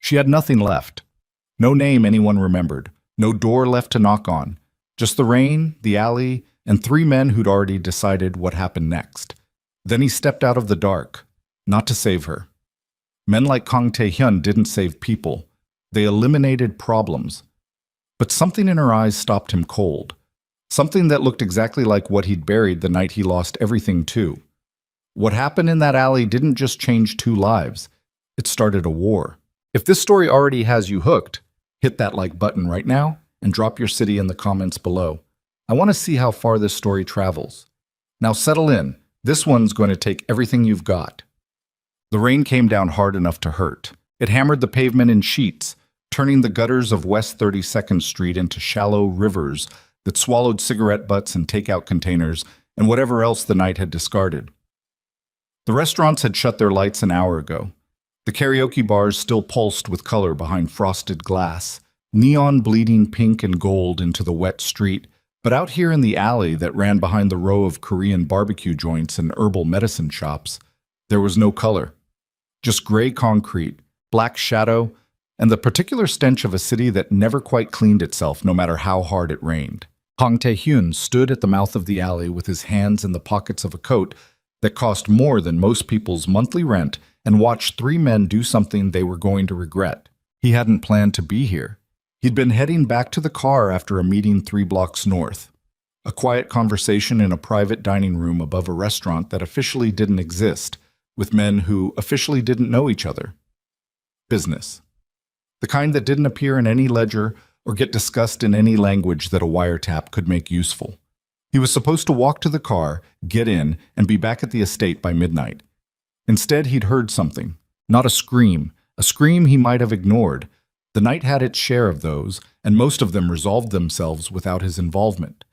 She had nothing left. No name anyone remembered, no door left to knock on, just the rain, the alley, and three men who'd already decided what happened next. Then he stepped out of the dark, not to save her. Men like Kang Tae-hyun didn't save people. They eliminated problems. But something in her eyes stopped him cold. Something that looked exactly like what he'd buried the night he lost everything to. What happened in that alley didn't just change two lives. It started a war. If this story already has you hooked, hit that like button right now and drop your city in the comments below. I want to see how far this story travels. Now settle in. This one's going to take everything you've got. The rain came down hard enough to hurt. It hammered the pavement in sheets, turning the gutters of West 32nd Street into shallow rivers that swallowed cigarette butts and takeout containers and whatever else the night had discarded. The restaurants had shut their lights an hour ago. The karaoke bars still pulsed with color behind frosted glass, neon bleeding pink and gold into the wet street. But out here in the alley that ran behind the row of Korean barbecue joints and herbal medicine shops, there was no color. Just gray concrete, black shadow, and the particular stench of a city that never quite cleaned itself no matter how hard it rained. Kang Tae-hyun stood at the mouth of the alley with his hands in the pockets of a coat that cost more than most people's monthly rent and watched three men do something they were going to regret. He hadn't planned to be here. He'd been heading back to the car after a meeting 3 blocks north. A quiet conversation in a private dining room above a restaurant that officially didn't exist, with men who officially didn't know each other. Business. The kind that didn't appear in any ledger or get discussed in any language that a wiretap could make useful. He was supposed to walk to the car, get in, and be back at the estate by midnight. Instead, he'd heard something. Not a scream he might have ignored. The night had its share of those, and most of them resolved themselves without his involvement.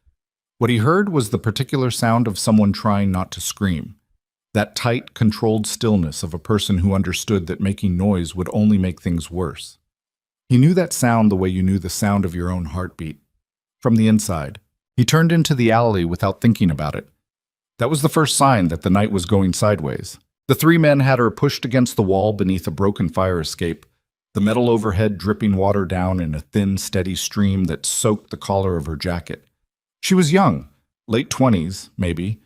What he heard was the particular sound of someone trying not to scream. That tight, controlled stillness of a person who understood that making noise would only make things worse. He knew that sound the way you knew the sound of your own heartbeat. From the inside, he turned into the alley without thinking about it. That was the first sign that the night was going sideways. The three men had her pushed against the wall beneath a broken fire escape, the metal overhead dripping water down in a thin, steady stream that soaked the collar of her jacket. She was young, late 20s, maybe.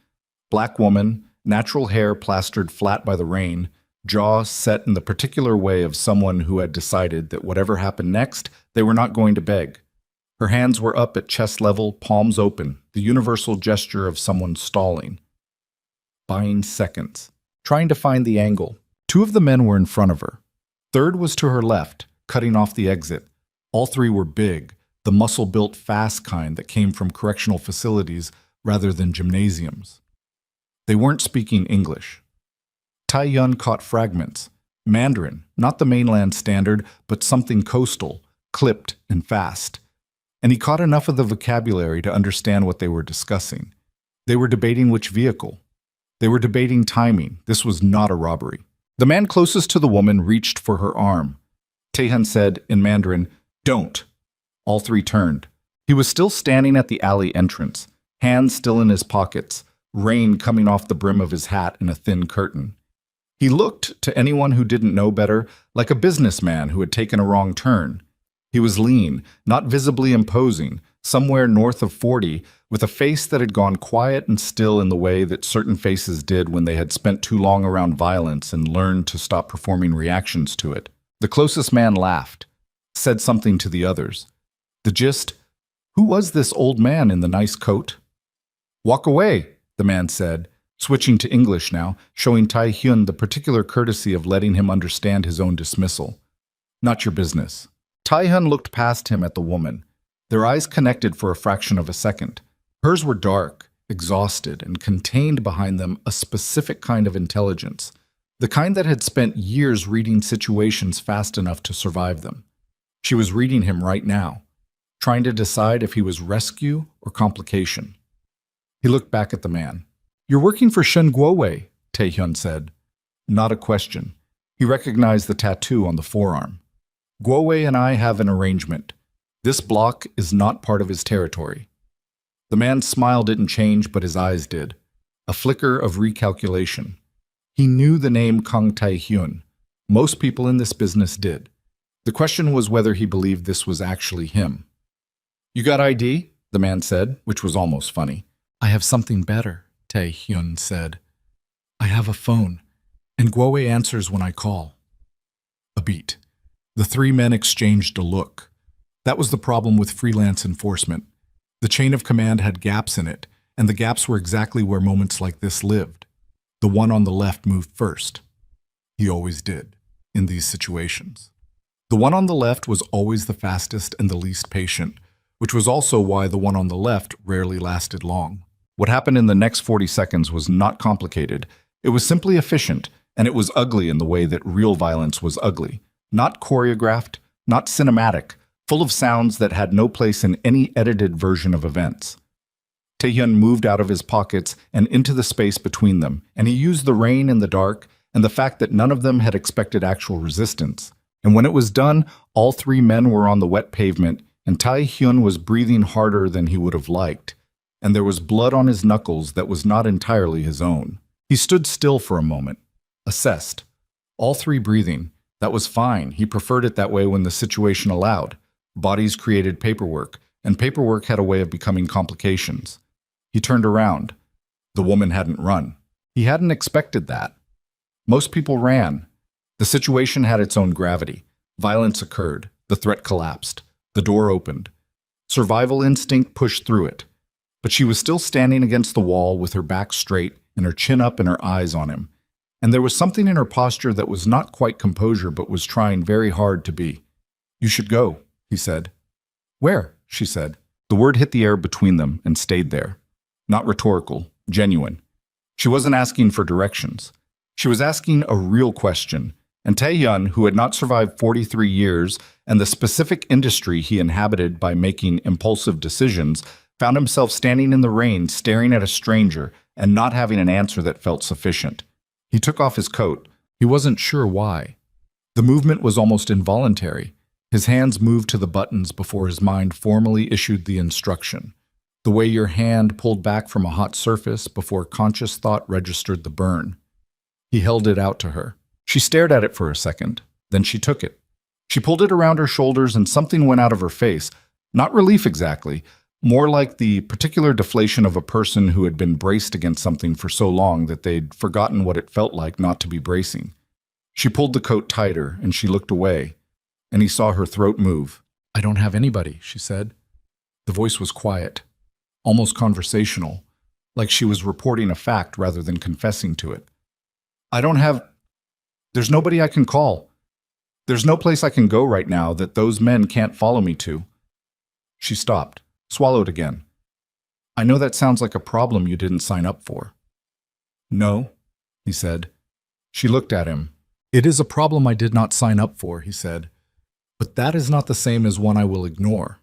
Black woman, natural hair plastered flat by the rain, jaw set in the particular way of someone who had decided that whatever happened next, they were not going to beg. Her hands were up at chest level, palms open, the universal gesture of someone stalling. Buying seconds, trying to find the angle. Two of the men were in front of her. Third was to her left, cutting off the exit. All three were big, the muscle-built fast kind that came from correctional facilities rather than gymnasiums. They weren't speaking English. Tae-hyun caught fragments. Mandarin, not the mainland standard, but something coastal, clipped and fast. And he caught enough of the vocabulary to understand what they were discussing. They were debating which vehicle. They were debating timing. This was not a robbery. The man closest to the woman reached for her arm. Tae-hyun said in Mandarin, "Don't." All three turned. He was still standing at the alley entrance, hands still in his pockets, rain coming off the brim of his hat in a thin curtain. He looked, to anyone who didn't know better, like a businessman who had taken a wrong turn. He was lean, not visibly imposing, somewhere north of 40, with a face that had gone quiet and still in the way that certain faces did when they had spent too long around violence and learned to stop performing reactions to it. The closest man laughed, said something to the others. The gist, who was this old man in the nice coat? "Walk away," the man said, switching to English now, showing Tae-hyun the particular courtesy of letting him understand his own dismissal. "Not your business." Tae-hyun looked past him at the woman. Their eyes connected for a fraction of a second. Hers were dark, exhausted, and contained behind them a specific kind of intelligence, the kind that had spent years reading situations fast enough to survive them. She was reading him right now, trying to decide if he was rescue or complication. He looked back at the man. "You're working for Shen Guowei," Tae-hyun said. Not a question. He recognized the tattoo on the forearm. "Guowei and I have an arrangement. This block is not part of his territory." The man's smile didn't change, but his eyes did. A flicker of recalculation. He knew the name Kang Tae-hyun. Most people in this business did. The question was whether he believed this was actually him. "You got ID?" the man said, which was almost funny. "I have something better," Tae-hyun said. "I have a phone, and Guo answers when I call." A beat. The three men exchanged a look. That was the problem with freelance enforcement. The chain of command had gaps in it, and the gaps were exactly where moments like this lived. The one on the left moved first. He always did, in these situations. The one on the left was always the fastest and the least patient, which was also why the one on the left rarely lasted long. What happened in the next 40 seconds was not complicated. It was simply efficient, and it was ugly in the way that real violence was ugly. Not choreographed, not cinematic, full of sounds that had no place in any edited version of events. Tae-hyun moved out of his pockets and into the space between them, and he used the rain and the dark and the fact that none of them had expected actual resistance. And when it was done, all three men were on the wet pavement, and Tae-hyun was breathing harder than he would have liked, and there was blood on his knuckles that was not entirely his own. He stood still for a moment, assessed. All three breathing. That was fine. He preferred it that way when the situation allowed. Bodies created paperwork, and paperwork had a way of becoming complications. He turned around. The woman hadn't run. He hadn't expected that. Most people ran. The situation had its own gravity. Violence occurred. The threat collapsed. The door opened. Survival instinct pushed through it. But she was still standing against the wall with her back straight and her chin up and her eyes on him. And there was something in her posture that was not quite composure but was trying very hard to be. "You should go," he said. "Where?" she said. The word hit the air between them and stayed there. Not rhetorical, genuine. She wasn't asking for directions. She was asking a real question, and Tae-hyun, who had not survived 43 years and the specific industry he inhabited by making impulsive decisions, found himself standing in the rain staring at a stranger and not having an answer that felt sufficient. He took off his coat. He wasn't sure why. The movement was almost involuntary. His hands moved to the buttons before his mind formally issued the instruction. The way your hand pulled back from a hot surface before conscious thought registered the burn. He held it out to her. She stared at it for a second. Then she took it. She pulled it around her shoulders and something went out of her face. Not relief exactly, more like the particular deflation of a person who had been braced against something for so long that they'd forgotten what it felt like not to be bracing. She pulled the coat tighter and she looked away, and he saw her throat move. "I don't have anybody," she said. The voice was quiet, almost conversational, like she was reporting a fact rather than confessing to it. There's nobody I can call. There's no place I can go right now that those men can't follow me to." She stopped, swallowed again. "I know that sounds like a problem you didn't sign up for." "No," he said. She looked at him. "It is a problem I did not sign up for," he said. "But that is not the same as one I will ignore."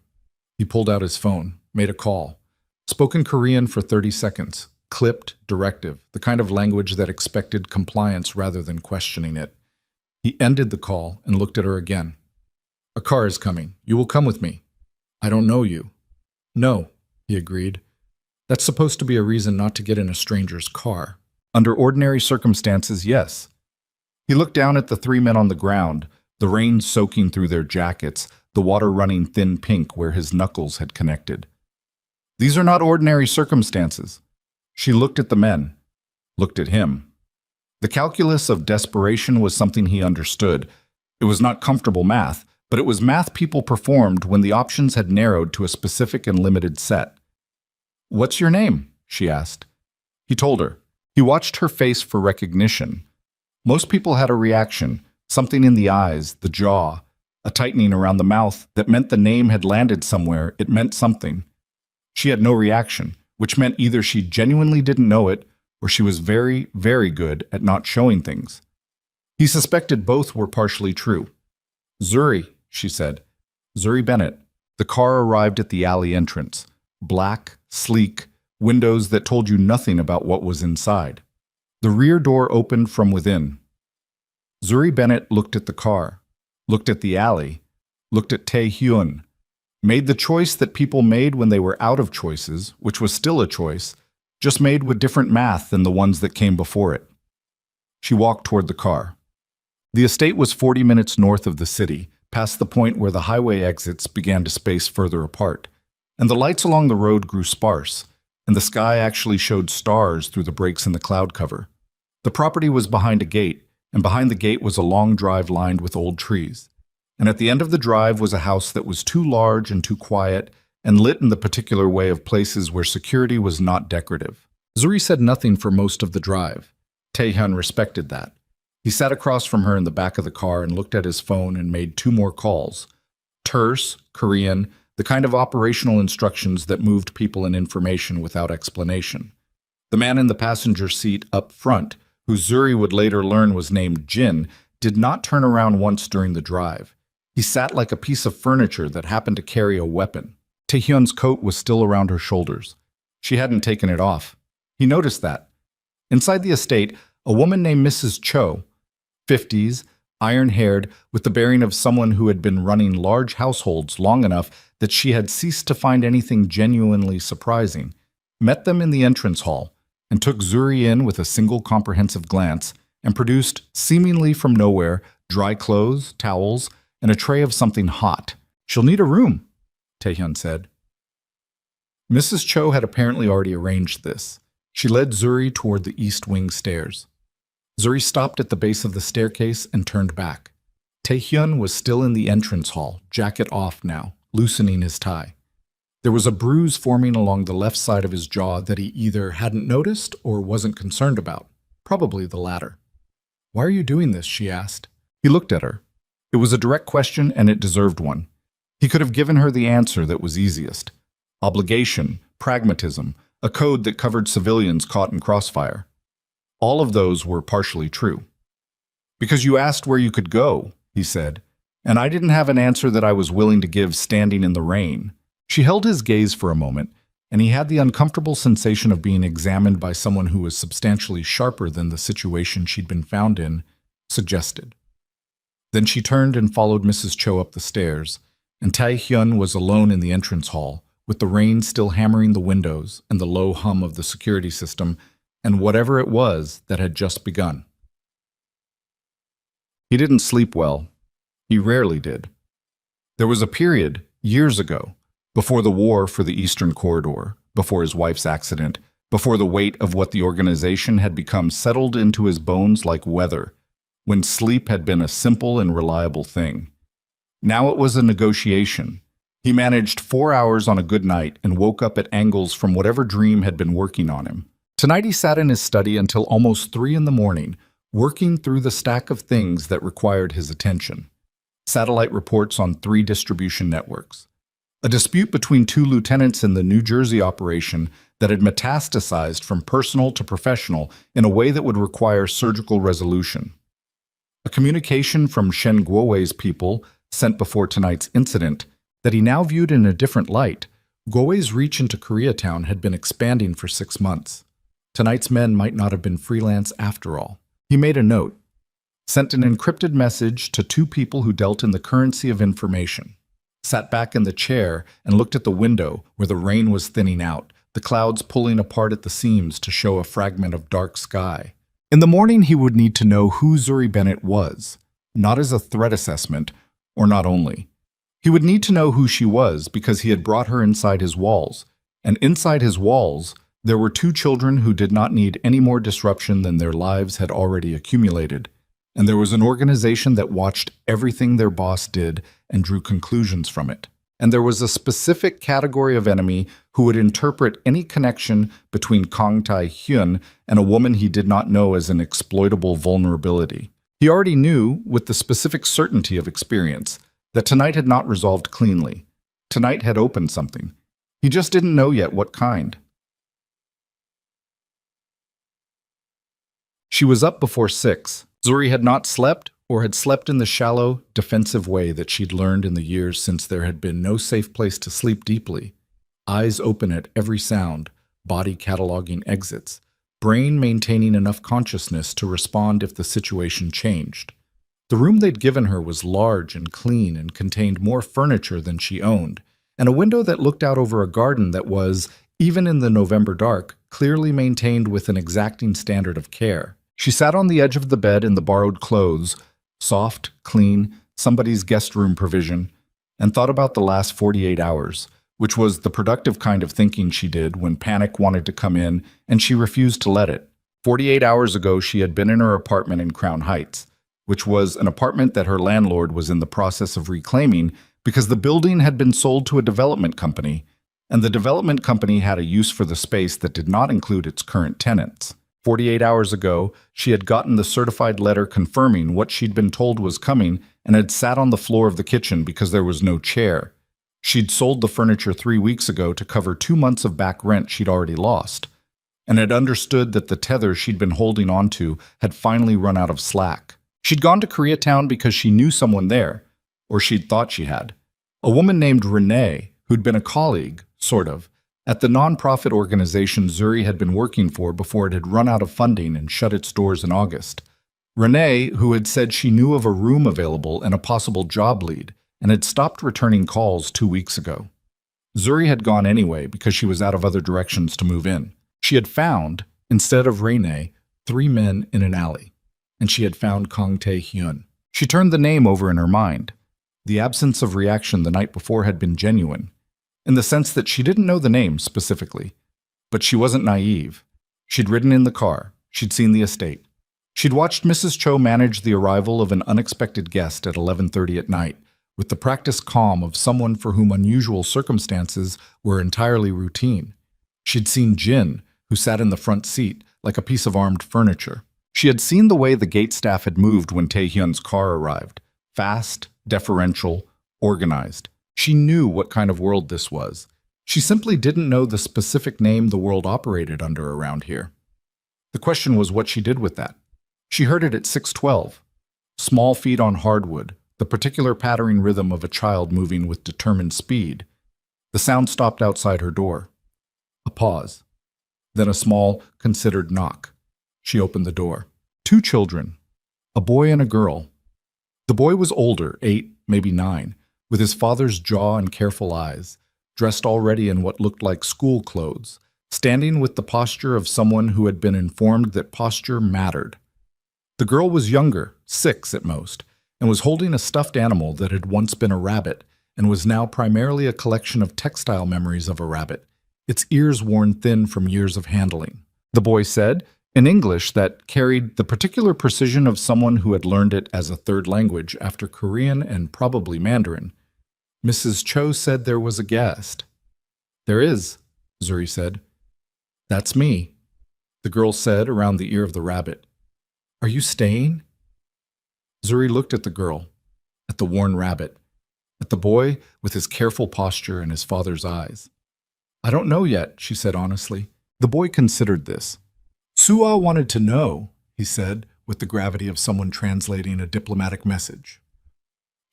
He pulled out his phone, made a call. Spoke in Korean for 30 seconds. Clipped, directive, the kind of language that expected compliance rather than questioning it. He ended the call and looked at her again. "A car is coming. You will come with me." "I don't know you." "No," he agreed. "That's supposed to be a reason not to get in a stranger's car." Under ordinary circumstances, yes. He looked down at the three men on the ground, the rain soaking through their jackets, the water running thin pink where his knuckles had connected. These are not ordinary circumstances. She looked at the men, looked at him. The calculus of desperation was something he understood. It was not comfortable math, but it was math people performed when the options had narrowed to a specific and limited set. "What's your name?" she asked. He told her. He watched her face for recognition. Most people had a reaction, something in the eyes, the jaw, a tightening around the mouth that meant the name had landed somewhere, it meant something. She had no reaction, which meant either she genuinely didn't know it or she was very, very good at not showing things. He suspected both were partially true. "Zuri," she said. "Zuri Bennett." The car arrived at the alley entrance. Black, sleek, windows that told you nothing about what was inside. The rear door opened from within. Zuri Bennett looked at the car, looked at the alley, looked at Tae-hyun, made the choice that people made when they were out of choices, which was still a choice, just made with different math than the ones that came before it. She walked toward the car. The estate was 40 minutes north of the city, past the point where the highway exits began to space further apart, and the lights along the road grew sparse, and the sky actually showed stars through the breaks in the cloud cover. The property was behind a gate, and behind the gate was a long drive lined with old trees. And at the end of the drive was a house that was too large and too quiet, and lit in the particular way of places where security was not decorative. Zuri said nothing for most of the drive. Taehyun respected that. He sat across from her in the back of the car and looked at his phone and made 2 more calls. Terse, Korean, the kind of operational instructions that moved people and information without explanation. The man in the passenger seat up front, who Zuri would later learn was named Jin, did not turn around once during the drive. He sat like a piece of furniture that happened to carry a weapon. Taehyun's coat was still around her shoulders. She hadn't taken it off. He noticed that. Inside the estate, a woman named Mrs. Cho, 50s, iron-haired, with the bearing of someone who had been running large households long enough that she had ceased to find anything genuinely surprising, met them in the entrance hall and took Zuri in with a single comprehensive glance and produced, seemingly from nowhere, dry clothes, towels, and a tray of something hot. "She'll need a room," Taehyun said. Mrs. Cho had apparently already arranged this. She led Zuri toward the east wing stairs. Zuri stopped at the base of the staircase and turned back. Taehyun was still in the entrance hall, jacket off now, loosening his tie. There was a bruise forming along the left side of his jaw that he either hadn't noticed or wasn't concerned about. Probably the latter. "Why are you doing this?" she asked. He looked at her. It was a direct question, and it deserved one. He could have given her the answer that was easiest. Obligation, pragmatism, a code that covered civilians caught in crossfire. All of those were partially true. "Because you asked where you could go," he said, "and I didn't have an answer that I was willing to give standing in the rain." She held his gaze for a moment, and he had the uncomfortable sensation of being examined by someone who was substantially sharper than the situation she'd been found in suggested. Then she turned and followed Mrs. Cho up the stairs, and Taehyun was alone in the entrance hall, with the rain still hammering the windows and the low hum of the security system and whatever it was that had just begun. He didn't sleep well. He rarely did. There was a period, years ago, before the war for the Eastern Corridor, before his wife's accident, before the weight of what the organization had become settled into his bones like weather, when sleep had been a simple and reliable thing. Now it was a negotiation. He managed 4 hours on a good night and woke up at angles from whatever dream had been working on him. Tonight he sat in his study until almost 3 in the morning, working through the stack of things that required his attention. Satellite reports on 3 distribution networks. A dispute between 2 lieutenants in the New Jersey operation that had metastasized from personal to professional in a way that would require surgical resolution. A communication from Shen Guowei's people sent before tonight's incident that he now viewed in a different light. Guowei's reach into Koreatown had been expanding for 6 months. Tonight's men might not have been freelance after all. He made a note, sent an encrypted message to 2 people who dealt in the currency of information, sat back in the chair and looked at the window where the rain was thinning out, the clouds pulling apart at the seams to show a fragment of dark sky. In the morning, he would need to know who Zuri Bennett was, not as a threat assessment, or not only. He would need to know who she was because he had brought her inside his walls, and inside his walls, there were 2 children who did not need any more disruption than their lives had already accumulated, and there was an organization that watched everything their boss did and drew conclusions from it. And there was a specific category of enemy who would interpret any connection between Kang Tae-hyun and a woman he did not know as an exploitable vulnerability. He already knew, with the specific certainty of experience, that tonight had not resolved cleanly. Tonight had opened something. He just didn't know yet what kind. She was up before 6. Zuri had not slept, or had slept in the shallow, defensive way that she'd learned in the years since there had been no safe place to sleep deeply. Eyes open at every sound, body cataloging exits, brain maintaining enough consciousness to respond if the situation changed. The room they'd given her was large and clean and contained more furniture than she owned, and a window that looked out over a garden that was, even in the November dark, clearly maintained with an exacting standard of care. She sat on the edge of the bed in the borrowed clothes, soft, clean, somebody's guest room provision, and thought about the last 48 hours, which was the productive kind of thinking she did when panic wanted to come in and she refused to let it. 48 hours ago, she had been in her apartment in Crown Heights, which was an apartment that her landlord was in the process of reclaiming because the building had been sold to a development company, and the development company had a use for the space that did not include its current tenants. 48 hours ago, she had gotten the certified letter confirming what she'd been told was coming and had sat on the floor of the kitchen because there was no chair. She'd sold the furniture 3 weeks ago to cover 2 months of back rent she'd already lost, and had understood that the tether she'd been holding onto had finally run out of slack. She'd gone to Koreatown because she knew someone there, or she'd thought she had. A woman named Renee, who'd been a colleague, sort of, at the nonprofit organization Zuri had been working for before it had run out of funding and shut its doors in August. Renee, who had said she knew of a room available and a possible job lead, and had stopped returning calls 2 weeks ago. Zuri had gone anyway because she was out of other directions to move in. She had found, instead of Renee, 3 men in an alley, and she had found Kang Tae-hyun. She turned the name over in her mind. The absence of reaction the night before had been genuine, in the sense that she didn't know the name specifically. But she wasn't naive. She'd ridden in the car. She'd seen the estate. She'd watched Mrs. Cho manage the arrival of an unexpected guest at 11:30 at night, with the practiced calm of someone for whom unusual circumstances were entirely routine. She'd seen Jin, who sat in the front seat, like a piece of armed furniture. She had seen the way the gate staff had moved when Tae-hyun's car arrived. Fast, deferential, organized. She knew what kind of world this was. She simply didn't know the specific name the world operated under around here. The question was what she did with that. She heard it at 6:12. Small feet on hardwood, the particular pattering rhythm of a child moving with determined speed. The sound stopped outside her door. A pause. Then a small, considered knock. She opened the door. 2 children, a boy and a girl. The boy was older, 8, maybe 9, with his father's jaw and careful eyes, dressed already in what looked like school clothes, standing with the posture of someone who had been informed that posture mattered. The girl was younger, 6 at most, and was holding a stuffed animal that had once been a rabbit and was now primarily a collection of textile memories of a rabbit, its ears worn thin from years of handling. The boy said, in English that carried the particular precision of someone who had learned it as a third language after Korean and probably Mandarin, "Mrs. Cho said there was a guest." "There is," Zuri said. "That's me," the girl said around the ear of the rabbit. "Are you staying?" Zuri looked at the girl, at the worn rabbit, at the boy with his careful posture and his father's eyes. "I don't know yet," she said honestly. The boy considered this. "Sua wanted to know," he said, with the gravity of someone translating a diplomatic message.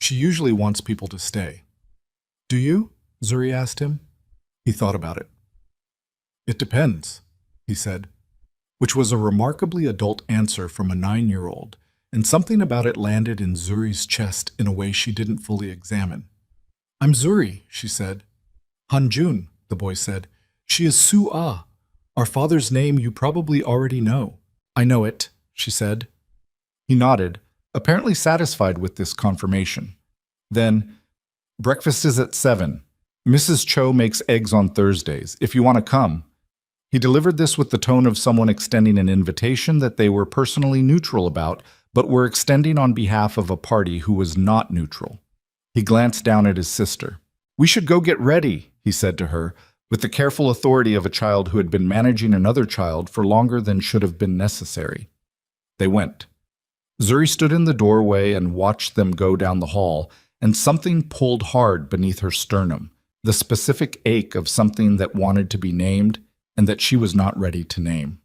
"She usually wants people to stay." "Do you?" Zuri asked him. He thought about it. "It depends," he said, which was a remarkably adult answer from a 9-year-old, and something about it landed in Zuri's chest in a way she didn't fully examine. "I'm Zuri," she said. "Hanjun," the boy said. "She is Sua, our father's name you probably already know." "I know it," she said. He nodded, apparently satisfied with this confirmation. Then, "Breakfast is at 7. Mrs. Cho makes eggs on Thursdays, if you want to come." He delivered this with the tone of someone extending an invitation that they were personally neutral about, but were extending on behalf of a party who was not neutral. He glanced down at his sister. "We should go get ready," he said to her, with the careful authority of a child who had been managing another child for longer than should have been necessary. They went. Zuri stood in the doorway and watched them go down the hall, and something pulled hard beneath her sternum, the specific ache of something that wanted to be named and that she was not ready to name.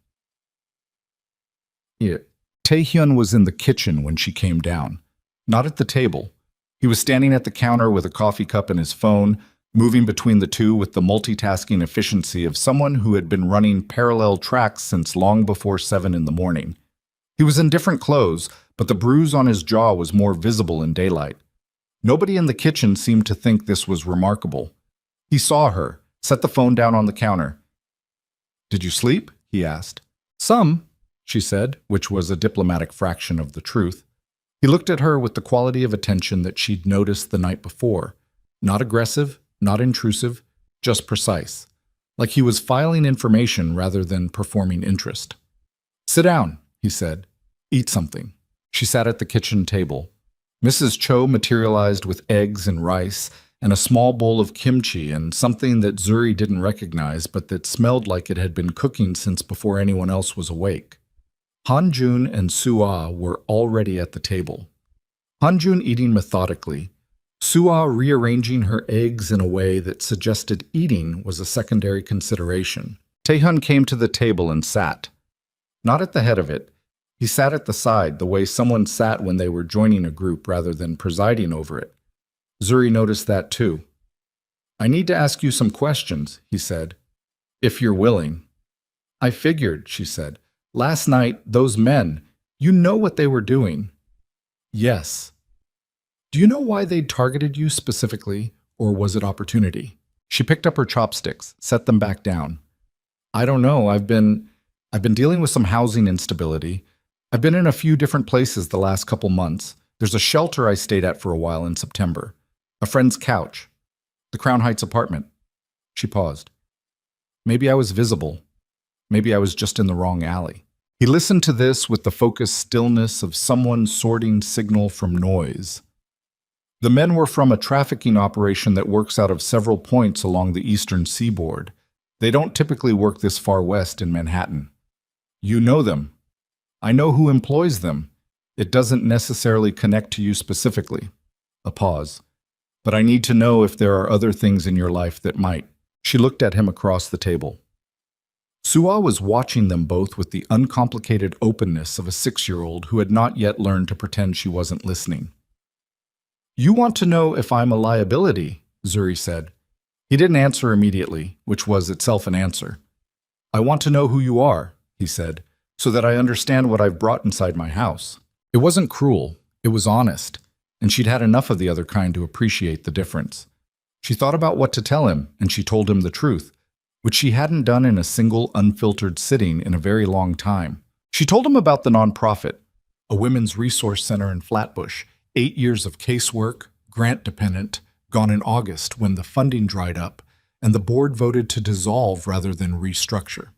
Tae-hyun was in the kitchen when she came down, not at the table. He was standing at the counter with a coffee cup and his phone, moving between the two with the multitasking efficiency of someone who had been running parallel tracks since long before 7 in the morning. He was in different clothes, but the bruise on his jaw was more visible in daylight. Nobody in the kitchen seemed to think this was remarkable. He saw her, set the phone down on the counter. "Did you sleep?" he asked. "Some," she said, which was a diplomatic fraction of the truth. He looked at her with the quality of attention that she'd noticed the night before. Not aggressive, not intrusive, just precise. Like he was filing information rather than performing interest. "Sit down," he said. "Eat something." She sat at the kitchen table. Mrs. Cho materialized with eggs and rice and a small bowl of kimchi and something that Zuri didn't recognize but that smelled like it had been cooking since before anyone else was awake. Hanjun and Sua were already at the table. Hanjun eating methodically, Sua rearranging her eggs in a way that suggested eating was a secondary consideration. Taehyun came to the table and sat. Not at the head of it. He sat at the side, the way someone sat when they were joining a group rather than presiding over it. Zuri noticed that too. "I need to ask you some questions," he said. "If you're willing." "I figured," she said. "Last night, those men, you know what they were doing." "Yes." "Do you know why they targeted you specifically, or was it opportunity?" She picked up her chopsticks, set them back down. "I don't know. I've been dealing with some housing instability. I've been in a few different places the last couple months. There's a shelter I stayed at for a while in September. A friend's couch. The Crown Heights apartment." She paused. "Maybe I was visible. Maybe I was just in the wrong alley." He listened to this with the focused stillness of someone sorting signal from noise. The men were from a trafficking operation that works out of several points along the eastern seaboard. They don't typically work this far west in Manhattan. "You know them." "I know who employs them. It doesn't necessarily connect to you specifically." A pause. "But I need to know if there are other things in your life that might." She looked at him across the table. Sua was watching them both with the uncomplicated openness of a 6-year-old who had not yet learned to pretend she wasn't listening. "You want to know if I'm a liability," Zuri said. He didn't answer immediately, which was itself an answer. "I want to know who you are," he said, "so that I understand what I've brought inside my house." It wasn't cruel, it was honest, and she'd had enough of the other kind to appreciate the difference. She thought about what to tell him, and she told him the truth, which she hadn't done in a single unfiltered sitting in a very long time. She told him about the nonprofit, a women's resource center in Flatbush, 8 years of casework, grant-dependent, gone in August when the funding dried up, and the board voted to dissolve rather than restructure.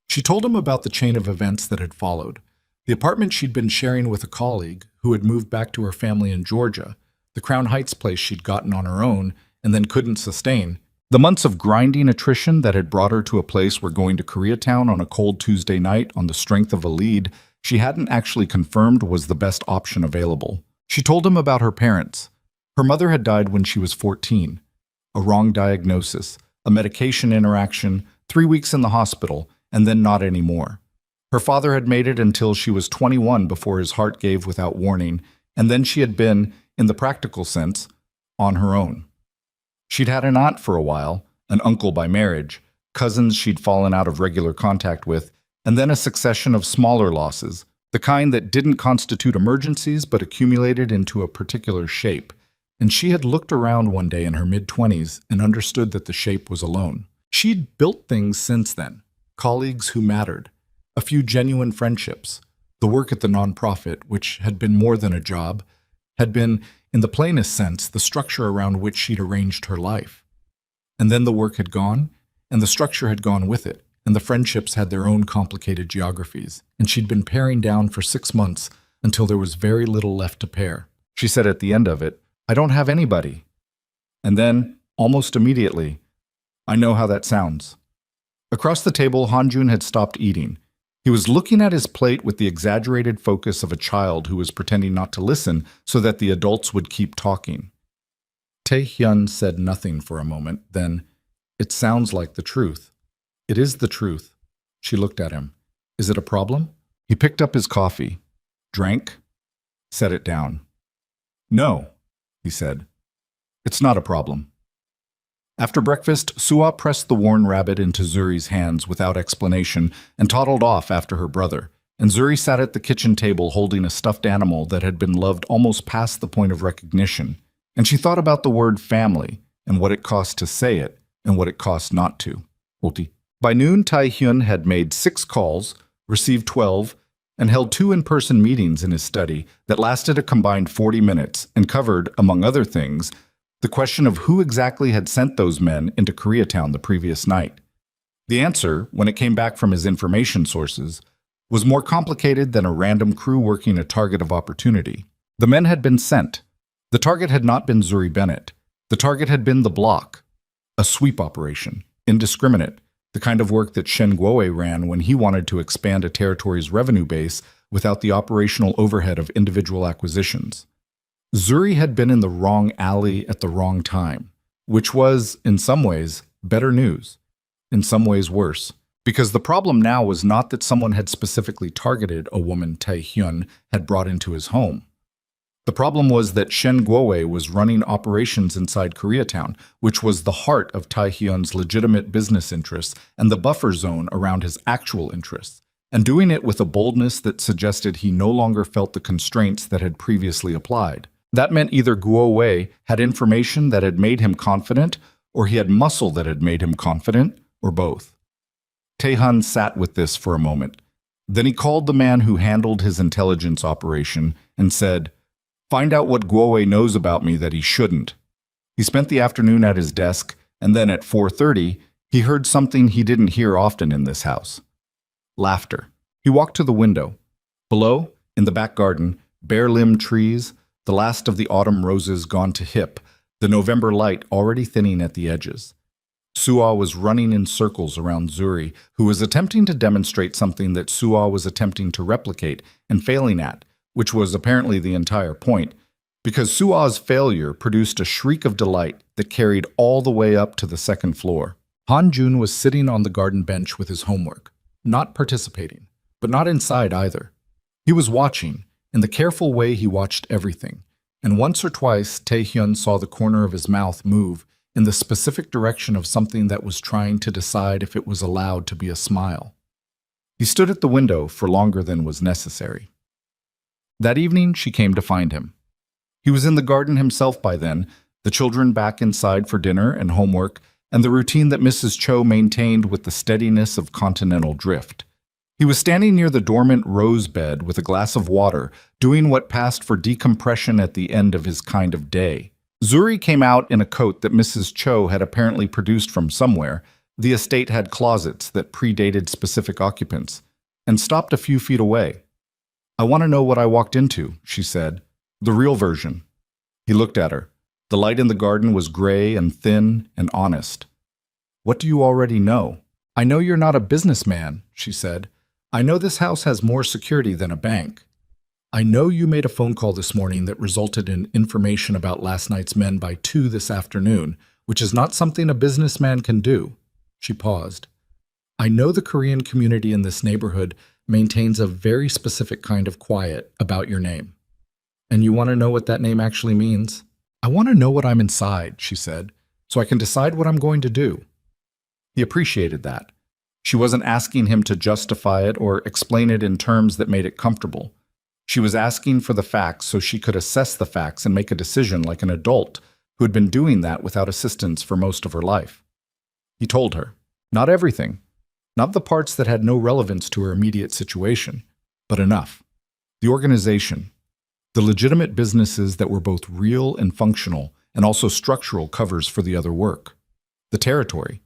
She told him about the chain of events that had followed. The apartment she'd been sharing with a colleague who had moved back to her family in Georgia, the Crown Heights place she'd gotten on her own and then couldn't sustain, the months of grinding attrition that had brought her to a place where going to Koreatown on a cold Tuesday night on the strength of a lead she hadn't actually confirmed was the best option available. She told him about her parents. Her mother had died when she was 14. A wrong diagnosis, a medication interaction, 3 weeks in the hospital, and then not anymore. Her father had made it until she was 21 before his heart gave without warning, and then she had been, in the practical sense, on her own. She'd had an aunt for a while, an uncle by marriage, cousins she'd fallen out of regular contact with, and then a succession of smaller losses, the kind that didn't constitute emergencies but accumulated into a particular shape. And she had looked around one day in her mid-20s and understood that the shape was alone. She'd built things since then, colleagues who mattered, a few genuine friendships. The work at the nonprofit, which had been more than a job, had been, in the plainest sense, the structure around which she'd arranged her life. And then the work had gone, and the structure had gone with it, and the friendships had their own complicated geographies, and she'd been paring down for 6 months until there was very little left to pare. She said at the end of it, "I don't have anybody." And then, almost immediately, "I know how that sounds." Across the table, Hanjun had stopped eating. He was looking at his plate with the exaggerated focus of a child who was pretending not to listen so that the adults would keep talking. Taehyun said nothing for a moment, then, "It sounds like the truth." "It is the truth." She looked at him. "Is it a problem?" He picked up his coffee, drank, set it down. "No," he said. "It's not a problem." After breakfast, Sua pressed the worn rabbit into Zuri's hands without explanation and toddled off after her brother, and Zuri sat at the kitchen table holding a stuffed animal that had been loved almost past the point of recognition, and she thought about the word family and what it cost to say it and what it cost not to. By noon, Taehyun had made 6 calls, received 12, and held 2 in-person meetings in his study that lasted a combined 40 minutes and covered, among other things, the question of who exactly had sent those men into Koreatown the previous night. The answer, when it came back from his information sources, was more complicated than a random crew working a target of opportunity. The men had been sent. The target had not been Zuri Bennett. The target had been the block. A sweep operation, indiscriminate, the kind of work that Shen Guo ran when he wanted to expand a territory's revenue base without the operational overhead of individual acquisitions. Zuri had been in the wrong alley at the wrong time, which was, in some ways, better news, in some ways worse. Because the problem now was not that someone had specifically targeted a woman Tae-hyun had brought into his home. The problem was that Shen Guo was running operations inside Koreatown, which was the heart of Tae-hyun's legitimate business interests and the buffer zone around his actual interests, and doing it with a boldness that suggested he no longer felt the constraints that had previously applied. That meant either Guo had information that had made him confident, or he had muscle that had made him confident, or both. Tae-hyun sat with this for a moment. Then he called the man who handled his intelligence operation and said, "Find out what Guo knows about me that he shouldn't." He spent the afternoon at his desk, and then at 4:30, he heard something he didn't hear often in this house. Laughter. He walked to the window. Below, in the back garden, bare-limbed trees, the last of the autumn roses gone to hip, the November light already thinning at the edges. Suah was running in circles around Zuri, who was attempting to demonstrate something that Suah was attempting to replicate and failing at, which was apparently the entire point, because Suah's failure produced a shriek of delight that carried all the way up to the second floor. Han Jun was sitting on the garden bench with his homework, not participating, but not inside either. He was watching, in the careful way he watched everything, and once or twice Tae-hyun saw the corner of his mouth move in the specific direction of something that was trying to decide if it was allowed to be a smile. He stood at the window for longer than was necessary. That evening, she came to find him. He was in the garden himself by then, the children back inside for dinner and homework, and the routine that Mrs. Cho maintained with the steadiness of continental drift. He was standing near the dormant rose bed with a glass of water, doing what passed for decompression at the end of his kind of day. Zuri came out in a coat that Mrs. Cho had apparently produced from somewhere. The estate had closets that predated specific occupants, and stopped a few feet away. "I want to know what I walked into," she said. "The real version." He looked at her. The light in the garden was gray and thin and honest. "What do you already know?" "I know you're not a businessman," she said. "I know this house has more security than a bank. I know you made a phone call this morning that resulted in information about last night's men by 2 this afternoon, which is not something a businessman can do." She paused. "I know the Korean community in this neighborhood maintains a very specific kind of quiet about your name. And you want to know what that name actually means?" "I want to know what I'm inside," she said, "so I can decide what I'm going to do." He appreciated that. She wasn't asking him to justify it or explain it in terms that made it comfortable. She was asking for the facts so she could assess the facts and make a decision like an adult who had been doing that without assistance for most of her life. He told her, not everything, not the parts that had no relevance to her immediate situation, but enough. The organization, the legitimate businesses that were both real and functional and also structural covers for the other work. The territory,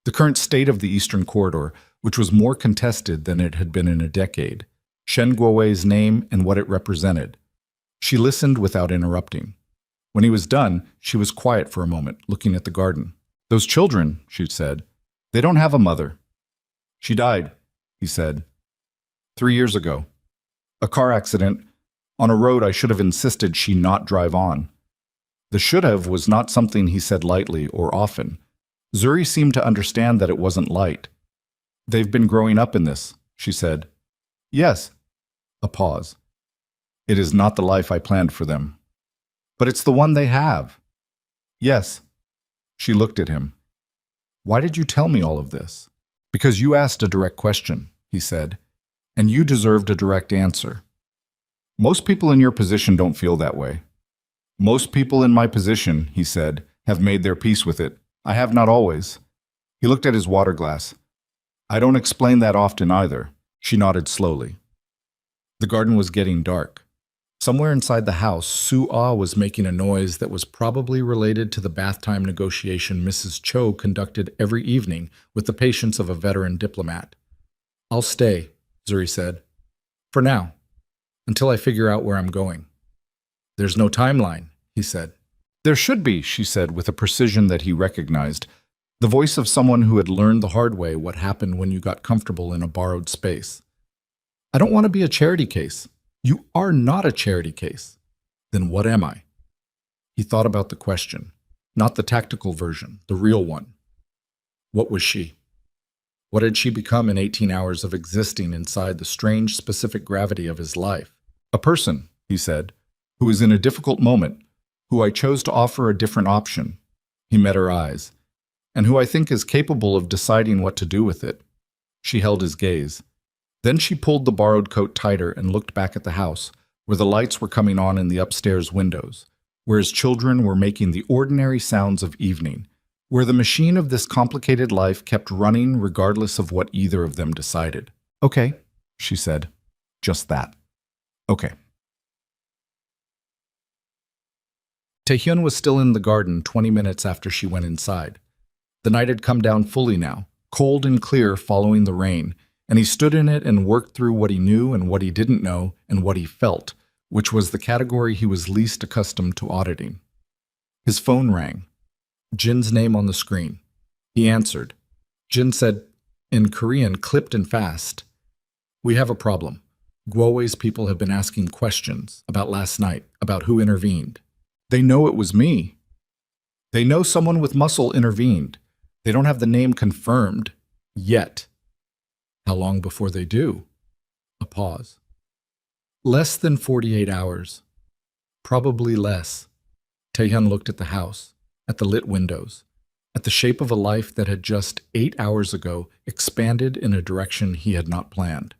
the current state of the Eastern Corridor, which was more contested than it had been in a decade. Shen Guo's name and what it represented. She listened without interrupting. When he was done, she was quiet for a moment, looking at the garden. "Those children," she said, "they don't have a mother." "She died," he said, 3 years ago. A car accident, on a road I should have insisted she not drive on. The should have was not something he said lightly or often. Zuri seemed to understand that it wasn't light. "They've been growing up in this," she said. "Yes." A pause. "It is not the life I planned for them." "But it's the one they have." "Yes." She looked at him. "Why did you tell me all of this?" "Because you asked a direct question," he said, "and you deserved a direct answer. Most people in your position don't feel that way." "Most people in my position," he said, "have made their peace with it. I have not always." He looked at his water glass. "I don't explain that often either." She nodded slowly. The garden was getting dark. Somewhere inside the house, Su-ah was making a noise that was probably related to the bath time negotiation Mrs. Cho conducted every evening with the patience of a veteran diplomat. "I'll stay," Zuri said. "For now, until I figure out where I'm going." "There's no timeline," he said. "There should be," she said with a precision that he recognized, the voice of someone who had learned the hard way what happened when you got comfortable in a borrowed space. "I don't want to be a charity case." "You are not a charity case." "Then what am I?" He thought about the question, not the tactical version, the real one. What was she? What had she become in 18 hours of existing inside the strange, specific gravity of his life? "A person," he said, "who is in a difficult moment, who I chose to offer a different option." He met her eyes. "And who I think is capable of deciding what to do with it." She held his gaze. Then she pulled the borrowed coat tighter and looked back at the house, where the lights were coming on in the upstairs windows, where his children were making the ordinary sounds of evening, where the machine of this complicated life kept running regardless of what either of them decided. "Okay," she said. "Just that. Okay." Taehyun was still in the garden 20 minutes after she went inside. The night had come down fully now, cold and clear following the rain, and he stood in it and worked through what he knew and what he didn't know and what he felt, which was the category he was least accustomed to auditing. His phone rang. Jin's name on the screen. He answered. Jin said, in Korean, clipped and fast, "We have a problem. Guowei's people have been asking questions about last night, about who intervened. They know it was me. They know someone with muscle intervened. They don't have the name confirmed yet. How long before they do?" A pause. "Less than 48 hours. Probably less." Taehyun looked at the house, at the lit windows, at the shape of a life that had just 8 hours ago expanded in a direction he had not planned.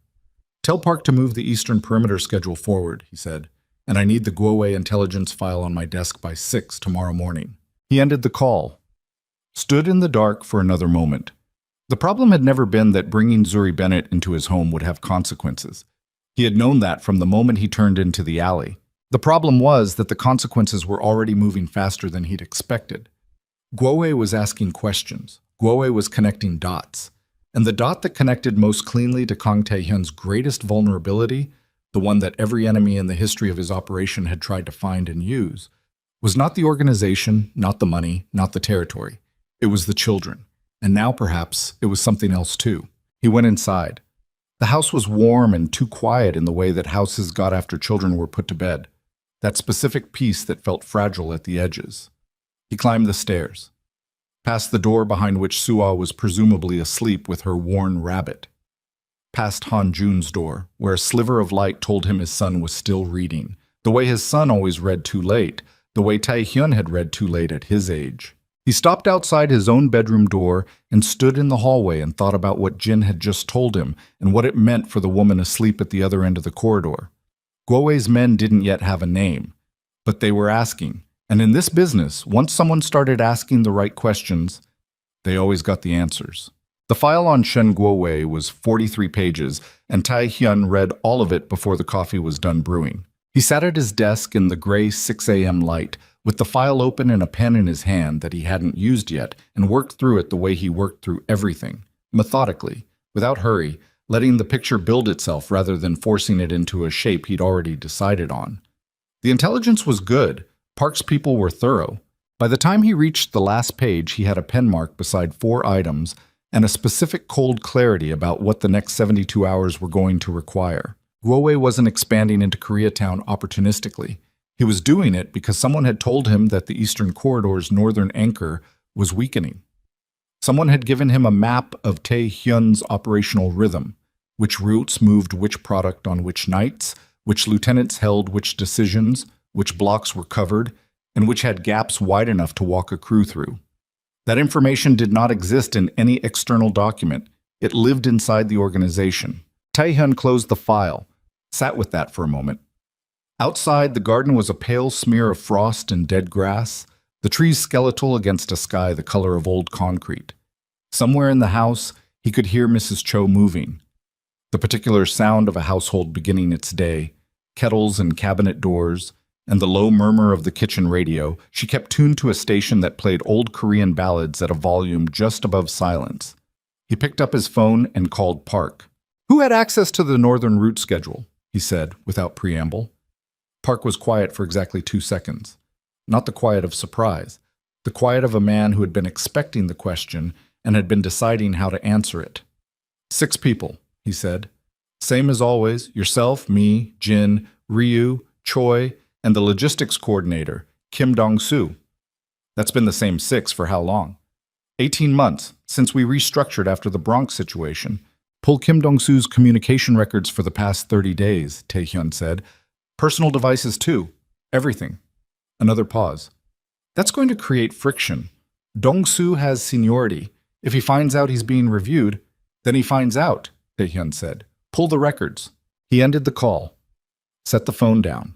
"Tell Park to move the eastern perimeter schedule forward," he said, "and I need the Guowei intelligence file on my desk by 6 tomorrow morning." He ended the call, stood in the dark for another moment. The problem had never been that bringing Zuri Bennett into his home would have consequences. He had known that from the moment he turned into the alley. The problem was that the consequences were already moving faster than he'd expected. Guowei was asking questions. Guowei was connecting dots. And the dot that connected most cleanly to Kang Taehyun's greatest vulnerability, the one that every enemy in the history of his operation had tried to find and use, was not the organization, not the money, not the territory. It was the children. And now, perhaps, it was something else too. He went inside. The house was warm and too quiet in the way that houses got after children were put to bed. That specific peace that felt fragile at the edges. He climbed the stairs, past the door behind which Su-ah was presumably asleep with her worn rabbit. Past Han Jun's door, where a sliver of light told him his son was still reading, the way his son always read too late, the way Taehyun had read too late at his age. He stopped outside his own bedroom door and stood in the hallway and thought about what Jin had just told him and what it meant for the woman asleep at the other end of the corridor. Guowei's men didn't yet have a name, but they were asking. And in this business, once someone started asking the right questions, they always got the answers. The file on Shen Guowei was 43 pages, and Taehyun read all of it before the coffee was done brewing. He sat at his desk in the gray 6 a.m. light, with the file open and a pen in his hand that he hadn't used yet, and worked through it the way he worked through everything, methodically, without hurry, letting the picture build itself rather than forcing it into a shape he'd already decided on. The intelligence was good. Park's people were thorough. By the time he reached the last page, he had a pen mark beside 4 items and a specific cold clarity about what the next 72 hours were going to require. Guowei wasn't expanding into Koreatown opportunistically. He was doing it because someone had told him that the Eastern Corridor's northern anchor was weakening. Someone had given him a map of Taehyun's operational rhythm, which routes moved which product on which nights, which lieutenants held which decisions, which blocks were covered, and which had gaps wide enough to walk a crew through. That information did not exist in any external document. It lived inside the organization. Taehyun closed the file, sat with that for a moment. Outside, the garden was a pale smear of frost and dead grass, the trees skeletal against a sky the color of old concrete. Somewhere in the house, he could hear Mrs. Cho moving. The particular sound of a household beginning its day, kettles and cabinet doors, and the low murmur of the kitchen radio, she kept tuned to a station that played old Korean ballads at a volume just above silence. He picked up his phone and called Park. "Who had access to the Northern route schedule?" he said, without preamble. Park was quiet for exactly 2 seconds. Not the quiet of surprise, the quiet of a man who had been expecting the question and had been deciding how to answer it. 6 people, he said. "Same as always, yourself, me, Jin, Ryu, Choi, and the logistics coordinator, Kim Dong-soo." "That's been the same 6 for how long?" 18 months, since we restructured after the Bronx situation. "Pull Kim Dong-soo's communication records for the past 30 days, Tae-hyun said. "Personal devices too. Everything." Another pause. "That's going to create friction. Dong-soo has seniority. If he finds out he's being reviewed, then he finds out," Tae-hyun said. "Pull the records." He ended the call, set the phone down,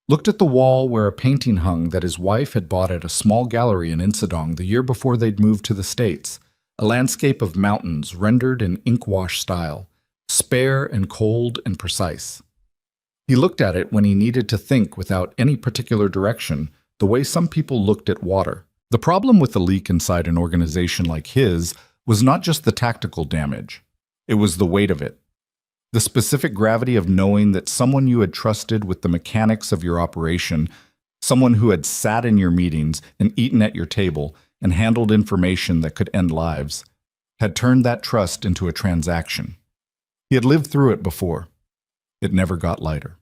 looked at the wall where a painting hung that his wife had bought at a small gallery in Insadong the year before they'd moved to the States, a landscape of mountains rendered in inkwash style, spare and cold and precise. He looked at it when he needed to think without any particular direction, the way some people looked at water. The problem with the leak inside an organization like his was not just the tactical damage, it was the weight of it. The specific gravity of knowing that someone you had trusted with the mechanics of your operation, someone who had sat in your meetings and eaten at your table and handled information that could end lives, had turned that trust into a transaction. He had lived through it before. It never got lighter.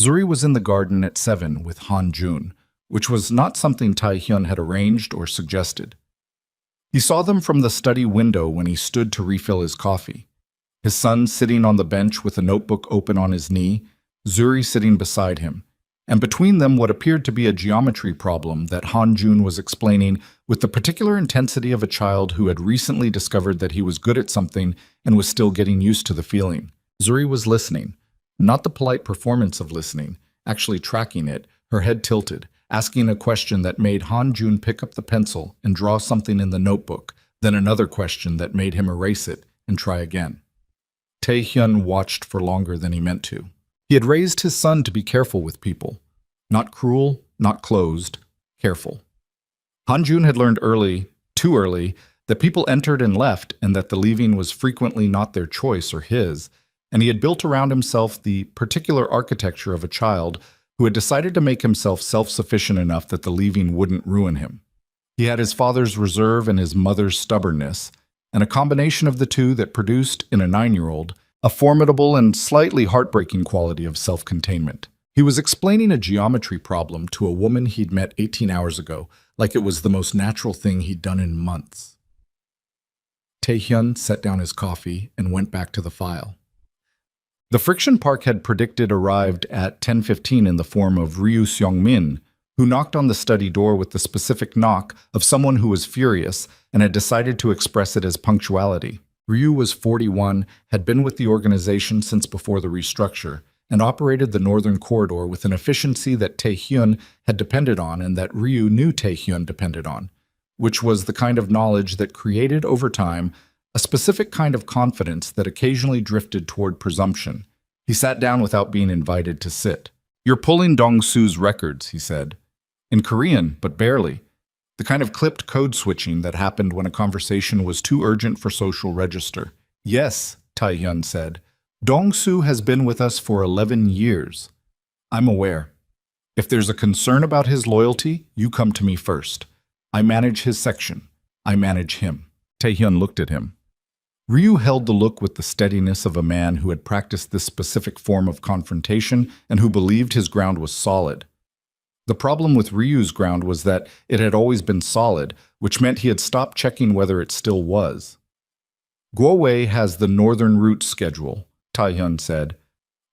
Zuri was in the garden at 7 with Han Jun, which was not something Tae-hyun had arranged or suggested. He saw them from the study window when he stood to refill his coffee. His son sitting on the bench with a notebook open on his knee, Zuri sitting beside him, and between them what appeared to be a geometry problem that Han Jun was explaining with the particular intensity of a child who had recently discovered that he was good at something and was still getting used to the feeling. Zuri was listening, not the polite performance of listening, actually tracking it, her head tilted, asking a question that made Han Jun pick up the pencil and draw something in the notebook, then another question that made him erase it and try again. Tae-hyun watched for longer than he meant to. He had raised his son to be careful with people. Not cruel, not closed, careful. Han Jun had learned early, too early, that people entered and left and that the leaving was frequently not their choice or his, and he had built around himself the particular architecture of a child who had decided to make himself self-sufficient enough that the leaving wouldn't ruin him. He had his father's reserve and his mother's stubbornness, and a combination of the two that produced, in a 9-year-old, a formidable and slightly heartbreaking quality of self-containment. He was explaining a geometry problem to a woman he'd met 18 hours ago, like it was the most natural thing he'd done in months. Tae-hyun set down his coffee and went back to the file. The friction Park had predicted arrived at 10:15 in the form of Ryu Seong-min, who knocked on the study door with the specific knock of someone who was furious and had decided to express it as punctuality. Ryu was 41, had been with the organization since before the restructure, and operated the Northern Corridor with an efficiency that Tae-hyun had depended on and that Ryu knew Tae-hyun depended on, which was the kind of knowledge that created over time a specific kind of confidence that occasionally drifted toward presumption. He sat down without being invited to sit. "You're pulling Dong-soo's records," he said. In Korean, but barely. The kind of clipped code switching that happened when a conversation was too urgent for social register. "Yes," Tae-hyun said. "Dong-soo has been with us for 11 years. I'm aware. If there's a concern about his loyalty, you come to me first. I manage his section. I manage him." Tae-hyun looked at him. Ryu held the look with the steadiness of a man who had practiced this specific form of confrontation and who believed his ground was solid. The problem with Ryu's ground was that it had always been solid, which meant he had stopped checking whether it still was. "Guowei has the Northern route schedule," Tae-hyun said.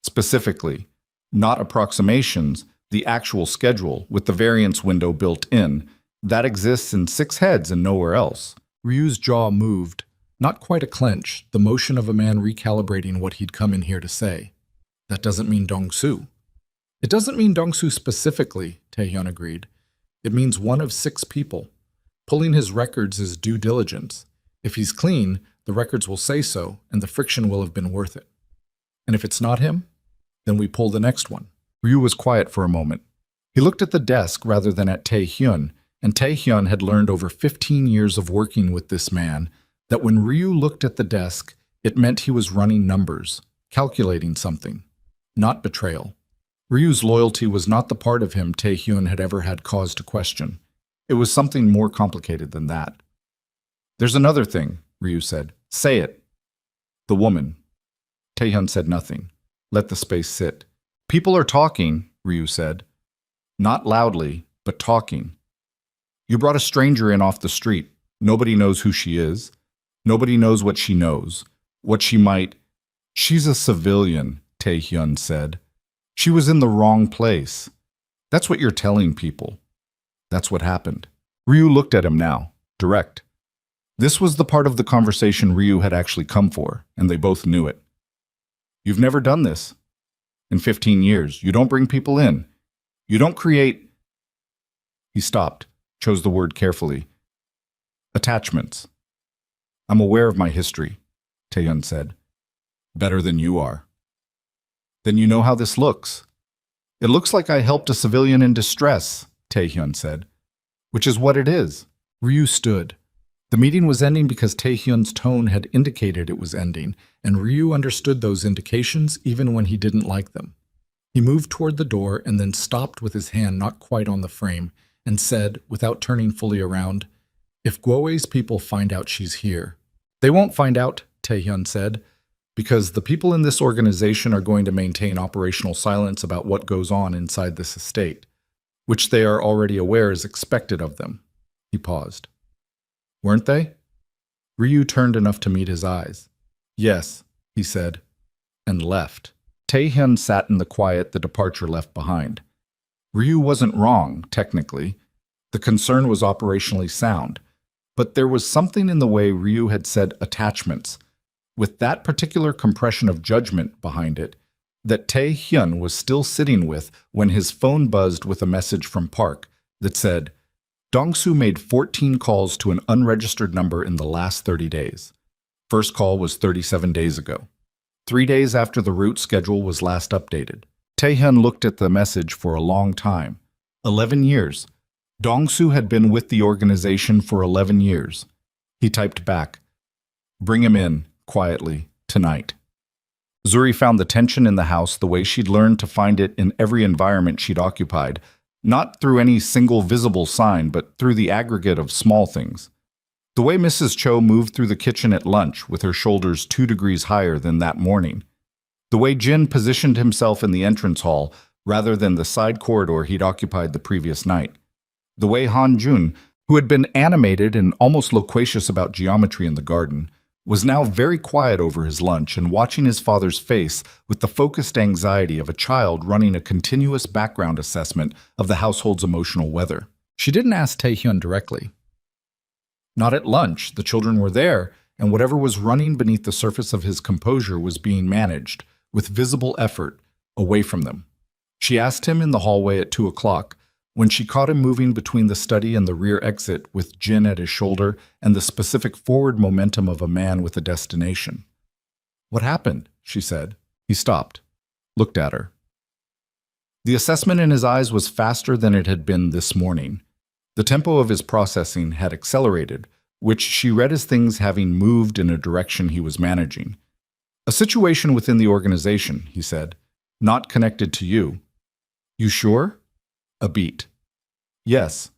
"Specifically, not approximations, the actual schedule with the variance window built in. That exists in 6 heads and nowhere else." Ryu's jaw moved, not quite a clench, the motion of a man recalibrating what he'd come in here to say. "That doesn't mean Dong-soo." "It doesn't mean Dong-soo specifically," Tae-hyun agreed. "It means one of 6 people. Pulling his records is due diligence. If he's clean, The records will say so, and the friction will have been worth it. And if it's not him, then we pull the next one. Ryu was quiet for a moment. He looked at the desk rather than at Tae-hyun, and Tae-hyun had learned over 15 years of working with this man that when Ryu looked at the desk, it meant he was running numbers, calculating something, not betrayal. Ryu's loyalty was not the part of him Tae-hyun had ever had cause to question. It was something more complicated than that. "There's another thing," Ryu said. "Say it." "The woman." Tae-hyun said nothing. Let the space sit. "People are talking," Ryu said. "Not loudly, but talking. You brought a stranger in off the street. Nobody knows who she is. Nobody knows what she knows. What she might... She's a civilian," Tae-hyun said. "She was in the wrong place. That's what you're telling people. That's what happened." Ryu looked at him now, direct. This was the part of the conversation Ryu had actually come for, and they both knew it. "You've never done this. In 15 years, you don't bring people in. You don't create..." He stopped, chose the word carefully. "Attachments. I'm aware of my history," Tae-hyun said. "Better than you are." "Then you know how this looks." "It looks like I helped a civilian in distress," Tae-hyun said. "Which is what it is." Ryu stood. The meeting was ending because Tae-hyun's tone had indicated it was ending, and Ryu understood those indications even when he didn't like them. He moved toward the door and then stopped with his hand not quite on the frame and said, without turning fully around, "If Guowei's people find out she's here..." "They won't find out," Tae-hyun said, "because the people in this organization are going to maintain operational silence about what goes on inside this estate, which they are already aware is expected of them." He paused. "Weren't they?" Ryu turned enough to meet his eyes. "Yes," he said, and left. Tae-hyun sat in the quiet the departure left behind. Ryu wasn't wrong, technically. The concern was operationally sound. But there was something in the way Ryu had said attachments, with that particular compression of judgment behind it, that Tae-hyun was still sitting with when his phone buzzed with a message from Park that said, "Dong-soo made 14 calls to an unregistered number in the last 30 days. First call was 37 days ago. 3 days after the route schedule was last updated." Tae-hyun looked at the message for a long time. 11 years. Dong-soo had been with the organization for 11 years. He typed back, "Bring him in, quietly, tonight." Zuri found the tension in the house the way she'd learned to find it in every environment she'd occupied, not through any single visible sign, but through the aggregate of small things. The way Mrs. Cho moved through the kitchen at lunch with her shoulders 2 degrees higher than that morning. The way Jin positioned himself in the entrance hall rather than the side corridor he'd occupied the previous night. The way Han Jun, who had been animated and almost loquacious about geometry in the garden, was now very quiet over his lunch and watching his father's face with the focused anxiety of a child running a continuous background assessment of the household's emotional weather. She didn't ask Tae-hyun directly. Not at lunch. The children were there, and whatever was running beneath the surface of his composure was being managed, with visible effort, away from them. She asked him in the hallway at 2 o'clock, when she caught him moving between the study and the rear exit with Jin at his shoulder and the specific forward momentum of a man with a destination. "What happened?" she said. He stopped, looked at her. The assessment in his eyes was faster than it had been this morning. The tempo of his processing had accelerated, which she read as things having moved in a direction he was managing. "A situation within the organization," he said, "not connected to you." "You sure?" A beat. "Yes."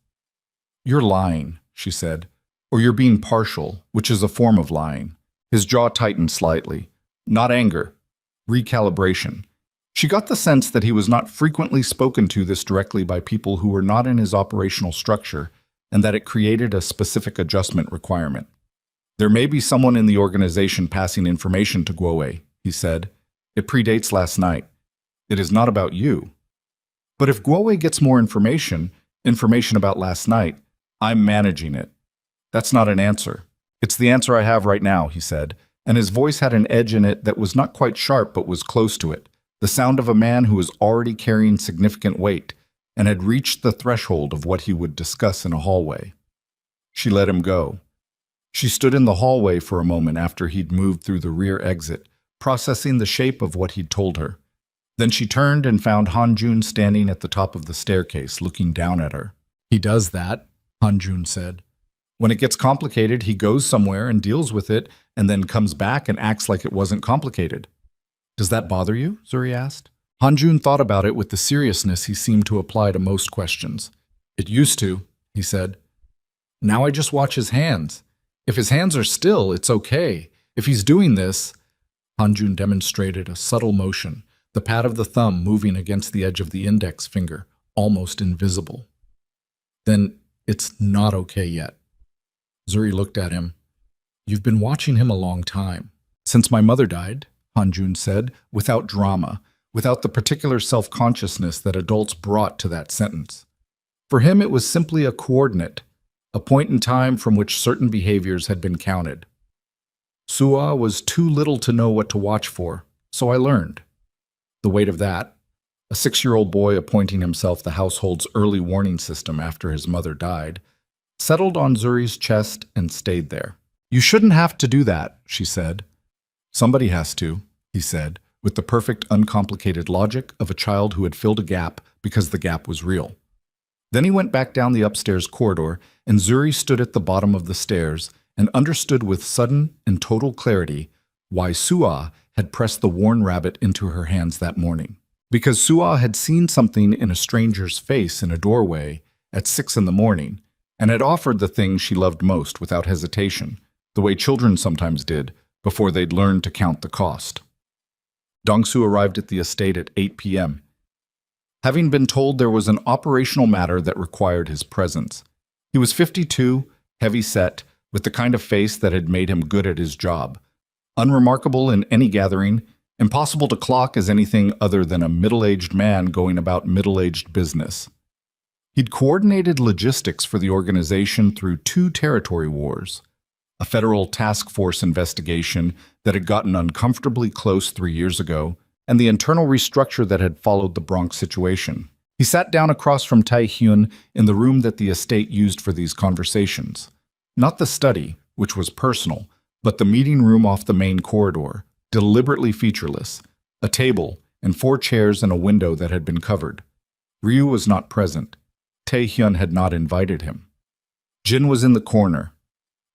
"You're lying," she said, "or you're being partial, which is a form of lying." His jaw tightened slightly. Not anger. Recalibration. She got the sense that he was not frequently spoken to this directly by people who were not in his operational structure, and that it created a specific adjustment requirement. "There may be someone in the organization passing information to Guowei," he said. "It predates last night. It is not about you. But if Guowei gets more information about last night, I'm managing it." "That's not an answer." "It's the answer I have right now," he said, and his voice had an edge in it that was not quite sharp but was close to it, the sound of a man who was already carrying significant weight and had reached the threshold of what he would discuss in a hallway. She let him go. She stood in the hallway for a moment after he'd moved through the rear exit, processing the shape of what he'd told her. Then she turned and found Hanjun standing at the top of the staircase, looking down at her. "He does that," Hanjun said. "When it gets complicated, he goes somewhere and deals with it, and then comes back and acts like it wasn't complicated." "Does that bother you?" Zuri asked. Hanjun thought about it with the seriousness he seemed to apply to most questions. "It used to," he said. "Now I just watch his hands. If his hands are still, it's okay. If he's doing this..." Hanjun demonstrated a subtle motion, the pad of the thumb moving against the edge of the index finger, almost invisible. "Then it's not okay yet." Zuri looked at him. "You've been watching him a long time." "Since my mother died," Hanjun said, without drama, without the particular self-consciousness that adults brought to that sentence. For him, it was simply a coordinate, a point in time from which certain behaviors had been counted. Sua was too little to know what to watch for, so I learned. The weight of that, a 6-year-old boy appointing himself the household's early warning system after his mother died, settled on Zuri's chest and stayed there. "You shouldn't have to do that," she said. "Somebody has to," he said, with the perfect, uncomplicated logic of a child who had filled a gap because the gap was real. Then he went back down the upstairs corridor, and Zuri stood at the bottom of the stairs and understood with sudden and total clarity why Sua had pressed the worn rabbit into her hands that morning. Because Sua had seen something in a stranger's face in a doorway at 6 in the morning and had offered the thing she loved most without hesitation, the way children sometimes did before they'd learned to count the cost. Dongsu arrived at the estate at 8 p.m., having been told there was an operational matter that required his presence. He was 52, heavy-set, with the kind of face that had made him good at his job. Unremarkable in any gathering, impossible to clock as anything other than a middle-aged man going about middle-aged business. He'd coordinated logistics for the organization through 2 territory wars, a federal task force investigation that had gotten uncomfortably close 3 years ago, and the internal restructure that had followed the Bronx situation. He sat down across from Tae-hyun in the room that the estate used for these conversations. Not the study, which was personal, but the meeting room off the main corridor, deliberately featureless, a table and 4 chairs and a window that had been covered. Ryu was not present. Tae-hyun had not invited him. Jin was in the corner.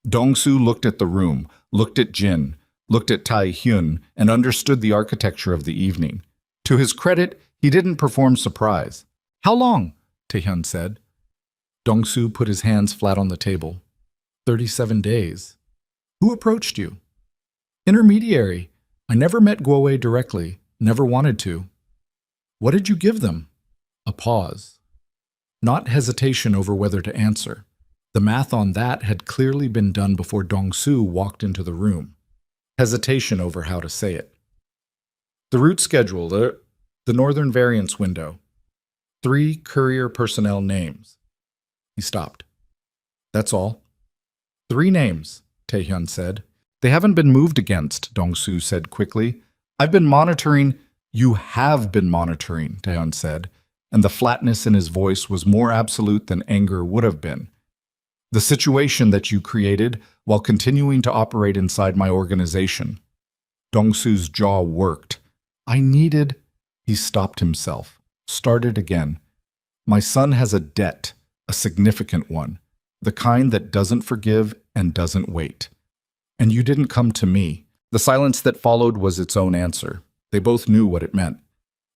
Dongsu looked at the room, looked at Jin, looked at Tae-hyun, and understood the architecture of the evening. To his credit, he didn't perform surprise. "How long?" Tae-hyun said. Dongsu put his hands flat on the table. 37 days. "Who approached you?" "Intermediary. I never met Guowei directly, never wanted to." "What did you give them?" A pause. Not hesitation over whether to answer. The math on that had clearly been done before Dongsu walked into the room. Hesitation over how to say it. "The route schedule, the northern variance window. 3 courier personnel names." He stopped. "That's all." 3 names, Tae-hyun said. "They haven't been moved against," Dongsu said quickly. "I've been monitoring." "You have been monitoring," Tae-hyun said, and the flatness in his voice was more absolute than anger would have been. "The situation that you created while continuing to operate inside my organization." Dongsu's jaw worked. "I needed..." He stopped himself, started again. "My son has a debt, a significant one, the kind that doesn't forgive and doesn't wait. And you didn't come to me." The silence that followed was its own answer. They both knew what it meant.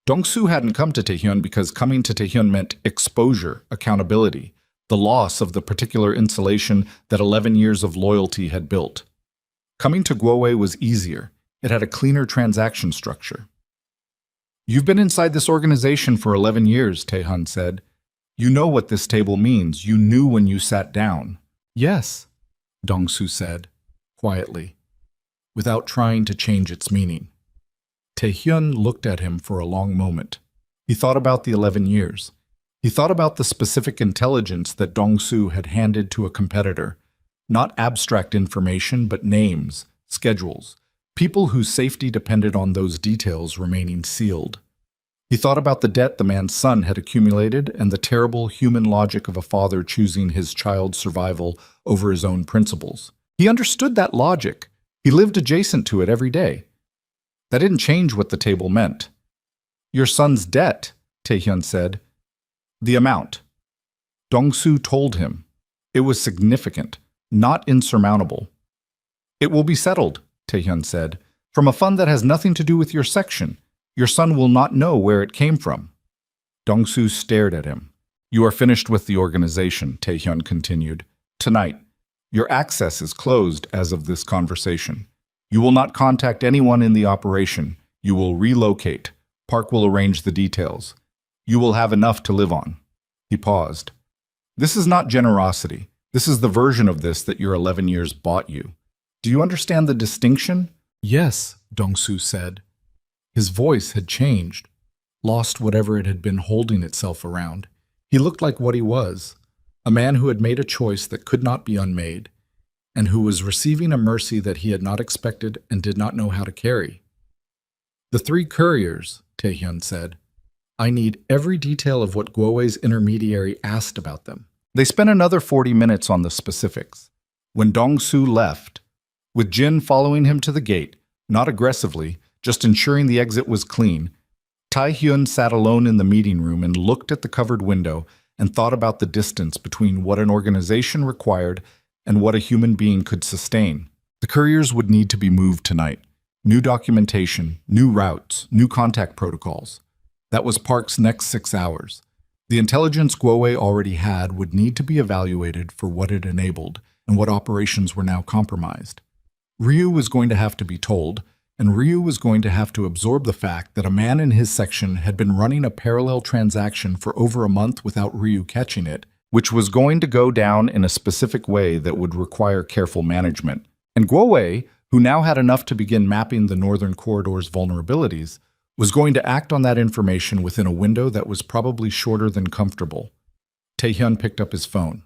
Dongsu hadn't come to Tae-hyun because coming to Tae-hyun meant exposure, accountability, the loss of the particular insulation that 11 years of loyalty had built. Coming to Guowei was easier. It had a cleaner transaction structure. "You've been inside this organization for 11 years, Tae-hyun said. "You know what this table means. You knew when you sat down." "Yes," Dongsu said, quietly, without trying to change its meaning. Tae-hyun looked at him for a long moment. He thought about the 11 years. He thought about the specific intelligence that Dongsu had handed to a competitor. Not abstract information, but names, schedules, people whose safety depended on those details remaining sealed. He thought about the debt the man's son had accumulated and the terrible human logic of a father choosing his child's survival over his own principles. He understood that logic. He lived adjacent to it every day. That didn't change what the table meant. Your son's debt, Taehyun said. The amount. Dong-soo told him. It was significant, not insurmountable. It will be settled, Taehyun said, from a fund that has nothing to do with your section. Your son will not know where it came from. Dong-soo stared at him. You are finished with the organization, Taehyun continued. Tonight, your access is closed as of this conversation. You will not contact anyone in the operation. You will relocate. Park will arrange the details. You will have enough to live on. He paused. This is not generosity. This is the version of this that your 11 years bought you. Do you understand the distinction? Yes, Dong-soo said. His voice had changed, lost whatever it had been holding itself around. He looked like what he was, a man who had made a choice that could not be unmade, and who was receiving a mercy that he had not expected and did not know how to carry. The 3 couriers, Taehyun said. I need every detail of what Guowei's intermediary asked about them. They spent another 40 minutes on the specifics. When Dong-soo left, with Jin following him to the gate, not aggressively, just ensuring the exit was clean, Taehyun sat alone in the meeting room and looked at the covered window and thought about the distance between what an organization required and what a human being could sustain. The couriers would need to be moved tonight. New documentation, new routes, new contact protocols. That was Park's next 6 hours. The intelligence Guowei already had would need to be evaluated for what it enabled and what operations were now compromised. Ryu was going to have to be told, and Ryu was going to have to absorb the fact that a man in his section had been running a parallel transaction for over a month without Ryu catching it, which was going to go down in a specific way that would require careful management. And Guowei, who now had enough to begin mapping the Northern Corridor's vulnerabilities, was going to act on that information within a window that was probably shorter than comfortable. Taehyun picked up his phone,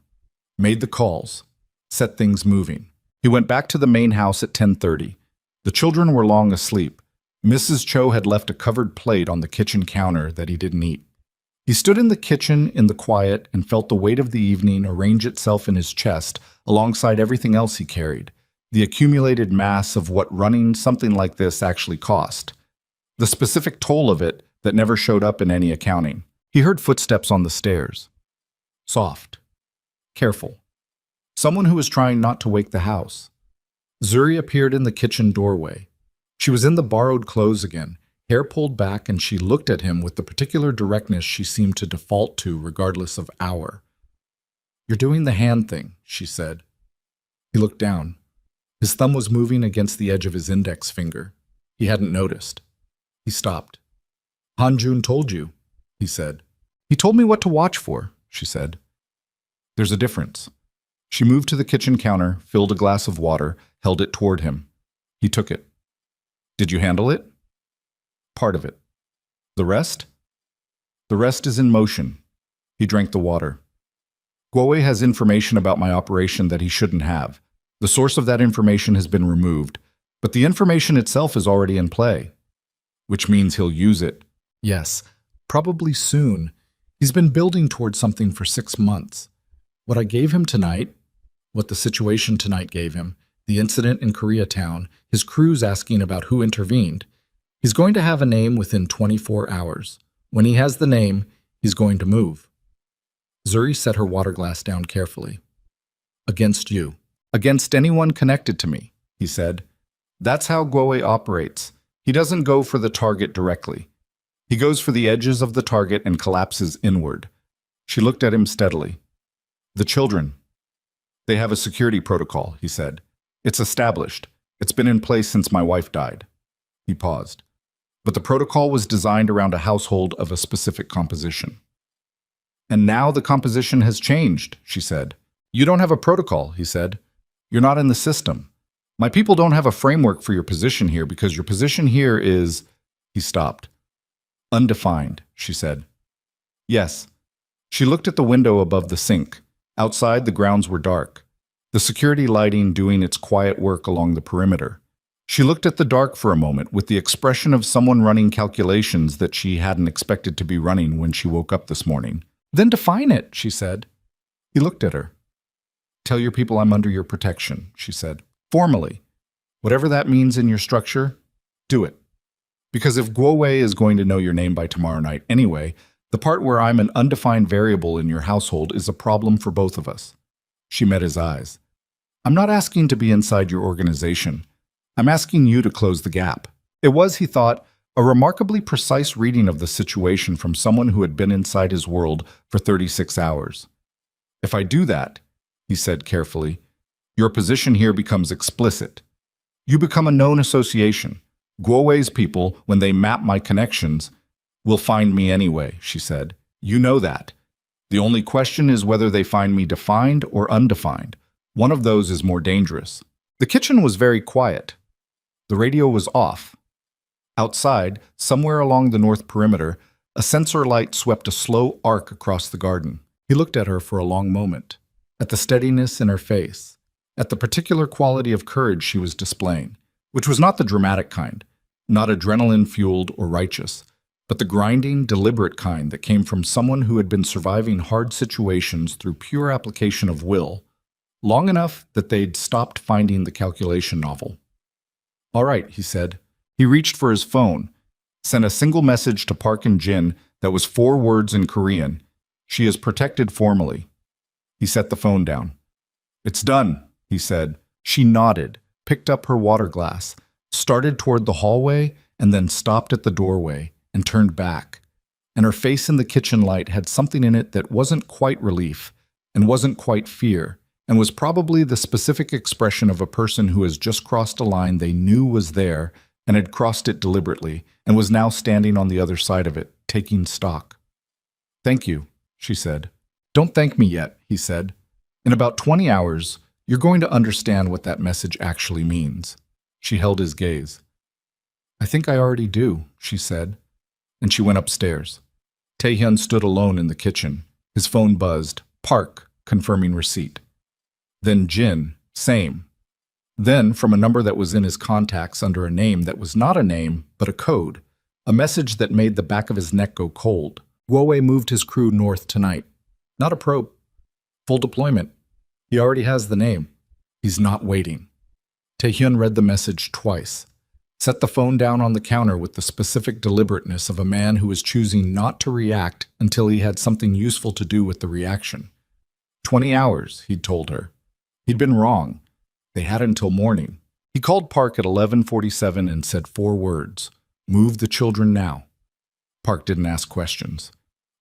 made the calls, set things moving. He went back to the main house at 10:30. The children were long asleep. Mrs. Cho had left a covered plate on the kitchen counter that he didn't eat. He stood in the kitchen in the quiet and felt the weight of the evening arrange itself in his chest alongside everything else he carried, the accumulated mass of what running something like this actually cost, the specific toll of it that never showed up in any accounting. He heard footsteps on the stairs. Soft. Careful. Someone who was trying not to wake the house. Zuri appeared in the kitchen doorway. She was in the borrowed clothes again, hair pulled back, and she looked at him with the particular directness she seemed to default to regardless of hour. You're doing the hand thing, she said. He looked down. His thumb was moving against the edge of his index finger. He hadn't noticed. He stopped. Hanjun told you, he said. He told me what to watch for, she said. There's a difference. She moved to the kitchen counter, filled a glass of water, held it toward him. He took it. Did you handle it? Part of it. The rest? The rest is in motion. He drank the water. Guowei has information about my operation that he shouldn't have. The source of that information has been removed, but the information itself is already in play. Which means he'll use it. Yes, probably soon. He's been building towards something for 6 months. What I gave him tonight, what the situation tonight gave him, the incident in Koreatown, his crews asking about who intervened, he's going to have a name within 24 hours. When he has the name, he's going to move. Zuri set her water glass down carefully. Against you. Against anyone connected to me, he said. That's how Guowei operates. He doesn't go for the target directly. He goes for the edges of the target and collapses inward. She looked at him steadily. The children. They have a security protocol, he said. It's established. It's been in place since my wife died. He paused. But the protocol was designed around a household of a specific composition. And now the composition has changed, she said. You don't have a protocol, he said. You're not in the system. My people don't have a framework for your position here because your position here is... He stopped. Undefined, she said. Yes. She looked at the window above the sink. Outside, the grounds were dark, the security lighting doing its quiet work along the perimeter. She looked at the dark for a moment with the expression of someone running calculations that she hadn't expected to be running when she woke up this morning. Then define it, she said. He looked at her. Tell your people I'm under your protection, she said. Formally. Whatever that means in your structure, do it. Because if Guowei is going to know your name by tomorrow night anyway, the part where I'm an undefined variable in your household is a problem for both of us. She met his eyes. I'm not asking to be inside your organization. I'm asking you to close the gap. It was, he thought, a remarkably precise reading of the situation from someone who had been inside his world for 36 hours. If I do that, he said carefully, your position here becomes explicit. You become a known association. Guowei's people, when they map my connections, will find me anyway, she said. You know that. The only question is whether they find me defined or undefined. One of those is more dangerous. The kitchen was very quiet. The radio was off. Outside, somewhere along the north perimeter, a sensor light swept a slow arc across the garden. He looked at her for a long moment, at the steadiness in her face, at the particular quality of courage she was displaying, which was not the dramatic kind, not adrenaline-fueled or righteous, but the grinding, deliberate kind that came from someone who had been surviving hard situations through pure application of will, long enough that they'd stopped finding the calculation novel. All right, he said. He reached for his phone, sent a single message to Park and Jin that was 4 words in Korean. She is protected formally. He set the phone down. It's done, he said. She nodded, picked up her water glass, started toward the hallway, and then stopped at the doorway and turned back. And her face in the kitchen light had something in it that wasn't quite relief and wasn't quite fear, and was probably the specific expression of a person who has just crossed a line they knew was there and had crossed it deliberately and was now standing on the other side of it, taking stock. Thank you, she said. Don't thank me yet, he said. In about 20 hours, you're going to understand what that message actually means. She held his gaze. I think I already do, she said, and she went upstairs. Taehyun stood alone in the kitchen. His phone buzzed. Park, confirming receipt. Then Jin, same. Then, from a number that was in his contacts under a name that was not a name, but a code, a message that made the back of his neck go cold. Guowei moved his crew north tonight. Not a probe. Full deployment. He already has the name. He's not waiting. Taehyun read the message twice, set the phone down on the counter with the specific deliberateness of a man who was choosing not to react until he had something useful to do with the reaction. 20 hours, he'd told her. He'd been wrong. They had until morning. He called Park at 11:47 and said 4 words. Move the children now. Park didn't ask questions.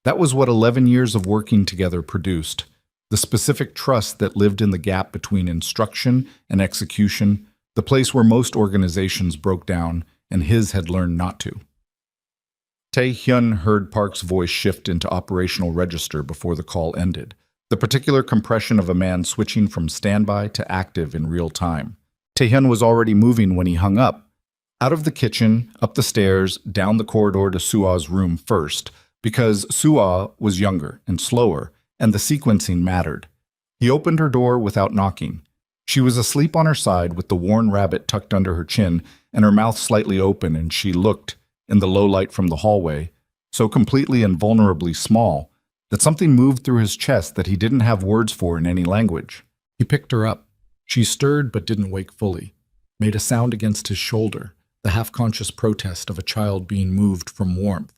That was what 11 years of working together produced, the specific trust that lived in the gap between instruction and execution, the place where most organizations broke down, and his had learned not to. Taehyun heard Park's voice shift into operational register before the call ended, the particular compression of a man switching from standby to active in real time. Taehyun was already moving when he hung up. Out of the kitchen, up the stairs, down the corridor to Sua's room first, because Sua was younger and slower, and the sequencing mattered. He opened her door without knocking. She was asleep on her side with the worn rabbit tucked under her chin and her mouth slightly open, and she looked, in the low light from the hallway, so completely and vulnerably small that something moved through his chest that he didn't have words for in any language. He picked her up. She stirred but didn't wake fully, made a sound against his shoulder, the half-conscious protest of a child being moved from warmth.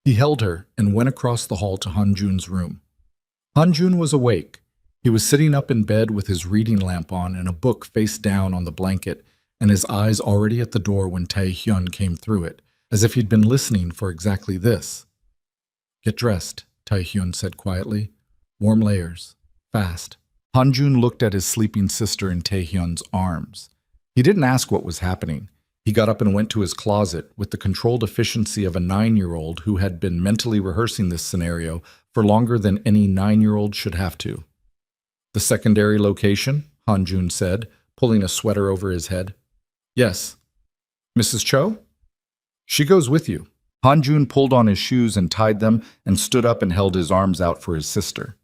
He held her and went across the hall to Hanjun's room. Hanjun was awake. He was sitting up in bed with his reading lamp on and a book face down on the blanket, and his eyes already at the door when Taehyun came through it, as if he'd been listening for exactly this. Get dressed, Taehyun said quietly. Warm layers. Fast. Hanjun looked at his sleeping sister in Taehyun's arms. He didn't ask what was happening. He got up and went to his closet with the controlled efficiency of a 9-year-old who had been mentally rehearsing this scenario for longer than any 9-year-old should have to. The secondary location, Hanjun said, pulling a sweater over his head. Yes. Mrs. Cho? She goes with you. Hanjun pulled on his shoes and tied them and stood up and held his arms out for his sister.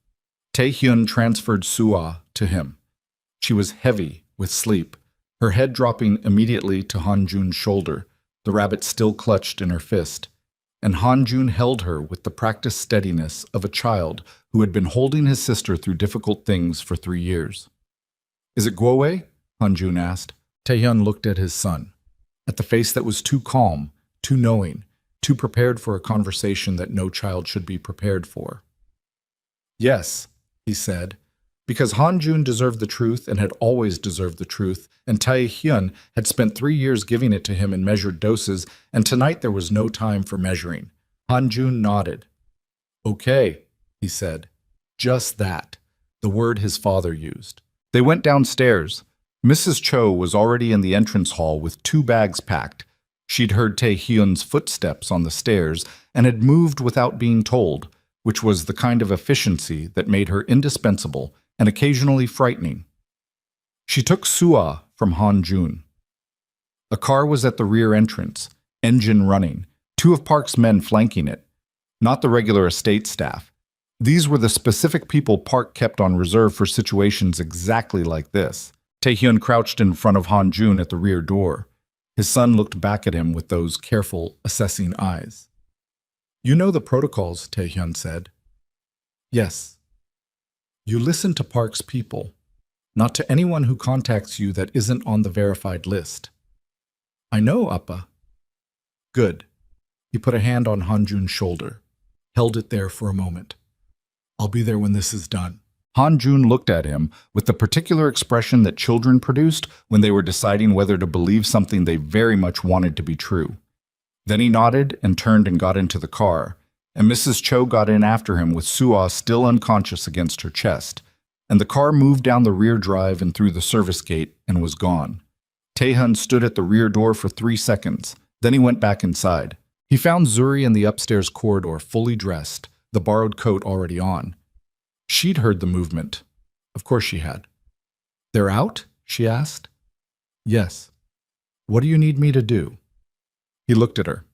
Taehyun transferred Sua to him. She was heavy with sleep, her head dropping immediately to Hanjun's shoulder, the rabbit still clutched in her fist, and Hanjun held her with the practiced steadiness of a child who had been holding his sister through difficult things for 3 years. Is it Guowei? Hanjun asked. Taehyun looked at his son, at the face that was too calm, too knowing, too prepared for a conversation that no child should be prepared for. Yes, he said, because Hanjun deserved the truth and had always deserved the truth, and Taehyun had spent 3 years giving it to him in measured doses, and tonight there was no time for measuring. Hanjun nodded. Okay, he said. Just that, the word his father used. They went downstairs. Mrs. Cho was already in the entrance hall with 2 bags packed. She'd heard Taehyun's footsteps on the stairs and had moved without being told, which was the kind of efficiency that made her indispensable and occasionally frightening. She took Sua from Hanjun. A car was at the rear entrance, engine running, 2 of Park's men flanking it. Not the regular estate staff. These were the specific people Park kept on reserve for situations exactly like this. Taehyun crouched in front of Hanjun at the rear door. His son looked back at him with those careful, assessing eyes. You know the protocols, Taehyun said. Yes. You listen to Park's people, not to anyone who contacts you that isn't on the verified list. I know, Appa. Good. He put a hand on Hanjun's shoulder, held it there for a moment. I'll be there when this is done. Hanjun looked at him with the particular expression that children produced when they were deciding whether to believe something they very much wanted to be true. Then he nodded and turned and got into the car, and Mrs. Cho got in after him with Sua still unconscious against her chest, and the car moved down the rear drive and through the service gate and was gone. Taehyun stood at the rear door for 3 seconds, then he went back inside. He found Zuri in the upstairs corridor fully dressed, the borrowed coat already on. She'd heard the movement. Of course she had. They're out? She asked. Yes. What do you need me to do? He looked at her.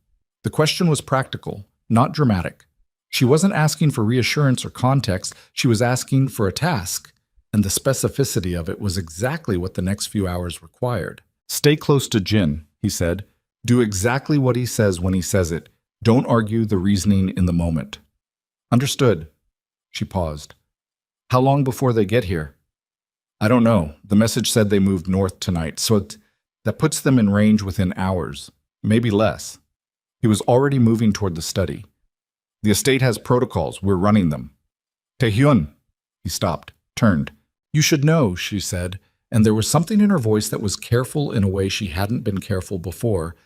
The question was practical, not dramatic. She wasn't asking for reassurance or context, she was asking for a task, and the specificity of it was exactly what the next few hours required. Stay close to Jin, he said. Do exactly what he says when he says it. Don't argue the reasoning in the moment. Understood. She paused. How long before they get here? I don't know. The message said they moved north tonight, so that puts them in range within hours, maybe less. He was already moving toward the study. The estate has protocols. We're running them. Taehyun. He stopped, turned. You should know, she said, and there was something in her voice that was careful in a way she hadn't been careful before,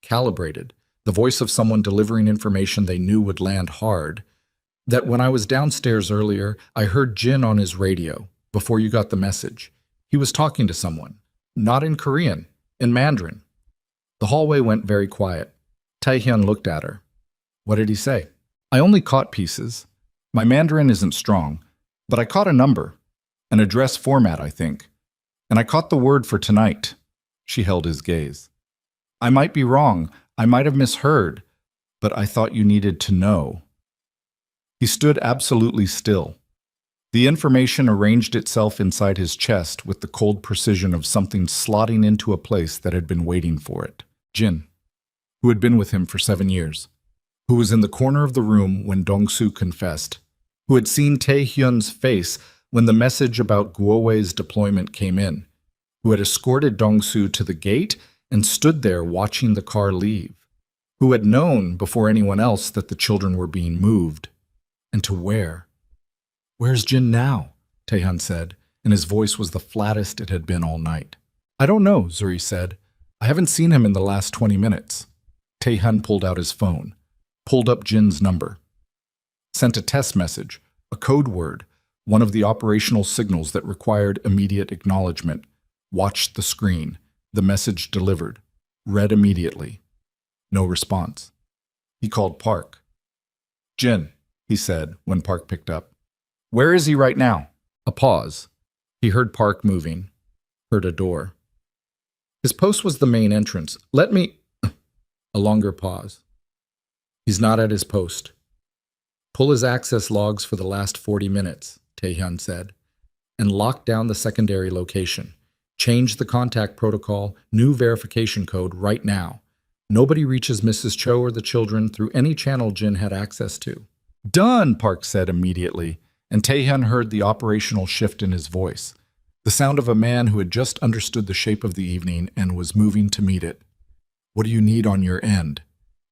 calibrated, the voice of someone delivering information they knew would land hard, that when I was downstairs earlier, I heard Jin on his radio, before you got the message. He was talking to someone, not in Korean, in Mandarin. The hallway went very quiet. Taehyun looked at her. What did he say? I only caught pieces. My Mandarin isn't strong, but I caught a number, an address format, I think. And I caught the word for tonight. She held his gaze. I might be wrong, I might have misheard, but I thought you needed to know. He stood absolutely still. The information arranged itself inside his chest with the cold precision of something slotting into a place that had been waiting for it. Jin, who had been with him for 7 years, who was in the corner of the room when Dong-soo confessed, who had seen Taehyun's face when the message about Guowei's deployment came in, who had escorted Dong-soo to the gate and stood there watching the car leave, who had known before anyone else that the children were being moved. And to where? Where's Jin now? Taehyun said, and his voice was the flattest it had been all night. I don't know, Zuri said. I haven't seen him in the last 20 minutes. Taehyun pulled out his phone, pulled up Jin's number, sent a test message, a code word, one of the operational signals that required immediate acknowledgement, watched the screen, the message delivered, read immediately. No response. He called Park. Jin, he said when Park picked up. Where is he right now? A pause. He heard Park moving, heard a door. His post was the main entrance. Let me... A longer pause. He's not at his post. Pull his access logs for the last 40 minutes, Taehyun said, and lock down the secondary location. Change the contact protocol, new verification code right now. Nobody reaches Mrs. Cho or the children through any channel Jin had access to. Done, Park said immediately, and Taehyun heard the operational shift in his voice. The sound of a man who had just understood the shape of the evening and was moving to meet it. What do you need on your end?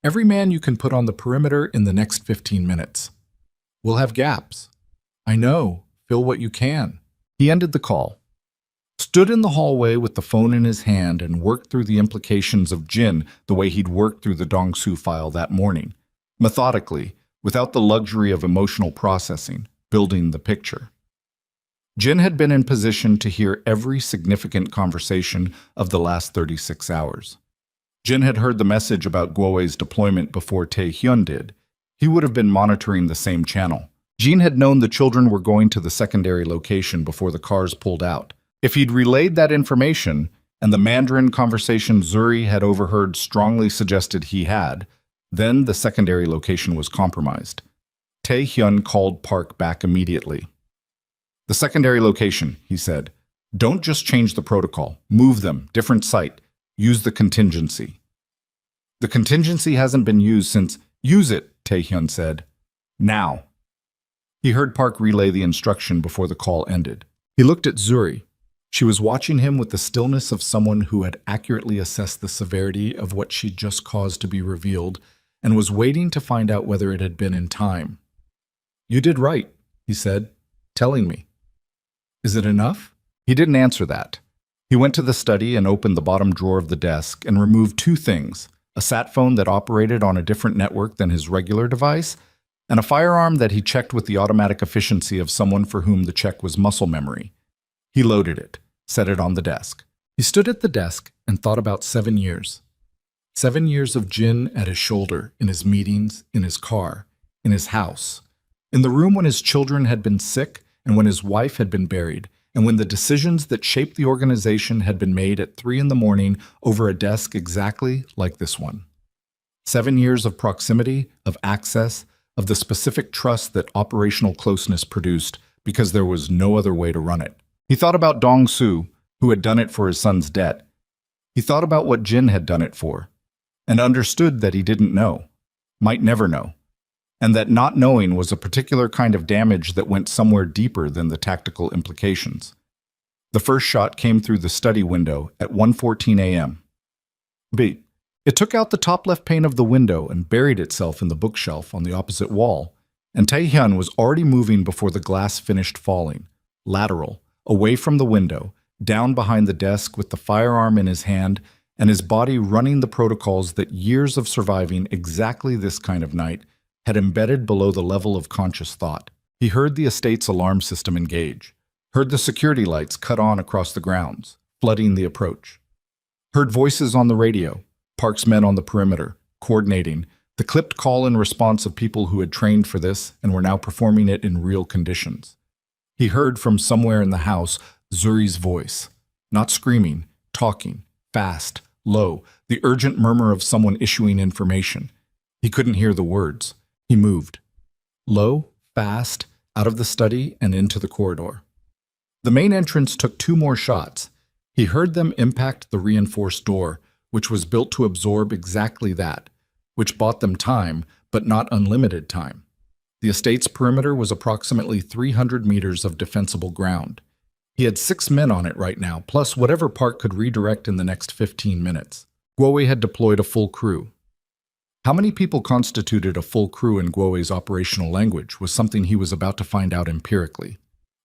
Every man you can put on the perimeter in the next 15 minutes. We'll have gaps. I know. Fill what you can. He ended the call, stood in the hallway with the phone in his hand, and worked through the implications of Jin the way he'd worked through the Dongsu file that morning, methodically, without the luxury of emotional processing, building the picture. Jin had been in position to hear every significant conversation of the last 36 hours. Jin had heard the message about Guowei's deployment before Tae-hyun did. He would have been monitoring the same channel. Jin had known the children were going to the secondary location before the cars pulled out. If he'd relayed that information, and the Mandarin conversation Zuri had overheard strongly suggested he had, then the secondary location was compromised. Tae-hyun called Park back immediately. The secondary location, he said. Don't just change the protocol. Move them. Different site. Use the contingency. The contingency hasn't been used since... Use it, Tae-hyun said. Now. He heard Park relay the instruction before the call ended. He looked at Zuri. She was watching him with the stillness of someone who had accurately assessed the severity of what she'd just caused to be revealed and was waiting to find out whether it had been in time. You did right, he said, telling me. Is it enough? He didn't answer that. He went to the study and opened the bottom drawer of the desk and removed two things, a sat phone that operated on a different network than his regular device, and a firearm that he checked with the automatic efficiency of someone for whom the check was muscle memory. He loaded it, set it on the desk. He stood at the desk and thought about 7 years. 7 years of Jin at his shoulder, in his meetings, in his car, in his house, in the room when his children had been sick and when his wife had been buried, and when the decisions that shaped the organization had been made at 3 a.m. over a desk exactly like this one. 7 years of proximity, of access, of the specific trust that operational closeness produced because there was no other way to run it. He thought about Dong-soo, who had done it for his son's debt. He thought about what Jin had done it for, and understood that he didn't know, might never know, and that not knowing was a particular kind of damage that went somewhere deeper than the tactical implications. The first shot came through the study window at 1:14 a.m. B. It took out the top left pane of the window and buried itself in the bookshelf on the opposite wall, and Tae-hyun was already moving before the glass finished falling, lateral, away from the window, down behind the desk with the firearm in his hand and his body running the protocols that years of surviving exactly this kind of night had embedded below the level of conscious thought. He heard the estate's alarm system engage, heard the security lights cut on across the grounds, flooding the approach, heard voices on the radio, Park's men on the perimeter, coordinating, the clipped call and response of people who had trained for this and were now performing it in real conditions. He heard from somewhere in the house Zuri's voice, not screaming, talking, fast, low, the urgent murmur of someone issuing information. He couldn't hear the words. He moved. Low, fast, out of the study and into the corridor. The main entrance took 2 more shots. He heard them impact the reinforced door, which was built to absorb exactly that, which bought them time, but not unlimited time. The estate's perimeter was approximately 300 meters of defensible ground. He had 6 men on it right now, plus whatever Park could redirect in the next 15 minutes. Guowei had deployed a full crew. How many people constituted a full crew in Guowei's operational language was something he was about to find out empirically.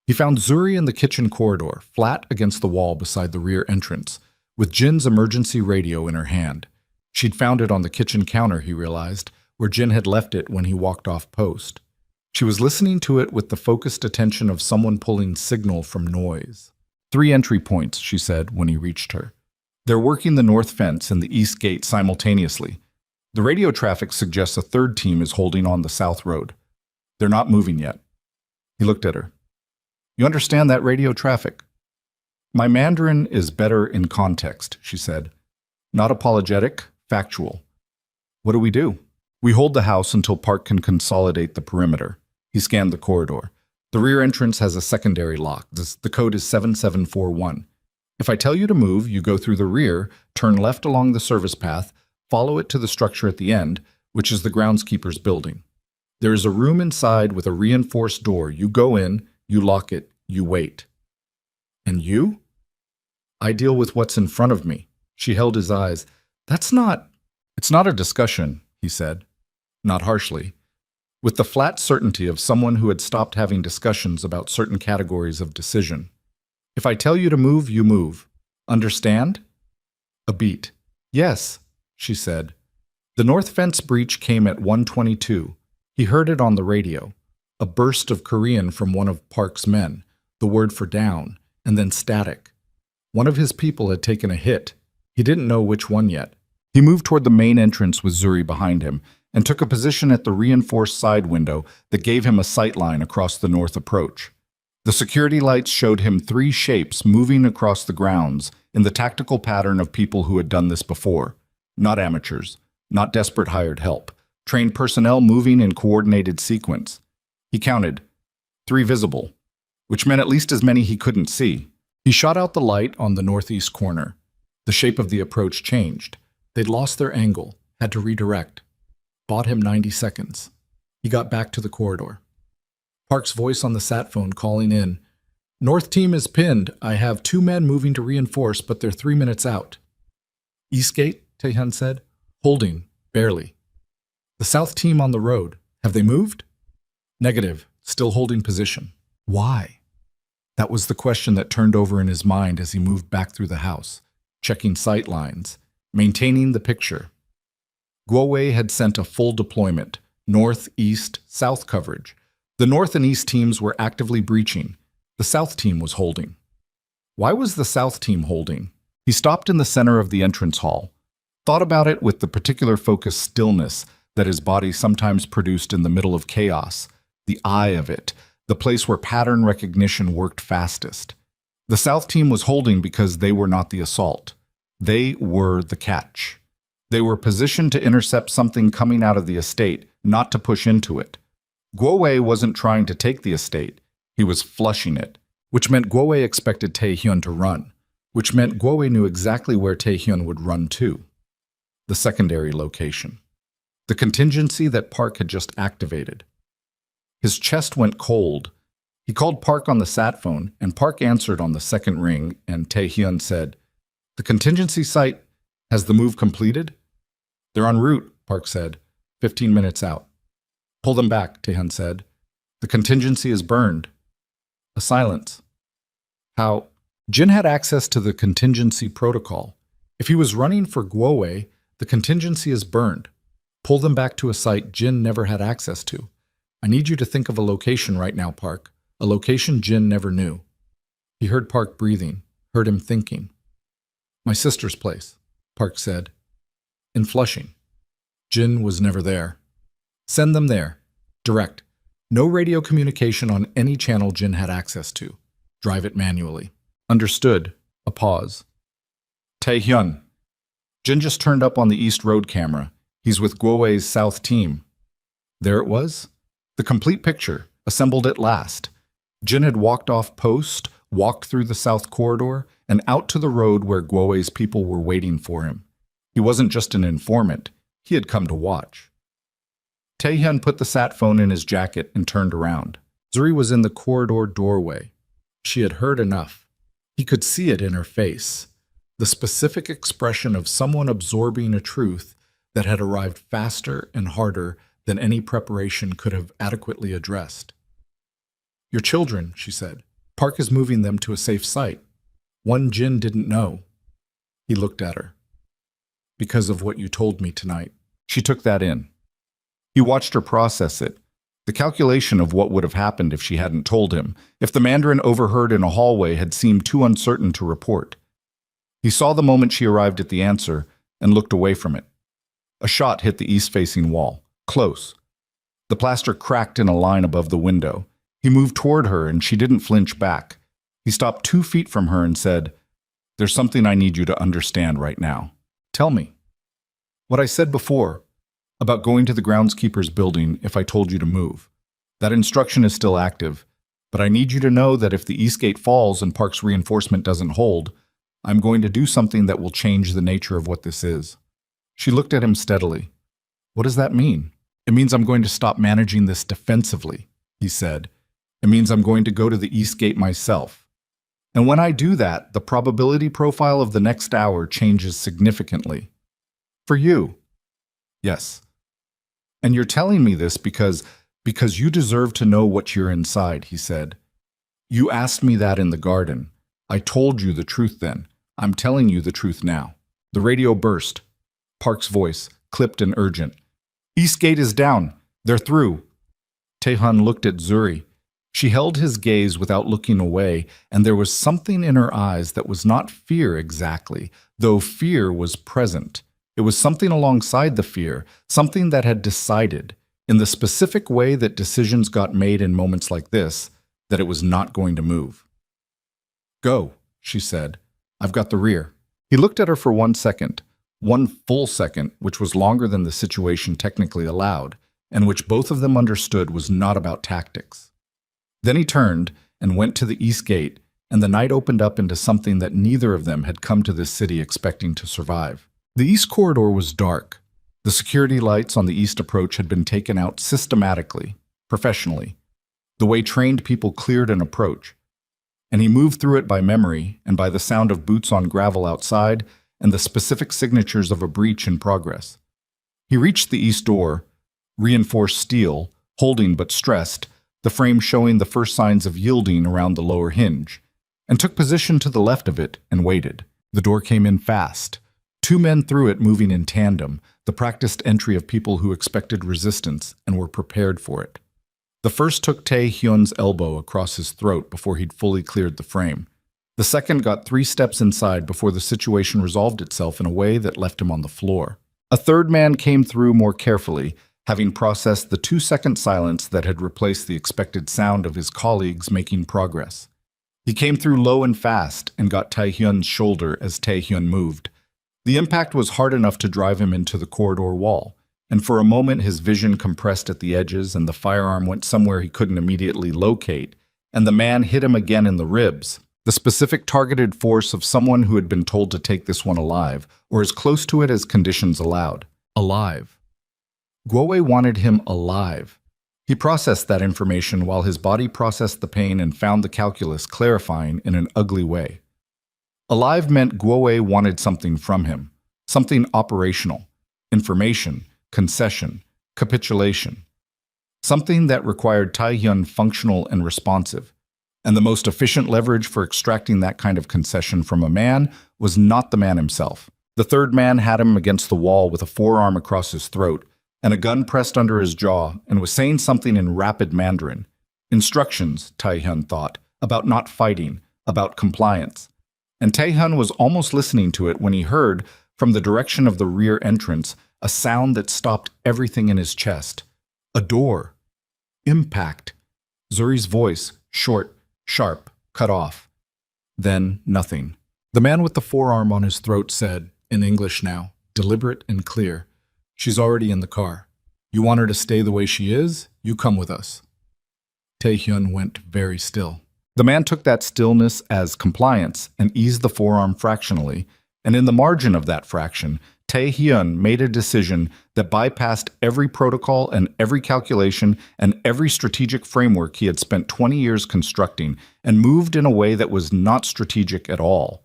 He found Zuri in the kitchen corridor, flat against the wall beside the rear entrance, with Jin's emergency radio in her hand. She'd found it on the kitchen counter, he realized, where Jin had left it when he walked off post. She was listening to it with the focused attention of someone pulling signal from noise. 3 entry points, she said when he reached her. They're working the north fence and the east gate simultaneously. The radio traffic suggests a 3rd team is holding on the south road. They're not moving yet. He looked at her. You understand that radio traffic? My Mandarin is better in context, she said. Not apologetic, factual. What do we do? We hold the house until Park can consolidate the perimeter. He scanned the corridor. The rear entrance has a secondary lock. The code is 7741. If I tell you to move, you go through the rear, turn left along the service path, follow it to the structure at the end, which is the groundskeeper's building. There is a room inside with a reinforced door. You go in, you lock it, you wait. And you? I deal with what's in front of me. She held his eyes. It's not a discussion, he said, not harshly, with the flat certainty of someone who had stopped having discussions about certain categories of decision. If I tell you to move, you move. Understand? A beat. Yes, she said. The north fence breach came at 1:22. He heard it on the radio. A burst of Korean from one of Park's men, the word for down, and then static. One of his people had taken a hit. He didn't know which one yet. He moved toward the main entrance with Zuri behind him and took a position at the reinforced side window that gave him a sight line across the north approach. The security lights showed him 3 shapes moving across the grounds in the tactical pattern of people who had done this before. Not amateurs, not desperate hired help. Trained personnel moving in coordinated sequence. He counted 3 visible, which meant at least as many he couldn't see. He shot out the light on the northeast corner. The shape of the approach changed. They'd lost their angle, had to redirect. Bought him 90 seconds. He got back to the corridor. Park's voice on the sat phone calling in. North team is pinned. I have 2 men moving to reinforce, but they're 3 minutes out. Eastgate, Taehyun said. Holding, barely. The south team on the road. Have they moved? Negative, still holding position. Why? That was the question that turned over in his mind as he moved back through the house, checking sight lines, maintaining the picture. Guowei had sent a full deployment, north, east, south coverage. The north and east teams were actively breaching. The south team was holding. Why was the south team holding? He stopped in the center of the entrance hall, thought about it with the particular focused stillness that his body sometimes produced in the middle of chaos, the eye of it, the place where pattern recognition worked fastest. The south team was holding because they were not the assault. They were the catch. They were positioned to intercept something coming out of the estate, not to push into it. Guowei wasn't trying to take the estate. He was flushing it, which meant Guowei expected Taehyun to run, which meant Guowei knew exactly where Taehyun would run to. The secondary location. The contingency that Park had just activated. His chest went cold. He called Park on the sat phone, and Park answered on the second ring, and Taehyun said, The contingency site, has the move completed? They're en route, Park said, 15 minutes out. Pull them back, Taehyun said. The contingency is burned. A silence. How? Jin had access to the contingency protocol. If he was running for Guowei, the contingency is burned. Pull them back to a site Jin never had access to. I need you to think of a location right now, Park. A location Jin never knew. He heard Park breathing, heard him thinking. My sister's place, Park said. In Flushing. Jin was never there. Send them there. Direct. No radio communication on any channel Jin had access to. Drive it manually. Understood. A pause. Taehyun. Jin just turned up on the East Road camera. He's with Guowei's South team. There it was. The complete picture, assembled at last. Jin had walked off post, walked through the South corridor, and out to the road where Guowei's people were waiting for him. He wasn't just an informant. He had come to watch. Taehyun put the sat phone in his jacket and turned around. Zuri was in the corridor doorway. She had heard enough. He could see it in her face. The specific expression of someone absorbing a truth that had arrived faster and harder than any preparation could have adequately addressed. Your children, she said. Park is moving them to a safe site. One Jin didn't know. He looked at her. Because of what you told me tonight. She took that in. He watched her process it. The calculation of what would have happened if she hadn't told him, if the Mandarin overheard in a hallway had seemed too uncertain to report. He saw the moment she arrived at the answer and looked away from it. A shot hit the east-facing wall, close. The plaster cracked in a line above the window. He moved toward her and she didn't flinch back. He stopped 2 feet from her and said, There's something I need you to understand right now. Tell me. What I said before, about going to the groundskeeper's building if I told you to move. That instruction is still active, but I need you to know that if the East Gate falls and Park's reinforcement doesn't hold, I'm going to do something that will change the nature of what this is. She looked at him steadily. What does that mean? It means I'm going to stop managing this defensively, he said. It means I'm going to go to the East Gate myself. And when I do that, the probability profile of the next hour changes significantly. For you. Yes. And you're telling me this because you deserve to know what you're inside, he said. You asked me that in the garden. I told you the truth then. I'm telling you the truth now. The radio burst. Park's voice, clipped and urgent. East gate is down. They're through. Taehyun looked at Zuri. She held his gaze without looking away, and there was something in her eyes that was not fear exactly, though fear was present. It was something alongside the fear, something that had decided, in the specific way that decisions got made in moments like this, that it was not going to move. Go, she said. I've got the rear. He looked at her for 1 second, one full second, which was longer than the situation technically allowed, and which both of them understood was not about tactics. Then he turned and went to the east gate, and the night opened up into something that neither of them had come to this city expecting to survive. The east corridor was dark. The security lights on the east approach had been taken out systematically, professionally, the way trained people cleared an approach. And he moved through it by memory and by the sound of boots on gravel outside and the specific signatures of a breach in progress. He reached the east door, reinforced steel, holding but stressed, the frame showing the first signs of yielding around the lower hinge, and took position to the left of it and waited. The door came in fast. 2 men through it moving in tandem, the practiced entry of people who expected resistance and were prepared for it. The first took Tae-hyun's elbow across his throat before he'd fully cleared the frame. The second got 3 steps inside before the situation resolved itself in a way that left him on the floor. A third man came through more carefully, having processed the 2-second silence that had replaced the expected sound of his colleagues making progress. He came through low and fast and got Tae-hyun's shoulder as Tae-hyun moved. The impact was hard enough to drive him into the corridor wall, and for a moment his vision compressed at the edges and the firearm went somewhere he couldn't immediately locate, and the man hit him again in the ribs, the specific targeted force of someone who had been told to take this one alive, or as close to it as conditions allowed. Alive. Guo wanted him alive. He processed that information while his body processed the pain and found the calculus clarifying in an ugly way. Alive meant Guo wanted something from him, something operational, information, concession, capitulation, something that required Tae-hyun functional and responsive. And the most efficient leverage for extracting that kind of concession from a man was not the man himself. The third man had him against the wall with a forearm across his throat and a gun pressed under his jaw and was saying something in rapid Mandarin. Instructions, Tae-hyun thought, about not fighting, about compliance. And Tae-hyun was almost listening to it when he heard, from the direction of the rear entrance, a sound that stopped everything in his chest. A door. Impact. Zuri's voice, short, sharp, cut off. Then nothing. The man with the forearm on his throat said, in English now, deliberate and clear, "She's already in the car. You want her to stay the way she is? You come with us." Tae-hyun went very still. The man took that stillness as compliance and eased the forearm fractionally, and in the margin of that fraction, Tae-hyun made a decision that bypassed every protocol and every calculation and every strategic framework he had spent 20 years constructing and moved in a way that was not strategic at all,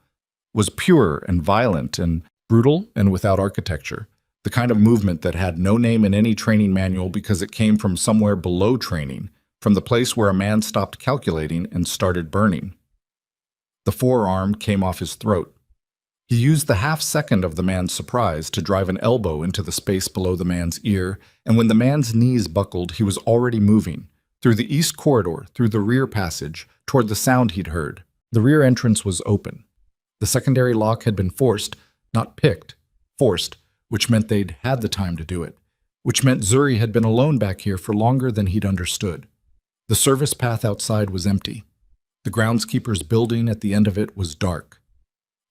was pure and violent and brutal and without architecture, the kind of movement that had no name in any training manual because it came from somewhere below training, from the place where a man stopped calculating and started burning. The forearm came off his throat. He used the half-second of the man's surprise to drive an elbow into the space below the man's ear, and when the man's knees buckled, he was already moving, through the east corridor, through the rear passage, toward the sound he'd heard. The rear entrance was open. The secondary lock had been forced, not picked, forced, which meant they'd had the time to do it, which meant Zuri had been alone back here for longer than he'd understood. The service path outside was empty. The groundskeeper's building at the end of it was dark.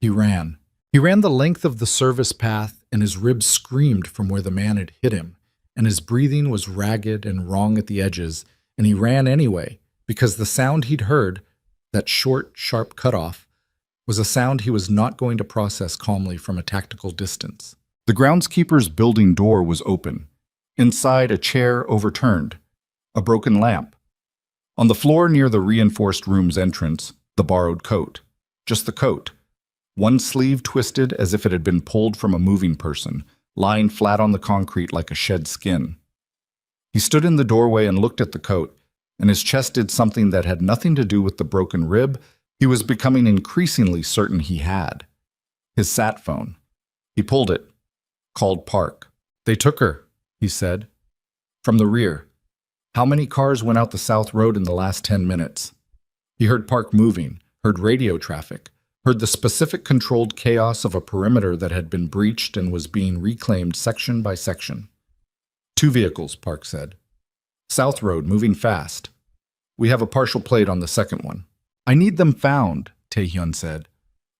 He ran. He ran the length of the service path, and his ribs screamed from where the man had hit him, and his breathing was ragged and wrong at the edges, and he ran anyway, because the sound he'd heard, that short, sharp cutoff, was a sound he was not going to process calmly from a tactical distance. The groundskeeper's building door was open. Inside, a chair overturned. A broken lamp. On the floor near the reinforced room's entrance, the borrowed coat. just the coat. One sleeve twisted as if it had been pulled from a moving person, lying flat on the concrete like a shed skin. He stood in the doorway and looked at the coat, and his chest did something that had nothing to do with the broken rib he was becoming increasingly certain he had. His sat phone. He pulled it, called Park. "They took her," he said. "From the rear. How many cars went out the South Road in the last 10 minutes? He heard Park moving, heard radio traffic, heard the specific controlled chaos of a perimeter that had been breached and was being reclaimed section by section. "2 vehicles, Park said. "South Road, moving fast. We have a partial plate on the second one." "I need them found," Tae-hyun said.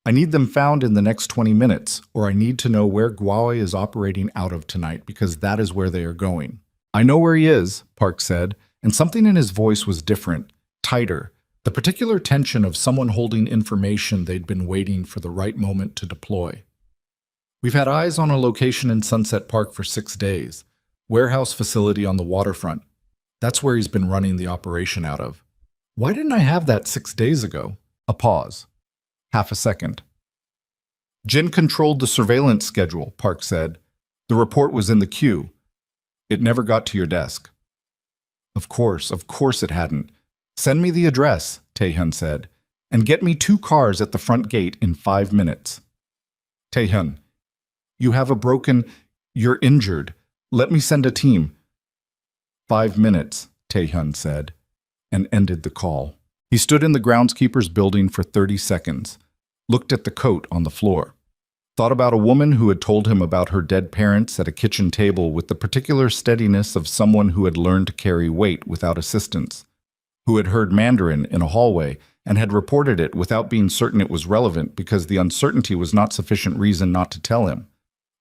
"I need them found in the next 20 minutes, or I need to know where Gwawe is operating out of tonight, because that is where they are going." "I know where he is," Park said, and something in his voice was different, tighter, the particular tension of someone holding information they'd been waiting for the right moment to deploy. "We've had eyes on a location in Sunset Park for 6 days. Warehouse facility on the waterfront. That's where he's been running the operation out of." "Why didn't I have that 6 days ago?" A pause. Half a second. "Jin controlled the surveillance schedule," Park said. "The report was in the queue. It never got to your desk." Of course it hadn't. "Send me the address," Tae-hyun said, "and get me 2 cars at the front gate in 5 minutes. "Tae-hyun, you're injured. Let me send a team." 5 minutes, Tae-hyun said, and ended the call. He stood in the groundskeeper's building for 30 seconds, looked at the coat on the floor, thought about a woman who had told him about her dead parents at a kitchen table with the particular steadiness of someone who had learned to carry weight without assistance, who had heard Mandarin in a hallway and had reported it without being certain it was relevant because the uncertainty was not sufficient reason not to tell him,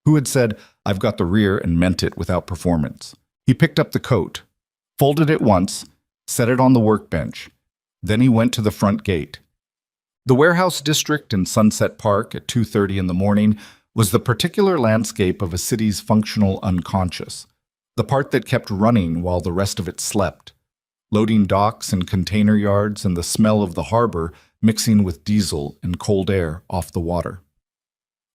who had said, "I've got the rear," and meant it without performance. He picked up the coat, folded it once, set it on the workbench. Then he went to the front gate. The warehouse district in Sunset Park at 2:30 in the morning was the particular landscape of a city's functional unconscious, the part that kept running while the rest of it slept, loading docks and container yards and the smell of the harbor mixing with diesel and cold air off the water.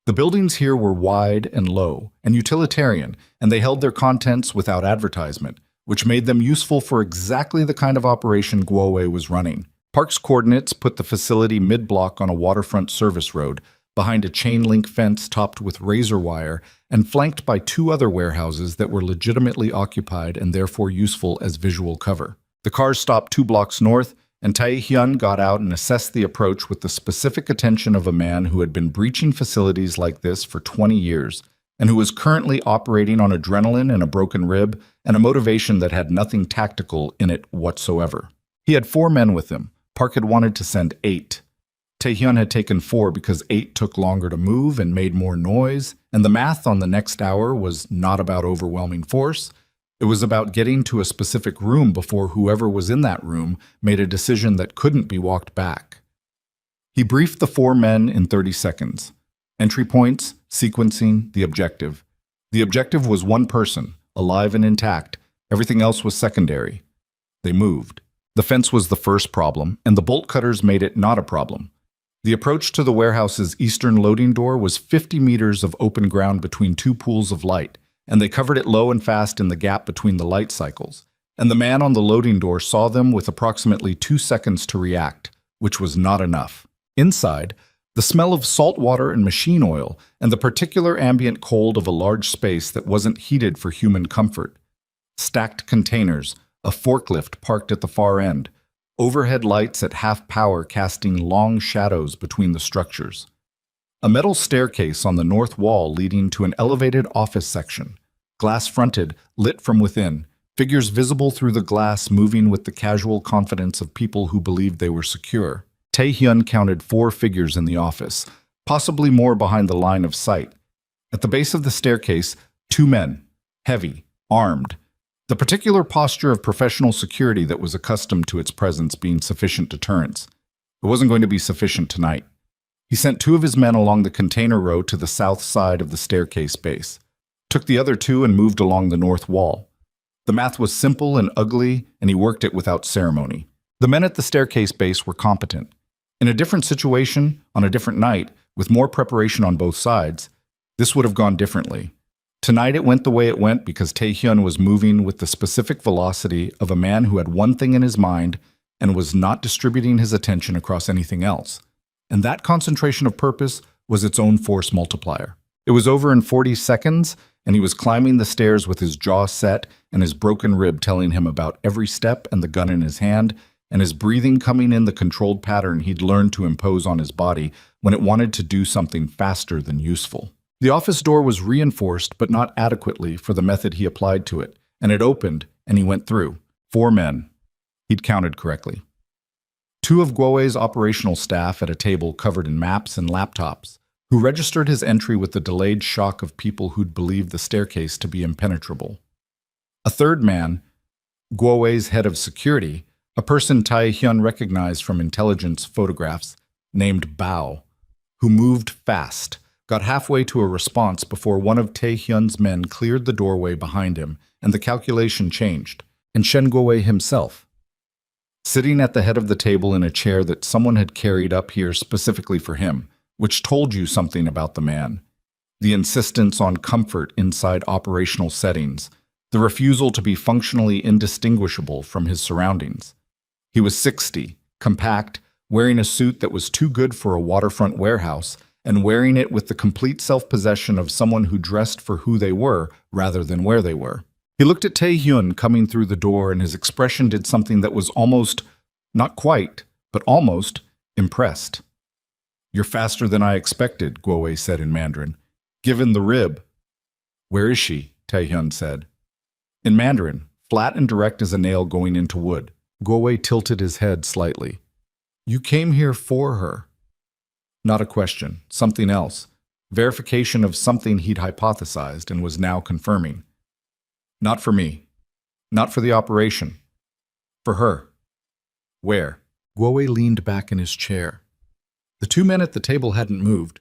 The buildings here were wide and low and utilitarian, and they held their contents without advertisement, which made them useful for exactly the kind of operation Gwawe was running. Park's coordinates put the facility mid-block on a waterfront service road, behind a chain-link fence topped with razor wire and flanked by 2 other warehouses that were legitimately occupied and therefore useful as visual cover. The cars stopped 2 blocks north, and Tae-hyun got out and assessed the approach with the specific attention of a man who had been breaching facilities like this for 20 years, and who was currently operating on adrenaline and a broken rib and a motivation that had nothing tactical in it whatsoever. He had 4 men with him. Park had wanted to send 8. Tae-hyun had taken 4 because 8 took longer to move and made more noise, and the math on the next hour was not about overwhelming force. It was about getting to a specific room before whoever was in that room made a decision that couldn't be walked back. He briefed the 4 men in 30 seconds. Entry points, sequencing, the objective. The objective was 1 person, alive and intact. Everything else was secondary. They moved. The fence was the first problem, and the bolt cutters made it not a problem. The approach to the warehouse's eastern loading door was 50 meters of open ground between 2 pools of light, and they covered it low and fast in the gap between the light cycles, and the man on the loading door saw them with approximately 2 seconds to react, which was not enough. Inside, the smell of salt water and machine oil, and the particular ambient cold of a large space that wasn't heated for human comfort. Stacked containers, a forklift parked at the far end, overhead lights at half power casting long shadows between the structures. A metal staircase on the north wall leading to an elevated office section, glass-fronted, lit from within, figures visible through the glass moving with the casual confidence of people who believed they were secure. Tae-hyun counted 4 figures in the office, possibly more behind the line of sight. At the base of the staircase, 2 men, heavy, armed, the particular posture of professional security that was accustomed to its presence being sufficient deterrence. It wasn't going to be sufficient tonight. He sent 2 of his men along the container row to the south side of the staircase base, took the other 2 and moved along the north wall. The math was simple and ugly, and he worked it without ceremony. The men at the staircase base were competent. In a different situation, on a different night, with more preparation on both sides, this would have gone differently. Tonight it went the way it went because Taehyun was moving with the specific velocity of a man who had one thing in his mind and was not distributing his attention across anything else. And that concentration of purpose was its own force multiplier. It was over in 40 seconds, and he was climbing the stairs with his jaw set and his broken rib telling him about every step and the gun in his hand, and his breathing coming in the controlled pattern he'd learned to impose on his body when it wanted to do something faster than useful. The office door was reinforced, but not adequately for the method he applied to it, and it opened, and he went through. 4 men. He'd counted correctly. 2 of Guowei's operational staff at a table covered in maps and laptops, who registered his entry with the delayed shock of people who'd believed the staircase to be impenetrable. A 3rd man, Guowei's head of security, a person Taehyun recognized from intelligence photographs, named Bao, who moved fast, got halfway to a response before one of Taehyun's men cleared the doorway behind him, and the calculation changed, and Shen Guowei himself, sitting at the head of the table in a chair that someone had carried up here specifically for him, which told you something about the man. The insistence on comfort inside operational settings, the refusal to be functionally indistinguishable from his surroundings. He was 60, compact, wearing a suit that was too good for a waterfront warehouse, and wearing it with the complete self-possession of someone who dressed for who they were rather than where they were. He looked at Taehyun coming through the door, and his expression did something that was almost, not quite, but almost, impressed. "You're faster than I expected," Guowei said in Mandarin. "Given the rib." "Where is she?" Taehyun said. In Mandarin, flat and direct as a nail going into wood, Guowei tilted his head slightly. "You came here for her." Not a question, something else. Verification of something he'd hypothesized and was now confirming. "Not for me. Not for the operation. For her." "Where?" Guowei leaned back in his chair. The 2 men at the table hadn't moved.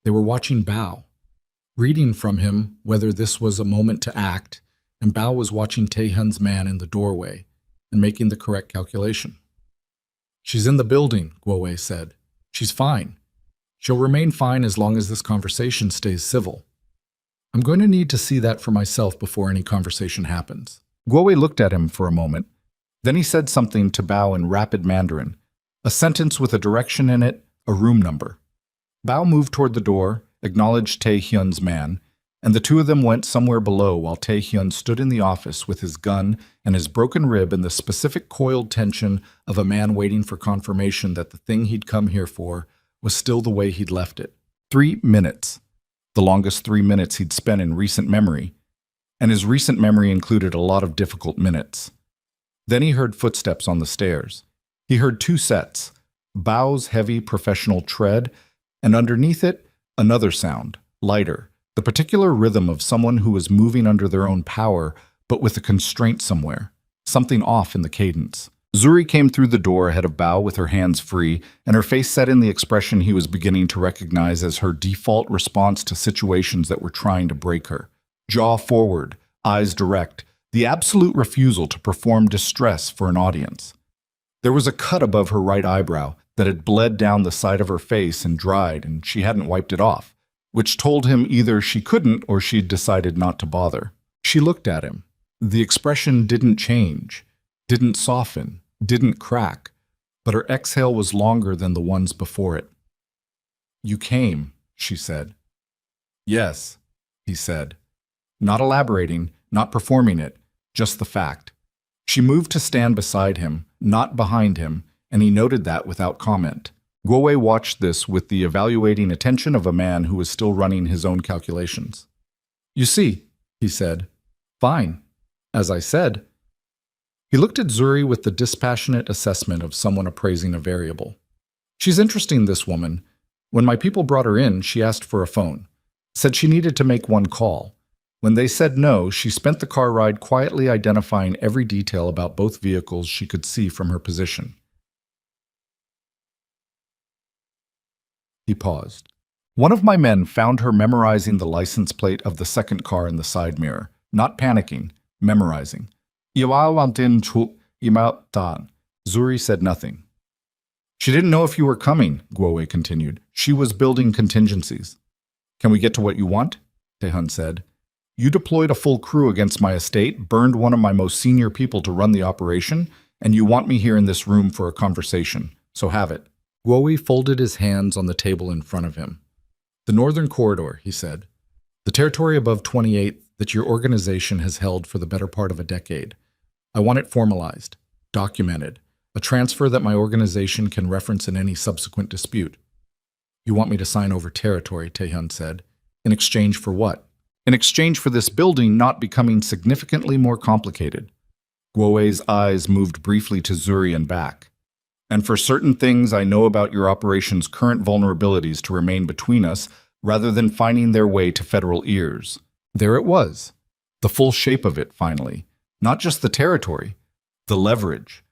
They were watching Bao, reading from him whether this was a moment to act, and Bao was watching Taehyun's man in the doorway and making the correct calculation. "She's in the building," Guowei said. "She's fine. She'll remain fine as long as this conversation stays civil. I'm going to need to see that for myself before any conversation happens." Guowei looked at him for a moment. Then he said something to Bao in rapid Mandarin, a sentence with a direction in it, a room number. Bao moved toward the door, acknowledged Taehyun's man, and the 2 of them went somewhere below while Taehyun stood in the office with his gun and his broken rib in the specific coiled tension of a man waiting for confirmation that the thing he'd come here for was still the way he'd left it. 3 minutes. The longest 3 minutes he'd spent in recent memory, and his recent memory included a lot of difficult minutes. Then he heard footsteps on the stairs. He heard 2 sets, Bao's heavy professional tread, and underneath it, another sound, lighter, the particular rhythm of someone who was moving under their own power, but with a constraint somewhere, something off in the cadence. Zuri came through the door ahead of Bao with her hands free, and her face set in the expression he was beginning to recognize as her default response to situations that were trying to break her. Jaw forward, eyes direct, the absolute refusal to perform distress for an audience. There was a cut above her right eyebrow that had bled down the side of her face and dried, and she hadn't wiped it off, which told him either she couldn't or she'd decided not to bother. She looked at him. The expression didn't change, didn't soften, didn't crack, but her exhale was longer than the ones before it. "You came," she said. "Yes," he said. Not elaborating, not performing it, just the fact. She moved to stand beside him, not behind him, and he noted that without comment. Guowei watched this with the evaluating attention of a man who was still running his own calculations. "You see," he said. "Fine. As I said." He looked at Zuri with the dispassionate assessment of someone appraising a variable. "She's interesting, this woman. When my people brought her in, she asked for a phone. Said she needed to make one call. When they said no, she spent the car ride quietly identifying every detail about both vehicles she could see from her position." He paused. "One of my men found her memorizing the license plate of the second car in the side mirror, not panicking, memorizing. Zuri said nothing. She didn't know if you were coming, Guowei continued. She was building contingencies. Can we get to what you want? Taehyun said. You deployed a full crew against my estate, burned one of my most senior people to run the operation, and you want me here in this room for a conversation. So have it. Guowei folded his hands on the table in front of him. The Northern Corridor, he said. The territory above 28th that your organization has held for the better part of a decade. I want it formalized, documented, a transfer that my organization can reference in any subsequent dispute. You want me to sign over territory, Taehyun said. In exchange for what? In exchange for this building not becoming significantly more complicated. Guowei's eyes moved briefly to Zuri and back. And for certain things I know about your operation's current vulnerabilities to remain between us rather than finding their way to federal ears. There it was. The full shape of it, finally. Not just the territory, the leverage.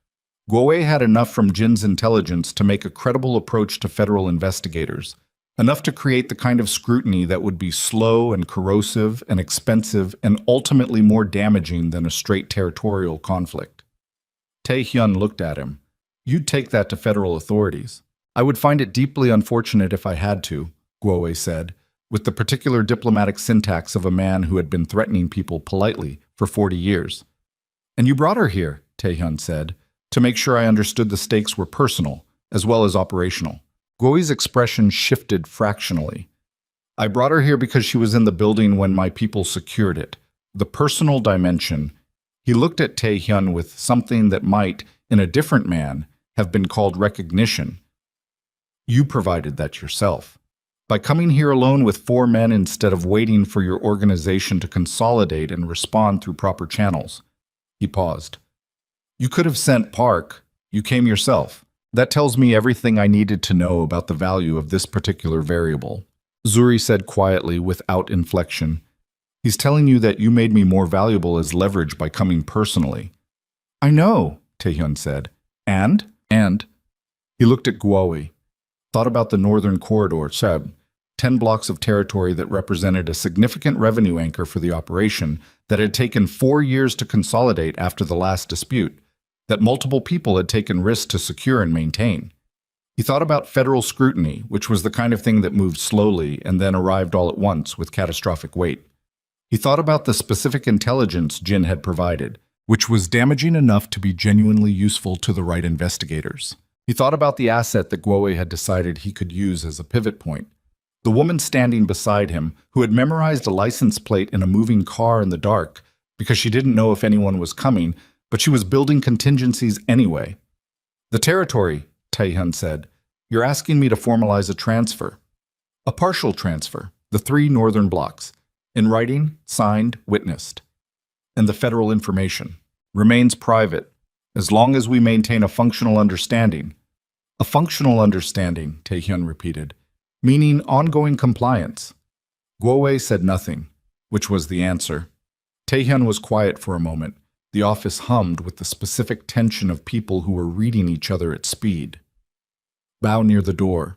Guowei had enough from Jin's intelligence to make a credible approach to federal investigators, enough to create the kind of scrutiny that would be slow and corrosive and expensive and ultimately more damaging than a straight territorial conflict. Taehyun looked at him. You'd take that to federal authorities. I would find it deeply unfortunate if I had to, Guowei said, with the particular diplomatic syntax of a man who had been threatening people politely for 40 years. And you brought her here, Taehyun said, to make sure I understood the stakes were personal as well as operational. Guowei's expression shifted fractionally. I brought her here because she was in the building when my people secured it. The personal dimension. He looked at Taehyun with something that might, in a different man, have been called recognition. You provided that yourself. By coming here alone with 4 men instead of waiting for your organization to consolidate and respond through proper channels. He paused. You could have sent Park. You came yourself. That tells me everything I needed to know about the value of this particular variable. Zuri said quietly, without inflection. He's telling you that you made me more valuable as leverage by coming personally. I know, Taehyun said. And? He looked at Guowei. Thought about the Northern Corridor, said. 10 blocks of territory that represented a significant revenue anchor for the operation that had taken 4 years to consolidate after the last dispute, that multiple people had taken risks to secure and maintain. He thought about federal scrutiny, which was the kind of thing that moved slowly and then arrived all at once with catastrophic weight. He thought about the specific intelligence Jin had provided, which was damaging enough to be genuinely useful to the right investigators. He thought about the asset that Guowei had decided he could use as a pivot point. The woman standing beside him, who had memorized a license plate in a moving car in the dark because she didn't know if anyone was coming, but she was building contingencies anyway. The territory, Taehyun said. You're asking me to formalize a transfer. A partial transfer, the 3 northern blocks. In writing, signed, witnessed. And the federal information remains private, as long as we maintain a functional understanding. A functional understanding, Taehyun repeated, meaning ongoing compliance. Guowei said nothing, which was the answer. Taehyun was quiet for a moment. The office hummed with the specific tension of people who were reading each other at speed. Bow near the door.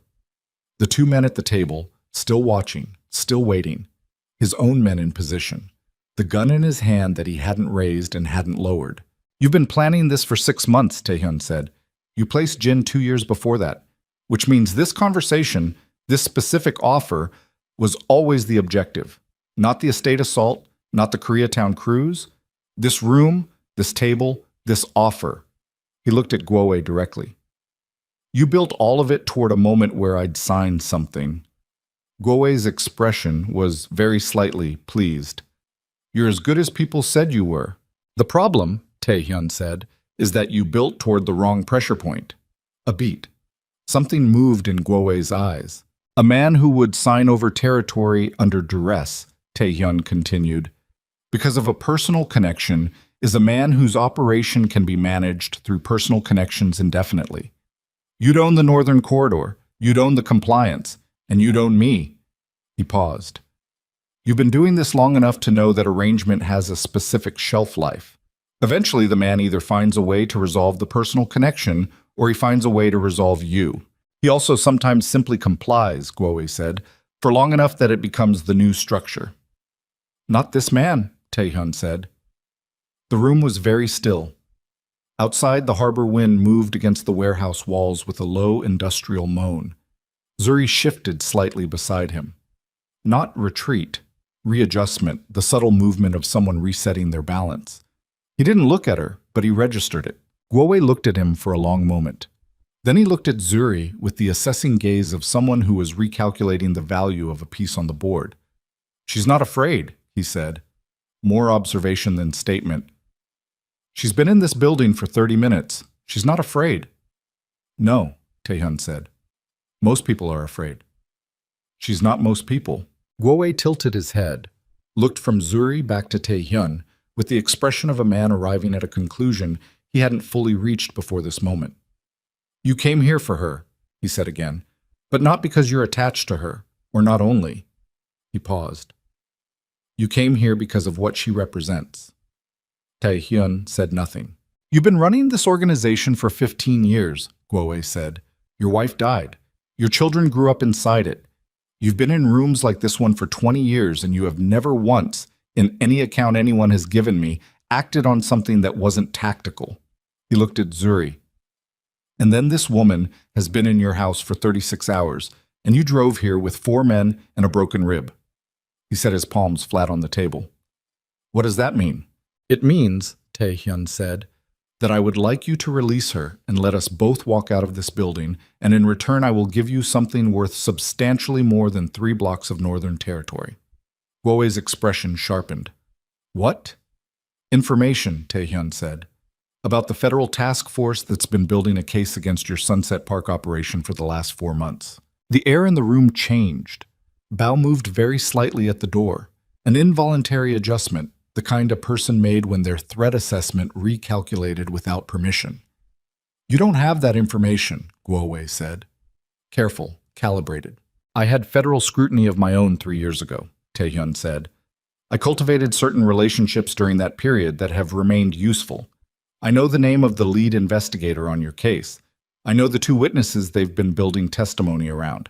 The 2 men at the table, still watching, still waiting. His own men in position. The gun in his hand that he hadn't raised and hadn't lowered. You've been planning this for 6 months, Taehyun said. You placed Jin 2 years before that, which means this conversation, this specific offer, was always the objective. Not the estate assault, not the Koreatown cruise. This room, this table, this offer. He looked at Guowei directly. You built all of it toward a moment where I'd signed something. Guowei's expression was very slightly pleased. You're as good as people said you were. The problem, Taehyun said, is that you built toward the wrong pressure point. A beat. Something moved in Guowei's eyes. A man who would sign over territory under duress, Taehyun continued, because of a personal connection, is a man whose operation can be managed through personal connections indefinitely. You'd own the Northern Corridor, you'd own the compliance, and you'd own me. He paused. You've been doing this long enough to know that arrangement has a specific shelf life. Eventually, the man either finds a way to resolve the personal connection, or he finds a way to resolve you. He also sometimes simply complies, Guowei said, for long enough that it becomes the new structure. Not this man, Taehyun said. The room was very still. Outside, the harbor wind moved against the warehouse walls with a low industrial moan. Zuri shifted slightly beside him. Not retreat, readjustment, the subtle movement of someone resetting their balance. He didn't look at her, but he registered it. Guowei looked at him for a long moment. Then he looked at Zuri with the assessing gaze of someone who was recalculating the value of a piece on the board. "She's not afraid," he said. More observation than statement. "She's been in this building for 30 minutes. She's not afraid." "No," Taehyun said. "Most people are afraid." "She's not most people." Guowei tilted his head, looked from Zuri back to Taehyun with the expression of a man arriving at a conclusion he hadn't fully reached before this moment. "You came here for her," he said again, "but not because you're attached to her, or not only." He paused. "You came here because of what she represents." Taehyun said nothing. "You've been running this organization for 15 years, Guowei said. "Your wife died. Your children grew up inside it. You've been in rooms like this one for 20 years, and you have never once, in any account anyone has given me, acted on something that wasn't tactical." He looked at Zuri. "And then this woman has been in your house for 36 hours, and you drove here with 4 men and a broken rib." He set his palms flat on the table. "What does that mean?" "It means," Taehyun said, "that I would like you to release her and let us both walk out of this building, and in return I will give you something worth substantially more than 3 blocks of Northern Territory." Guowei's expression sharpened. "What?" "Information," Taehyun said, "about the federal task force that's been building a case against your Sunset Park operation for the last 4 months." The air in the room changed. Bao moved very slightly at the door, an involuntary adjustment, the kind a person made when their threat assessment recalculated without permission. "You don't have that information," Guowei said. "Careful, calibrated." "I had federal scrutiny of my own 3 years ago," Taehyun said. "I cultivated certain relationships during that period that have remained useful. I know the name of the lead investigator on your case. I know the 2 witnesses they've been building testimony around.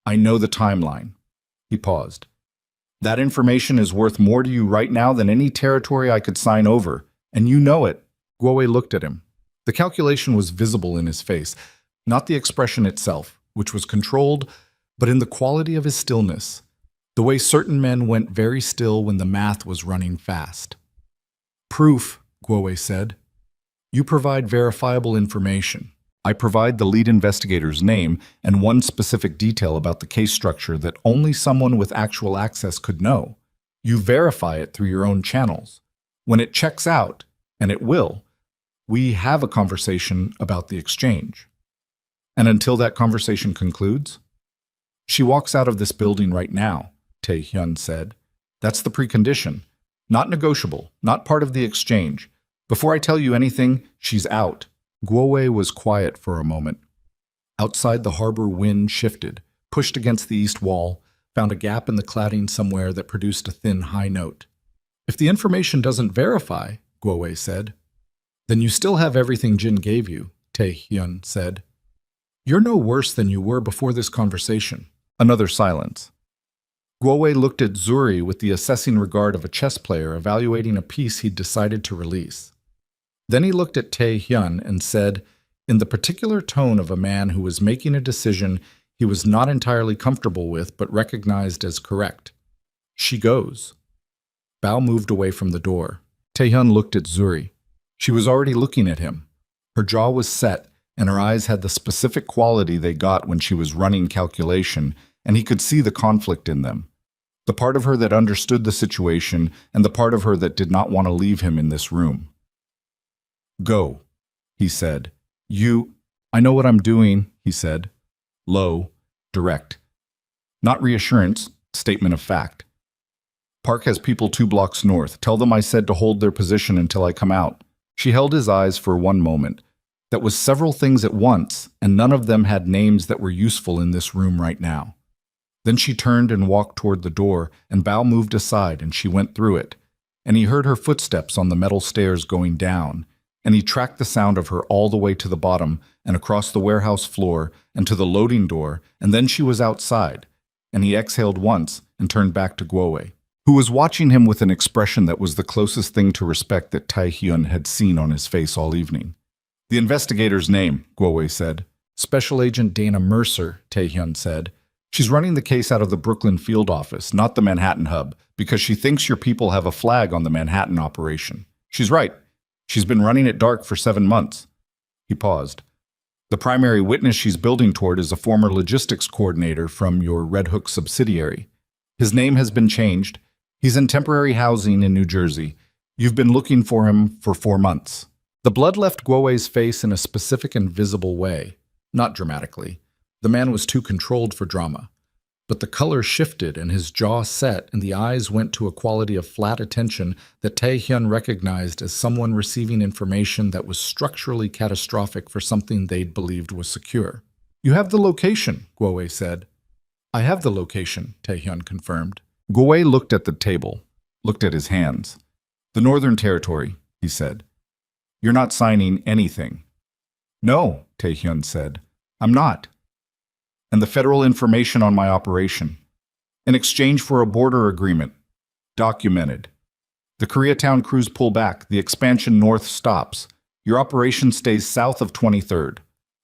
I know the timeline." He paused. "That information is worth more to you right now than any territory I could sign over, and you know it." Guowei looked at him. The calculation was visible in his face, not the expression itself, which was controlled, but in the quality of his stillness, the way certain men went very still when the math was running fast. "Proof," Guowei said. "You provide verifiable information. I provide the lead investigator's name and one specific detail about the case structure that only someone with actual access could know. You verify it through your own channels. When it checks out, and it will, we have a conversation about the exchange. And until that conversation concludes?" "She walks out of this building right now," Taehyun said. "That's the precondition. Not negotiable, not part of the exchange. Before I tell you anything, she's out." Guowei was quiet for a moment. Outside, the harbor wind shifted, pushed against the east wall, found a gap in the cladding somewhere that produced a thin high note. "If the information doesn't verify," Guowei said, "then you still have everything Jin gave you," Taehyun said. "You're no worse than you were before this conversation." Another silence. Guowei looked at Zuri with the assessing regard of a chess player evaluating a piece he'd decided to release. Then he looked at Taehyun and said, in the particular tone of a man who was making a decision he was not entirely comfortable with but recognized as correct, "She goes." Bao moved away from the door. Taehyun looked at Zuri. She was already looking at him. Her jaw was set, and her eyes had the specific quality they got when she was running calculation, and he could see the conflict in them. The part of her that understood the situation and the part of her that did not want to leave him in this room. "Go," he said. I know what I'm doing," he said. Low, direct. Not reassurance, statement of fact. "Park has people 2 blocks north. Tell them I said to hold their position until I come out." She held his eyes for one moment. That was several things at once, and none of them had names that were useful in this room right now. Then she turned and walked toward the door, and Bao moved aside, and she went through it. And he heard her footsteps on the metal stairs going down, and he tracked the sound of her all the way to the bottom and across the warehouse floor and to the loading door, and then she was outside, and he exhaled once and turned back to Guowei. who was watching him with an expression that was the closest thing to respect that Tae-hyun had seen on his face all evening. "The investigator's name," Guo said. "Special Agent Dana Mercer," Tae-hyun said. "She's running the case out of the Brooklyn field office, not the Manhattan hub, because she thinks your people have a flag on the Manhattan operation. She's right. She's been running it dark for 7 months." He paused. "The primary witness she's building toward is a former logistics coordinator from your Red Hook subsidiary. His name has been changed. He's in temporary housing in New Jersey. You've been looking for him for 4 months." The blood left Guo's face in a specific and visible way, not dramatically. The man was too controlled for drama. But the color shifted and his jaw set and the eyes went to a quality of flat attention that Tae-hyun recognized as someone receiving information that was structurally catastrophic for something they'd believed was secure. "You have the location," Guo said. "I have the location," Tae-hyun confirmed. Guo looked at the table, looked at his hands. "The Northern Territory," he said. "You're not signing anything." "No," Tae-hyun said. "I'm not." "And the federal information on my operation. In exchange for a border agreement. Documented. The Koreatown crews pull back. The expansion north stops. Your operation stays south of 23rd.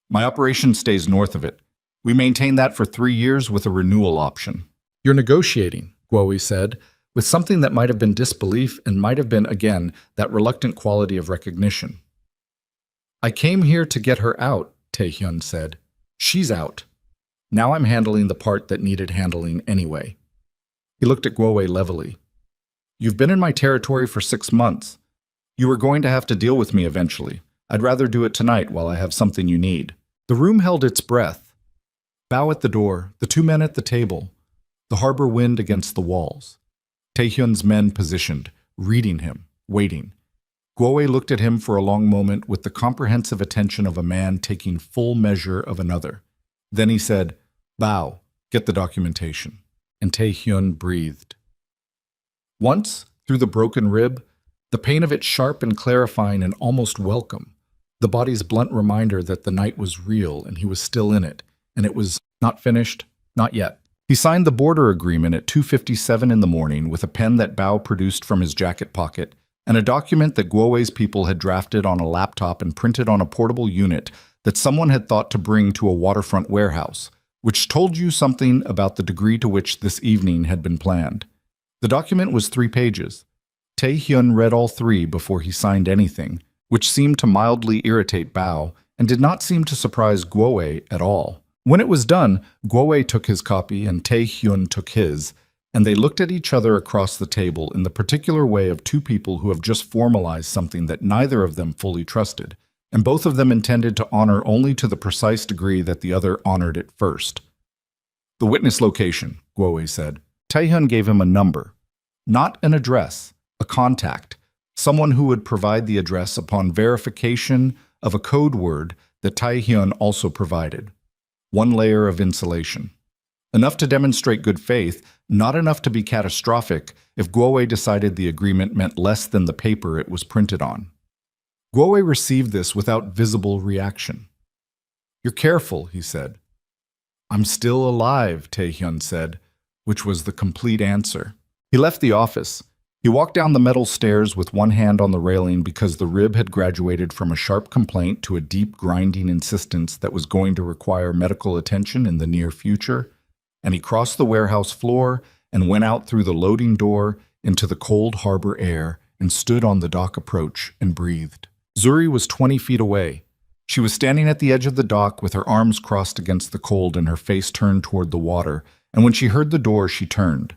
My operation stays north of it. We maintain that for 3 years with a renewal option." "You're negotiating," Guo said, with something that might have been disbelief and might have been, again, that reluctant quality of recognition. "I came here to get her out," Tae-hyun said. "She's out. Now I'm handling the part that needed handling anyway." He looked at Guo levelly. "You've been in my territory for 6 months. You were going to have to deal with me eventually. I'd rather do it tonight while I have something you need." The room held its breath. Bao at the door, the 2 men at the table, the harbor wind against the walls. Tae-hyun's men positioned, reading him, waiting. Guo looked at him for a long moment with the comprehensive attention of a man taking full measure of another. Then he said, "Bao, get the documentation." And Tae-hyun breathed. Once, through the broken rib, the pain of it sharp and clarifying and almost welcome, the body's blunt reminder that the night was real and he was still in it, and it was not finished, not yet. He signed the border agreement at 2:57 in the morning with a pen that Bao produced from his jacket pocket and a document that Guo's people had drafted on a laptop and printed on a portable unit that someone had thought to bring to a waterfront warehouse, which told you something about the degree to which this evening had been planned. The document was 3 pages. Tae-hyun read all 3 before he signed anything, which seemed to mildly irritate Bao and did not seem to surprise Guo at all. When it was done, Guo took his copy and Tae-hyun took his, and they looked at each other across the table in the particular way of 2 people who have just formalized something that neither of them fully trusted, and both of them intended to honor only to the precise degree that the other honored it first. "The witness location," Guo said. Tae-hyun gave him a number, not an address, a contact, someone who would provide the address upon verification of a code word that Tae-hyun also provided. 1 layer of insulation. Enough to demonstrate good faith, not enough to be catastrophic if Guo decided the agreement meant less than the paper it was printed on. Guo received this without visible reaction. "You're careful," he said. "I'm still alive," Tae-hyun said, which was the complete answer. He left the office. He walked down the metal stairs with one hand on the railing because the rib had graduated from a sharp complaint to a deep grinding insistence that was going to require medical attention in the near future, and he crossed the warehouse floor and went out through the loading door into the cold harbor air and stood on the dock approach and breathed. Zuri was 20 feet away. She was standing at the edge of the dock with her arms crossed against the cold and her face turned toward the water, and when she heard the door, she turned.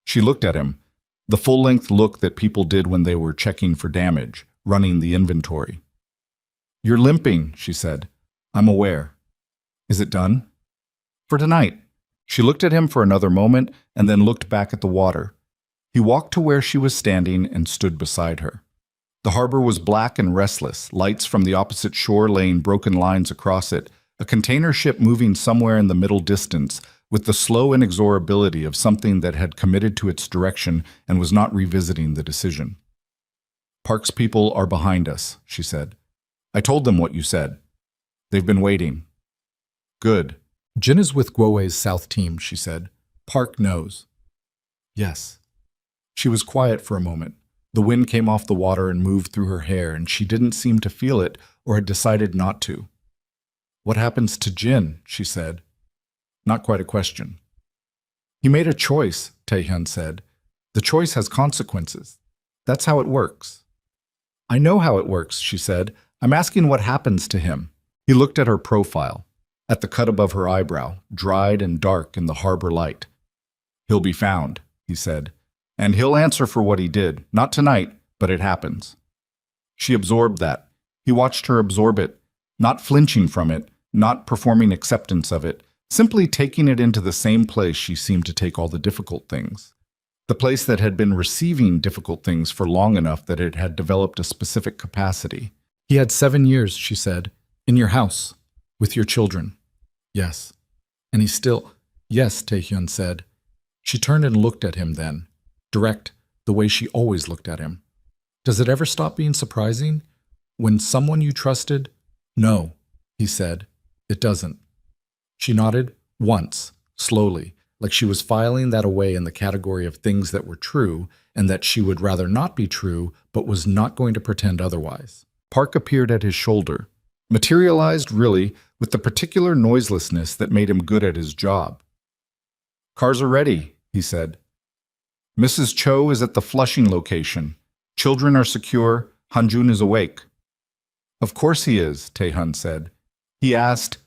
She looked at him, the full-length look that people did when they were checking for damage, running the inventory. "You're limping," she said. "I'm aware. Is it done?" "For tonight." She looked at him for another moment and then looked back at the water. He walked to where she was standing and stood beside her. The harbor was black and restless, lights from the opposite shore laying broken lines across it, a container ship moving somewhere in the middle distance, with the slow inexorability of something that had committed to its direction and was not revisiting the decision. "Park's people are behind us," she said. "I told them what you said. They've been waiting." "Good. Jin is with Guo's South team," she said. "Park knows." "Yes." She was quiet for a moment. The wind came off the water and moved through her hair, and she didn't seem to feel it or had decided not to. "What happens to Jin?" she said. Not quite a question. "He made a choice," Taehyun said. "The choice has consequences. That's how it works." "I know how it works," she said. "I'm asking what happens to him." He looked at her profile, at the cut above her eyebrow, dried and dark in the harbor light. "He'll be found," he said. "And he'll answer for what he did. Not tonight, but it happens." She absorbed that. He watched her absorb it, not flinching from it, not performing acceptance of it, simply taking it into the same place she seemed to take all the difficult things. The place that had been receiving difficult things for long enough that it had developed a specific capacity. "He had 7 years," she said, "in your house, with your children." "Yes." "And he's still—" "Yes," Taehyun said. She turned and looked at him then, direct, the way she always looked at him. "Does it ever stop being surprising? When someone you trusted—" "No," he said. "It doesn't." She nodded, once, slowly, like she was filing that away in the category of things that were true and that she would rather not be true but was not going to pretend otherwise. Park appeared at his shoulder, materialized, really, with the particular noiselessness that made him good at his job. "Cars are ready," he said. "Mrs. Cho is at the Flushing location. Children are secure. Hanjun is awake." "Of course he is," Taehyun said. He asked—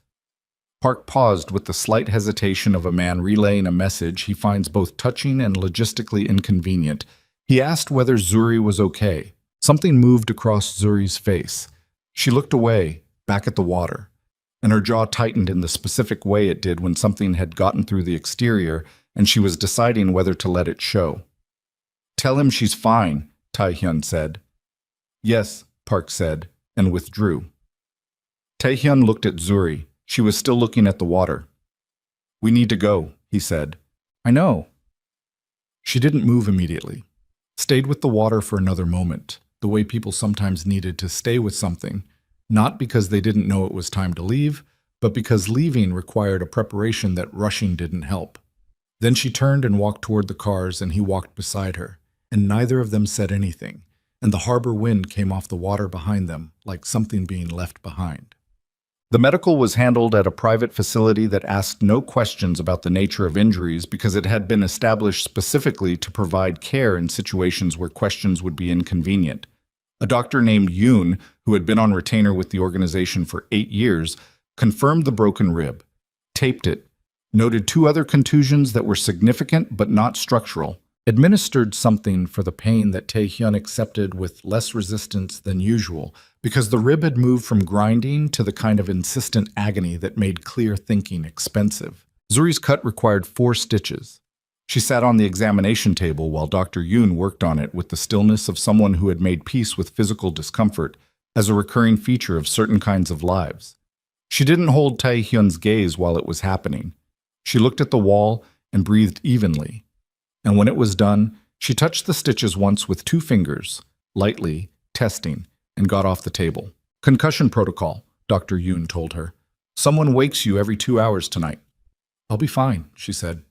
Park paused with the slight hesitation of a man relaying a message he finds both touching and logistically inconvenient. He asked whether Zuri was okay. Something moved across Zuri's face. She looked away, back at the water, and her jaw tightened in the specific way it did when something had gotten through the exterior and she was deciding whether to let it show. "Tell him she's fine," Taehyun said. "Yes," Park said, and withdrew. Taehyun looked at Zuri. She was still looking at the water. "We need to go," he said. "I know." She didn't move immediately. Stayed with the water for another moment, the way people sometimes needed to stay with something, not because they didn't know it was time to leave, but because leaving required a preparation that rushing didn't help. Then she turned and walked toward the cars, and he walked beside her, and neither of them said anything, and the harbor wind came off the water behind them like something being left behind. The medical was handled at a private facility that asked no questions about the nature of injuries because it had been established specifically to provide care in situations where questions would be inconvenient. A doctor named Yoon, who had been on retainer with the organization for 8 years, confirmed the broken rib, taped it, noted 2 other contusions that were significant but not structural, administered something for the pain that Taehyun accepted with less resistance than usual, because the rib had moved from grinding to the kind of insistent agony that made clear thinking expensive. Zuri's cut required 4 stitches. She sat on the examination table while Dr. Yoon worked on it with the stillness of someone who had made peace with physical discomfort as a recurring feature of certain kinds of lives. She didn't hold Taehyun's gaze while it was happening. She looked at the wall and breathed evenly. And when it was done, she touched the stitches once with 2 fingers, lightly, testing, and got off the table. "Concussion protocol," Dr. Yoon told her. "Someone wakes you every 2 hours tonight." "I'll be fine," she said.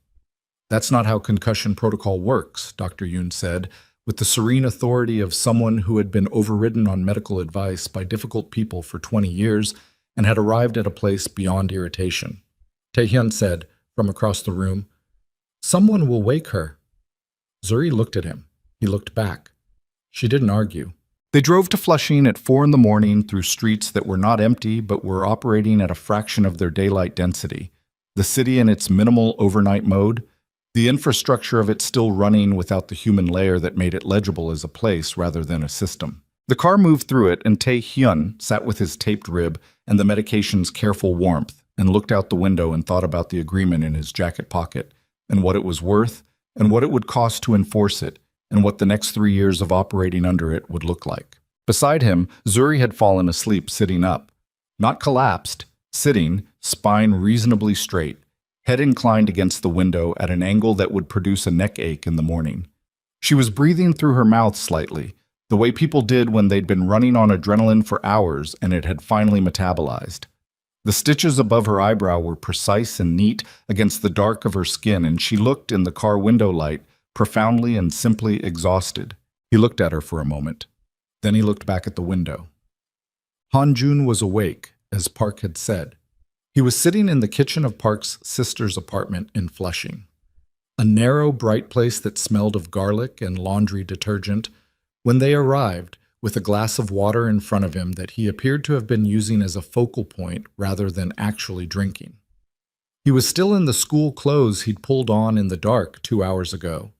"That's not how concussion protocol works," Dr. Yoon said, with the serene authority of someone who had been overridden on medical advice by difficult people for 20 years and had arrived at a place beyond irritation. Taehyun said, from across the room, "Someone will wake her." Zuri looked at him. He looked back. She didn't argue. They drove to Flushing at 4 in the morning through streets that were not empty but were operating at a fraction of their daylight density. The city in its minimal overnight mode, the infrastructure of it still running without the human layer that made it legible as a place rather than a system. The car moved through it, and Taehyun sat with his taped rib and the medication's careful warmth and looked out the window and thought about the agreement in his jacket pocket and what it was worth and what it would cost to enforce it, and what the next 3 years of operating under it would look like. Beside him, Zuri had fallen asleep sitting up. Not collapsed, sitting, spine reasonably straight, head inclined against the window at an angle that would produce a neck ache in the morning. She was breathing through her mouth slightly, the way people did when they'd been running on adrenaline for hours and it had finally metabolized. The stitches above her eyebrow were precise and neat against the dark of her skin, and she looked in the car window light, profoundly and simply exhausted. He looked at her for a moment. Then he looked back at the window. Han-jun was awake, as Park had said. He was sitting in the kitchen of Park's sister's apartment in Flushing. A narrow, bright place that smelled of garlic and laundry detergent. When they arrived, with a glass of water in front of him that he appeared to have been using as a focal point rather than actually drinking. He was still in the school clothes he'd pulled on in the dark 2 hours ago.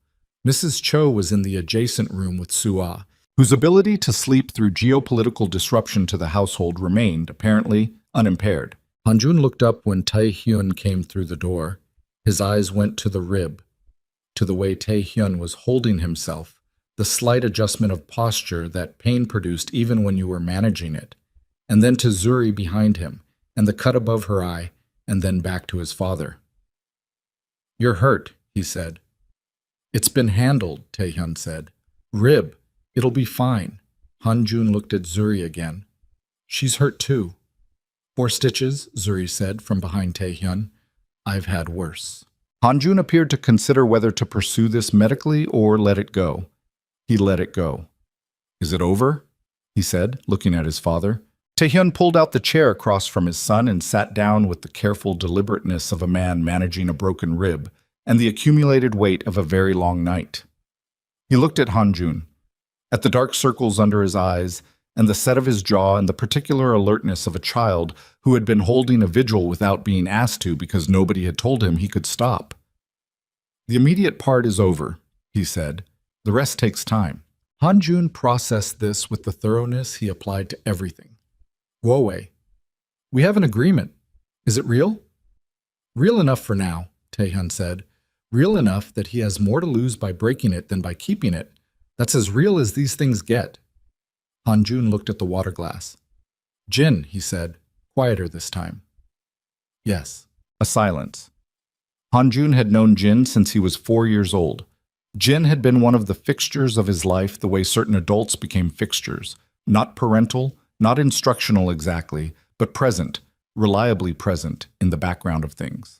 Mrs. Cho was in the adjacent room with Sua, whose ability to sleep through geopolitical disruption to the household remained, apparently, unimpaired. Han-jun looked up when Tae-hyun came through the door. His eyes went to the rib, to the way Tae-hyun was holding himself, the slight adjustment of posture that pain produced even when you were managing it, and then to Zuri behind him, and the cut above her eye, and then back to his father. "You're hurt," he said. "It's been handled," Tae-hyun said. "Rib. It'll be fine." Han-jun looked at Zuri again. "She's hurt too." "4 stitches," Zuri said from behind Tae-hyun. "I've had worse." Han-jun appeared to consider whether to pursue this medically or let it go. He let it go. "Is it over?" he said, looking at his father. Tae-hyun pulled out the chair across from his son and sat down with the careful deliberateness of a man managing a broken rib and the accumulated weight of a very long night. He looked at Han-jun, at the dark circles under his eyes and the set of his jaw and the particular alertness of a child who had been holding a vigil without being asked to because nobody had told him he could stop. "The immediate part is over," he said. "The rest takes time." Han-jun processed this with the thoroughness he applied to everything. "Woe, we have an agreement. Is it real?" "Real enough for now," Tae-hyun said. "Real enough that he has more to lose by breaking it than by keeping it. That's as real as these things get." Han-jun looked at the water glass. "Jin," he said, quieter this time. "Yes." A silence. Han-jun had known Jin since he was 4 years old. Jin had been one of the fixtures of his life the way certain adults became fixtures, not parental, not instructional exactly, but present, reliably present in the background of things.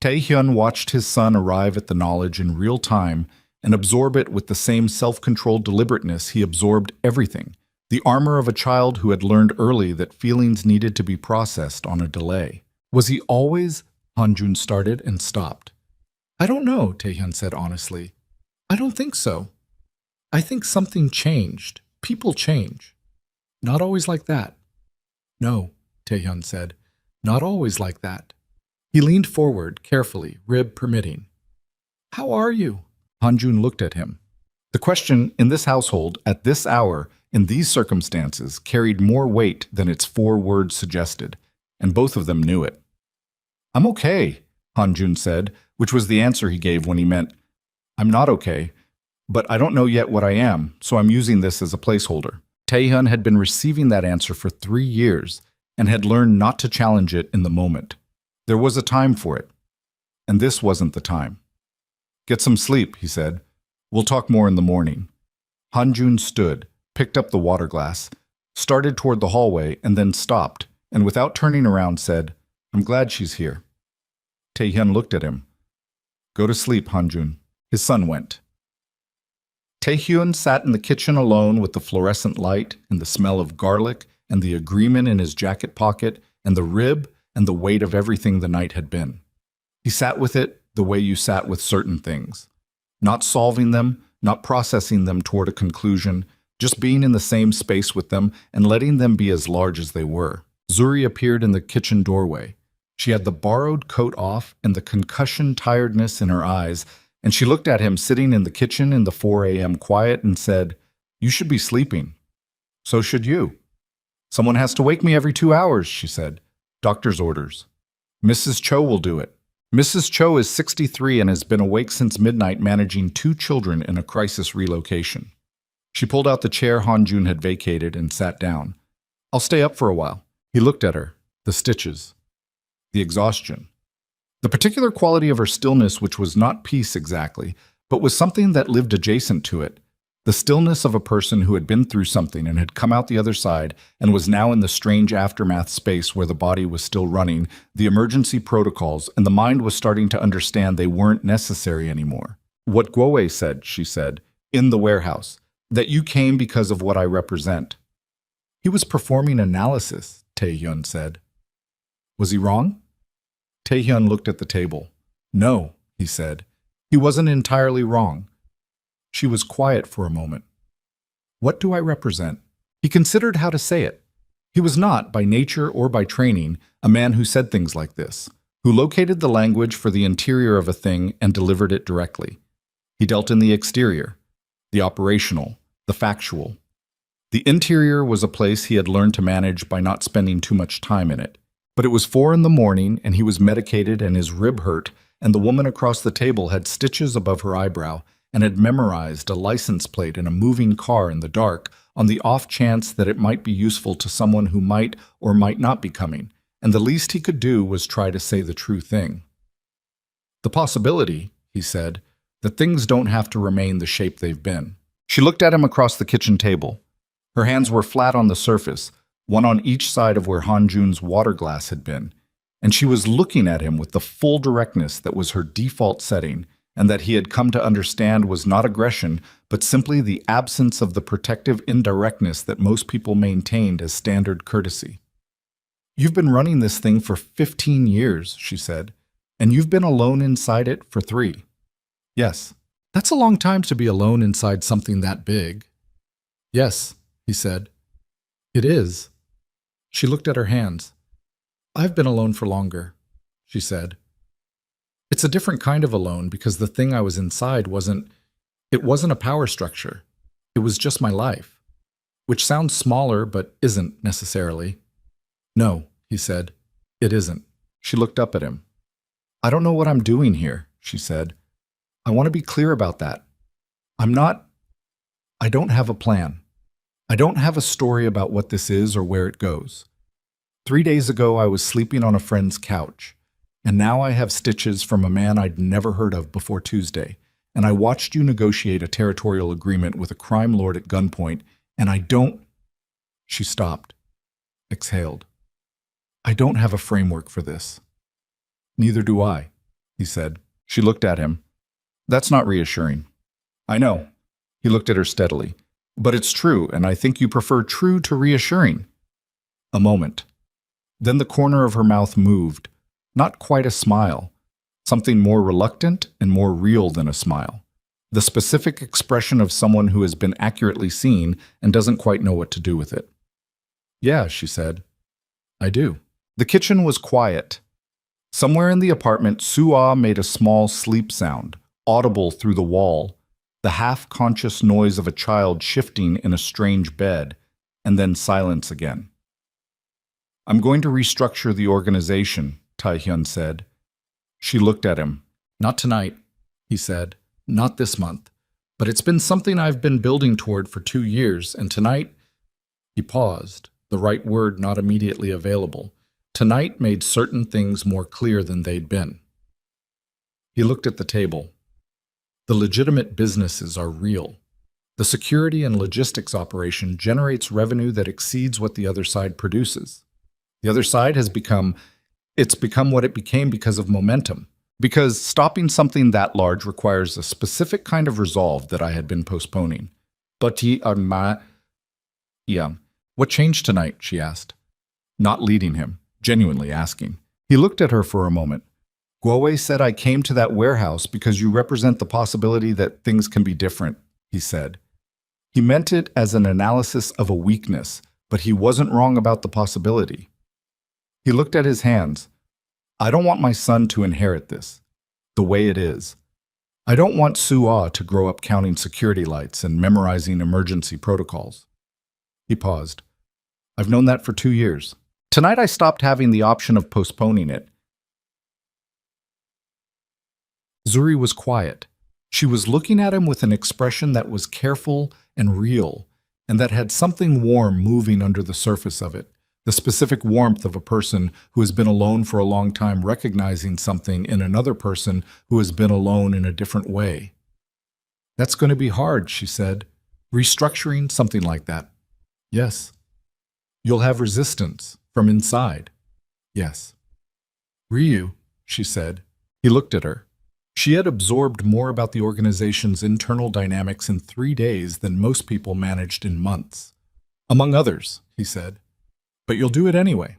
Tae-hyun watched his son arrive at the knowledge in real time and absorb it with the same self-controlled deliberateness he absorbed everything, the armor of a child who had learned early that feelings needed to be processed on a delay. "Was he always?" Han-jun started and stopped. "I don't know," Tae-hyun said honestly. "I don't think so. I think something changed. People change. Not always like that." "No," Tae-hyun said. "Not always like that." He leaned forward, carefully, rib permitting. "How are you?" Han-jun looked at him. The question, in this household, at this hour, in these circumstances, carried more weight than its 4 words suggested, and both of them knew it. "I'm okay," Han-jun said, which was the answer he gave when he meant, "I'm not okay, but I don't know yet what I am, so I'm using this as a placeholder." Tae-hyun had been receiving that answer for 3 years and had learned not to challenge it in the moment. There was a time for it, and this wasn't the time. "Get some sleep," he said. "We'll talk more in the morning." Han-jun stood, picked up the water glass, started toward the hallway, and then stopped, and without turning around said, "I'm glad she's here." Tae-hyun looked at him. "Go to sleep, Han-jun." His son went. Tae-hyun sat in the kitchen alone with the fluorescent light and the smell of garlic and the agreement in his jacket pocket and the rib and the weight of everything the night had been. He sat with it the way you sat with certain things, not solving them, not processing them toward a conclusion, just being in the same space with them and letting them be as large as they were. Zuri appeared in the kitchen doorway. She had the borrowed coat off and the concussion tiredness in her eyes, and she looked at him sitting in the kitchen in the 4 a.m. quiet and said, "You should be sleeping." "So should you." "Someone has to wake me every 2 hours," she said. "Doctor's orders." "Mrs. Cho will do it." Mrs. Cho is 63 and has been awake since midnight managing 2 children in a crisis relocation. She pulled out the chair Han-jun had vacated and sat down. "I'll stay up for a while." He looked at her. The stitches. The exhaustion. The particular quality of her stillness, which was not peace exactly, but was something that lived adjacent to it. The stillness of a person who had been through something and had come out the other side and was now in the strange aftermath space where the body was still running, the emergency protocols, and the mind was starting to understand they weren't necessary anymore. What Guo said, she said, in the warehouse, that you came because of what I represent. He was performing analysis, Taehyun said. Was he wrong? Taehyun looked at the table. No, he said. He wasn't entirely wrong. She was quiet for a moment. What do I represent? He considered how to say it. He was not, by nature or by training, a man who said things like this, who located the language for the interior of a thing and delivered it directly. He dealt in the exterior, the operational, the factual. The interior was a place he had learned to manage by not spending too much time in it. But it was 4 a.m, and he was medicated and his rib hurt, and the woman across the table had stitches above her eyebrow and had memorized a license plate in a moving car in the dark on the off chance that it might be useful to someone who might or might not be coming, and the least he could do was try to say the true thing. The possibility, he said, that things don't have to remain the shape they've been. She looked at him across the kitchen table. Her hands were flat on the surface, one on each side of where Hanjun's water glass had been, and she was looking at him with the full directness that was her default setting and that he had come to understand was not aggression, but simply the absence of the protective indirectness that most people maintained as standard courtesy. You've been running this thing for 15 years, she said, and you've been alone inside it for 3. Yes. That's a long time to be alone inside something that big. Yes, he said. It is. She looked at her hands. I've been alone for longer, she said. It's a different kind of alone because the thing I was inside wasn't a power structure. It was just my life, which sounds smaller but isn't necessarily. No, he said. It isn't. She looked up at him. I don't know what I'm doing here, she said. I want to be clear about that. I don't have a plan. I don't have a story about what this is or where it goes. 3 days ago, I was sleeping on a friend's couch, and now I have stitches from a man I'd never heard of before Tuesday, and I watched you negotiate a territorial agreement with a crime lord at gunpoint, and I don't... She stopped, exhaled. I don't have a framework for this. Neither do I, he said. She looked at him. That's not reassuring. I know. He looked at her steadily. But it's true, and I think you prefer true to reassuring. A moment. Then the corner of her mouth moved. Not quite a smile. Something more reluctant and more real than a smile. The specific expression of someone who has been accurately seen and doesn't quite know what to do with it. Yeah, she said. I do. The kitchen was quiet. Somewhere in the apartment, Soo-ah made a small sleep sound, audible through the wall, the half-conscious noise of a child shifting in a strange bed, and then silence again. I'm going to restructure the organization, Taehyun said. She looked at him. Not tonight, he said. Not this month. But it's been something I've been building toward for 2 years, and tonight... He paused, the right word not immediately available. Tonight made certain things more clear than they'd been. He looked at the table. The legitimate businesses are real. The security and logistics operation generates revenue that exceeds what the other side produces. The other side has become what it became because of momentum. Because stopping something that large requires a specific kind of resolve that I had been postponing. But what changed tonight? She asked. Not leading him, genuinely asking. He looked at her for a moment. Guo said I came to that warehouse because you represent the possibility that things can be different, he said. He meant it as an analysis of a weakness, but he wasn't wrong about the possibility. He looked at his hands. I don't want my son to inherit this, the way it is. I don't want Soo-ah to grow up counting security lights and memorizing emergency protocols. He paused. I've known that for 2 years. Tonight I stopped having the option of postponing it. Zuri was quiet. She was looking at him with an expression that was careful and real, and that had something warm moving under the surface of it, the specific warmth of a person who has been alone for a long time recognizing something in another person who has been alone in a different way. That's going to be hard, she said. Restructuring something like that. Yes. You'll have resistance from inside. Yes. Ryu, she said. He looked at her. She had absorbed more about the organization's internal dynamics in 3 days than most people managed in months. Among others, he said, "But you'll do it anyway."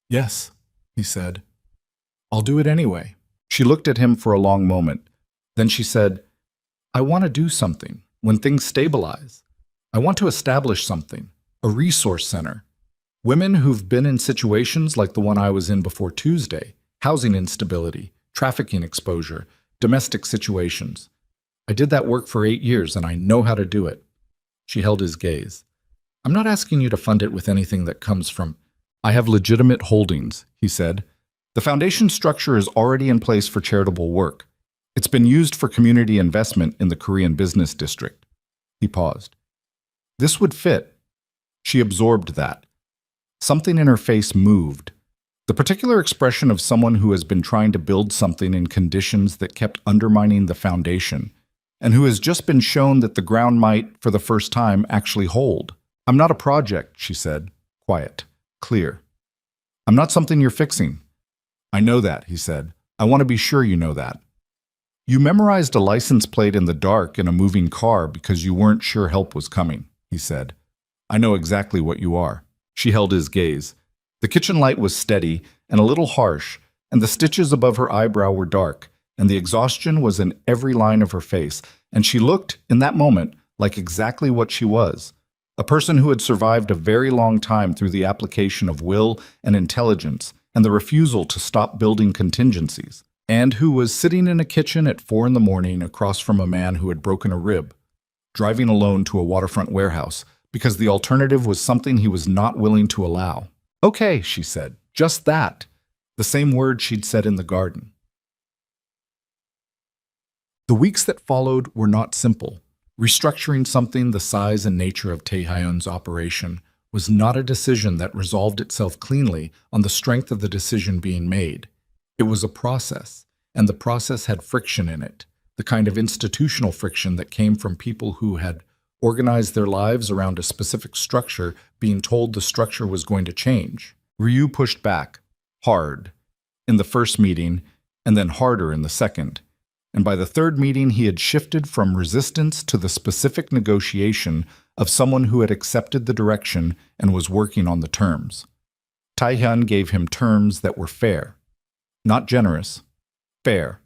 "Yes," he said, "I'll do it anyway." She looked at him for a long moment. Then she said, "I want to do something when things stabilize. I want to establish something, a resource center. Women who've been in situations like the one I was in before Tuesday, housing instability, trafficking exposure, domestic situations. I did that work for 8 years and I know how to do it." She held his gaze. "I'm not asking you to fund it with anything that comes from—" "I have legitimate holdings," he said. "The foundation structure is already in place for charitable work. It's been used for community investment in the Korean business district." He paused. "This would fit." She absorbed that. Something in her face moved. The particular expression of someone who has been trying to build something in conditions that kept undermining the foundation, and who has just been shown that the ground might, for the first time, actually hold. "I'm not a project," she said, quiet, clear. "I'm not something you're fixing." "I know that," he said. "I want to be sure you know that. You memorized a license plate in the dark in a moving car because you weren't sure help was coming," he said. "I know exactly what you are." She held his gaze. The kitchen light was steady and a little harsh, and the stitches above her eyebrow were dark, and the exhaustion was in every line of her face, and she looked, in that moment, like exactly what she was. A person who had survived a very long time through the application of will and intelligence and the refusal to stop building contingencies, and who was sitting in a kitchen at 4 a.m. across from a man who had broken a rib, driving alone to a waterfront warehouse, because the alternative was something he was not willing to allow. "Okay," she said, "just that." The same word she'd said in the garden. The weeks that followed were not simple. Restructuring something the size and nature of Taehyun's operation was not a decision that resolved itself cleanly on the strength of the decision being made. It was a process, and the process had friction in it, the kind of institutional friction that came from people who had organized their lives around a specific structure, being told the structure was going to change. Ryu pushed back, hard, in the first meeting, and then harder in the second. And by the third meeting, he had shifted from resistance to the specific negotiation of someone who had accepted the direction and was working on the terms. Taehyun gave him terms that were fair. Not generous, fair.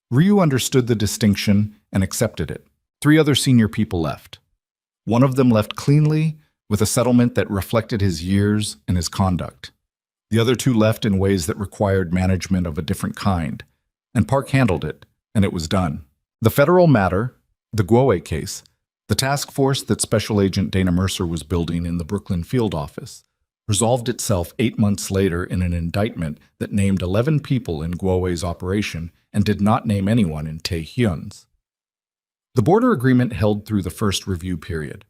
Ryu understood the distinction and accepted it. 3 other senior people left. One of them left cleanly, with a settlement that reflected his years and his conduct. The other 2 left in ways that required management of a different kind. And Park handled it, and it was done. The federal matter, the Guowe case, the task force that Special Agent Dana Mercer was building in the Brooklyn field office, resolved itself 8 months later in an indictment that named 11 people in Guowe's operation and did not name anyone in Taehyun's. The border agreement held through the first review period.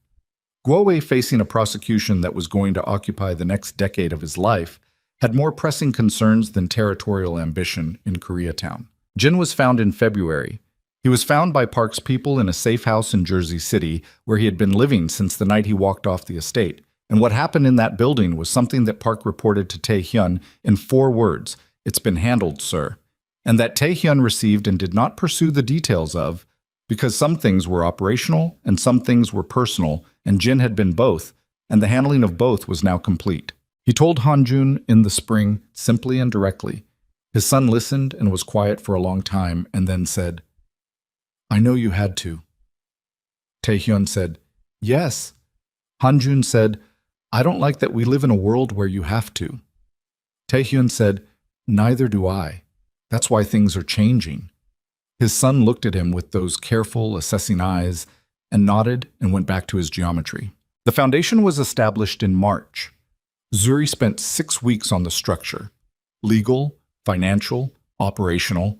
Guowe, facing a prosecution that was going to occupy the next decade of his life, had more pressing concerns than territorial ambition in Koreatown. Jin was found in February. He was found by Park's people in a safe house in Jersey City, where he had been living since the night he walked off the estate. And what happened in that building was something that Park reported to Taehyun in 4 words: "It's been handled, sir." And that Taehyun received and did not pursue the details of, because some things were operational and some things were personal, and Jin had been both, and the handling of both was now complete. He told Hanjun in the spring, simply and directly. His son listened and was quiet for a long time, and then said, "I know you had to." Taehyun said, "Yes." Hanjun said, "I don't like that we live in a world where you have to." Taehyun said, "Neither do I. That's why things are changing." His son looked at him with those careful, assessing eyes, and nodded and went back to his geometry. The foundation was established in March. Zuri spent 6 weeks on the structure, legal, financial, operational,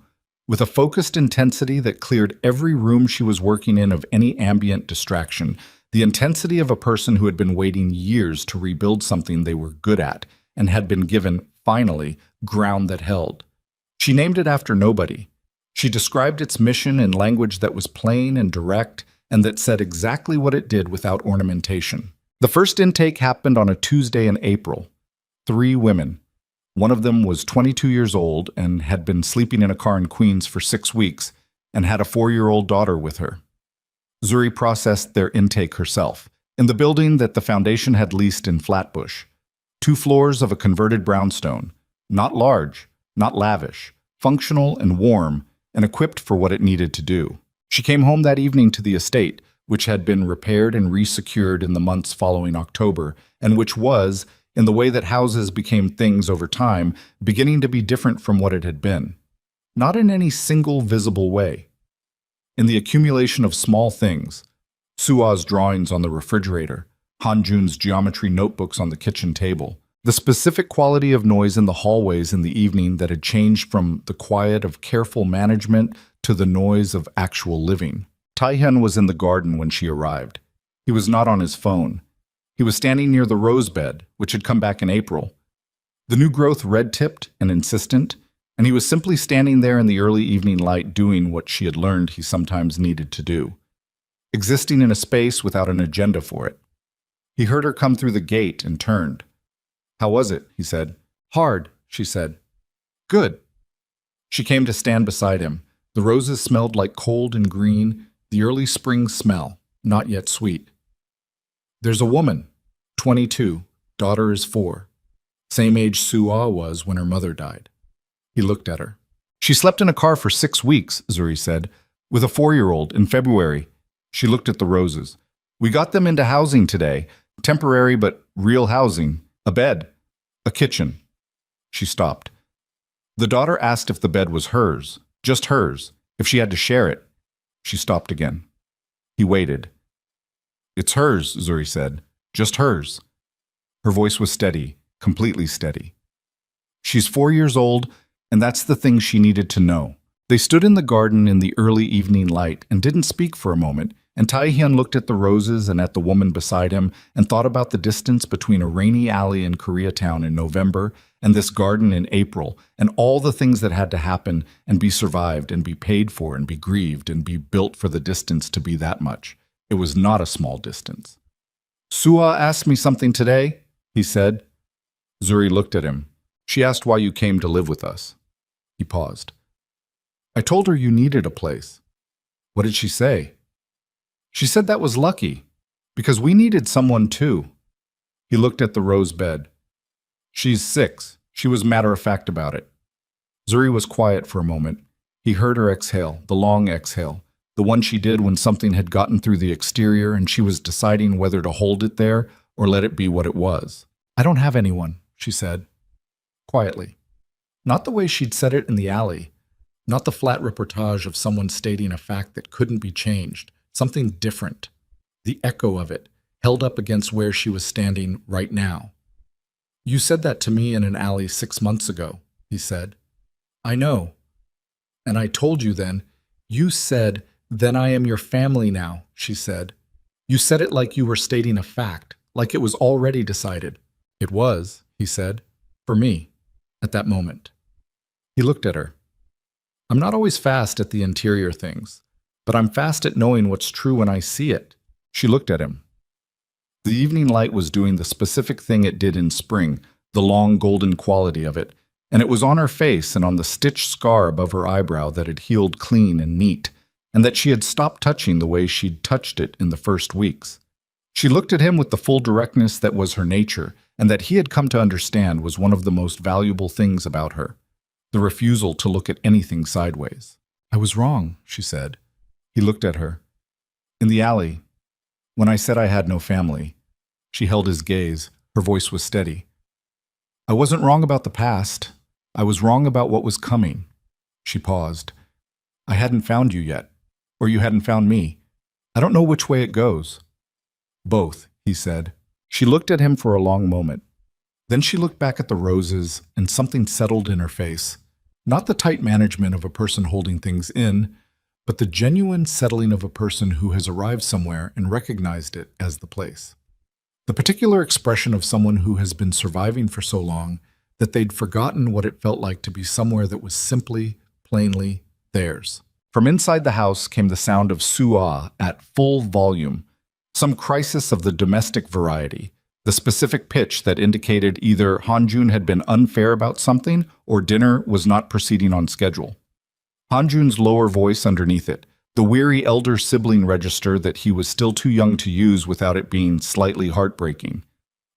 with a focused intensity that cleared every room she was working in of any ambient distraction, the intensity of a person who had been waiting years to rebuild something they were good at and had been given, finally, ground that held. She named it after nobody. She described its mission in language that was plain and direct and that said exactly what it did without ornamentation. The first intake happened on a Tuesday in April. 3 women. One of them was 22 years old and had been sleeping in a car in Queens for 6 weeks and had a 4-year-old daughter with her. Zuri processed their intake herself, in the building that the foundation had leased in Flatbush. 2 floors of a converted brownstone, not large, not lavish, functional and warm, and equipped for what it needed to do. She came home that evening to the estate, which had been repaired and resecured in the months following October, and which was, in the way that houses became things over time, beginning to be different from what it had been. Not in any single visible way. In the accumulation of small things, Sua's drawings on the refrigerator, Hanjun's geometry notebooks on the kitchen table, the specific quality of noise in the hallways in the evening that had changed from the quiet of careful management to the noise of actual living. Taehyun was in the garden when she arrived. He was not on his phone. He was standing near the rose bed, which had come back in April. The new growth red-tipped and insistent, and he was simply standing there in the early evening light doing what she had learned he sometimes needed to do, existing in a space without an agenda for it. He heard her come through the gate and turned. "How was it?" he said. "Hard," she said. "Good." She came to stand beside him. The roses smelled like cold and green, the early spring smell, not yet sweet. "There's a woman, 22, daughter is 4. Same age Sua was when her mother died." He looked at her. "She slept in a car for 6 weeks, Zuri said, with a 4-year-old in February." She looked at the roses. "We got them into housing today, temporary but real housing, a bed, a kitchen." She stopped. The daughter asked if the bed was hers, just hers, if she had to share it. She stopped again. He waited. "It's hers," Zuri said, "just hers." Her voice was steady, completely steady. "She's 4 years old, and that's the thing she needed to know." They stood in the garden in the early evening light and didn't speak for a moment, and Taehyun looked at the roses and at the woman beside him and thought about the distance between a rainy alley in Koreatown in November and this garden in April, and all the things that had to happen and be survived and be paid for and be grieved and be built for the distance to be that much. It was not a small distance. "Sua asked me something today," he said. Zuri looked at him. "She asked why you came to live with us." He paused. "I told her you needed a place." "What did she say?" "She said that was lucky, because we needed someone too." He looked at the rose bed. "She's 6. She was matter-of-fact about it." Zuri was quiet for a moment. He heard her exhale, the long exhale, the one she did when something had gotten through the exterior and she was deciding whether to hold it there or let it be what it was. "I don't have anyone," she said, quietly. Not the way she'd said it in the alley, not the flat reportage of someone stating a fact that couldn't be changed, something different. The echo of it, held up against where she was standing right now. "You said that to me in an alley 6 months ago," he said. "I know. And I told you then. You said, 'Then I am your family now,'" she said. "You said it like you were stating a fact, like it was already decided." "It was," he said, "for me, at that moment." He looked at her. "I'm not always fast at the interior things, but I'm fast at knowing what's true when I see it." She looked at him. The evening light was doing the specific thing it did in spring, the long golden quality of it, and it was on her face and on the stitched scar above her eyebrow that had healed clean and neat, and that she had stopped touching the way she'd touched it in the first weeks. She looked at him with the full directness that was her nature, and that he had come to understand was one of the most valuable things about her, the refusal to look at anything sideways. "I was wrong," she said. He looked at her. "In the alley, when I said I had no family." She held his gaze. Her voice was steady. "I wasn't wrong about the past. I was wrong about what was coming." She paused. "I hadn't found you yet. Or you hadn't found me. I don't know which way it goes." "Both," he said. She looked at him for a long moment. Then she looked back at the roses, and something settled in her face. Not the tight management of a person holding things in, but the genuine settling of a person who has arrived somewhere and recognized it as the place. The particular expression of someone who has been surviving for so long that they'd forgotten what it felt like to be somewhere that was simply, plainly theirs. From inside the house came the sound of Sua at full volume, some crisis of the domestic variety, the specific pitch that indicated either Hanjun had been unfair about something or dinner was not proceeding on schedule. Hanjun's lower voice underneath it, the weary elder sibling register that he was still too young to use without it being slightly heartbreaking.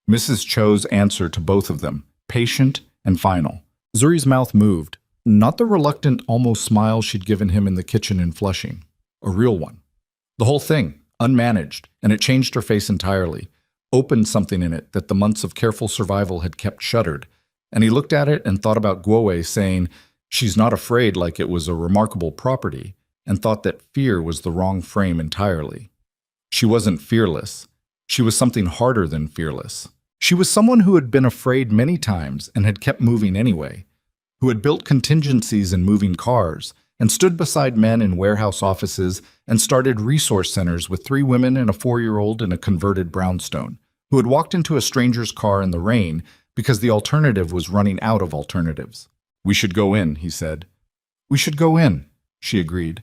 Mrs. Cho's answer to both of them, patient and final. Zuri's mouth moved, not the reluctant, almost smile she'd given him in the kitchen in Flushing. A real one. The whole thing, unmanaged, and it changed her face entirely, opened something in it that the months of careful survival had kept shuttered, and he looked at it and thought about Guo saying, "She's not afraid," like it was a remarkable property, and thought that fear was the wrong frame entirely. She wasn't fearless. She was something harder than fearless. She was someone who had been afraid many times and had kept moving anyway, who had built contingencies in moving cars, and stood beside men in warehouse offices and started resource centers with 3 women and a 4-year-old in a converted brownstone, who had walked into a stranger's car in the rain because the alternative was running out of alternatives. "We should go in," he said. "We should go in," she agreed.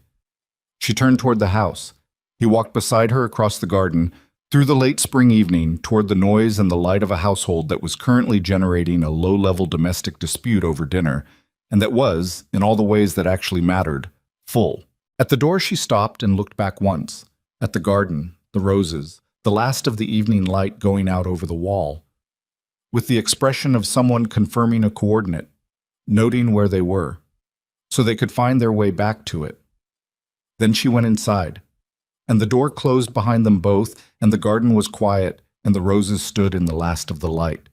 She turned toward the house. He walked beside her across the garden, through the late spring evening, toward the noise and the light of a household that was currently generating a low-level domestic dispute over dinner, and that was, in all the ways that actually mattered, full. At the door she stopped and looked back once, at the garden, the roses, the last of the evening light going out over the wall, with the expression of someone confirming a coordinate, noting where they were, so they could find their way back to it. Then she went inside, and the door closed behind them both, and the garden was quiet, and the roses stood in the last of the light.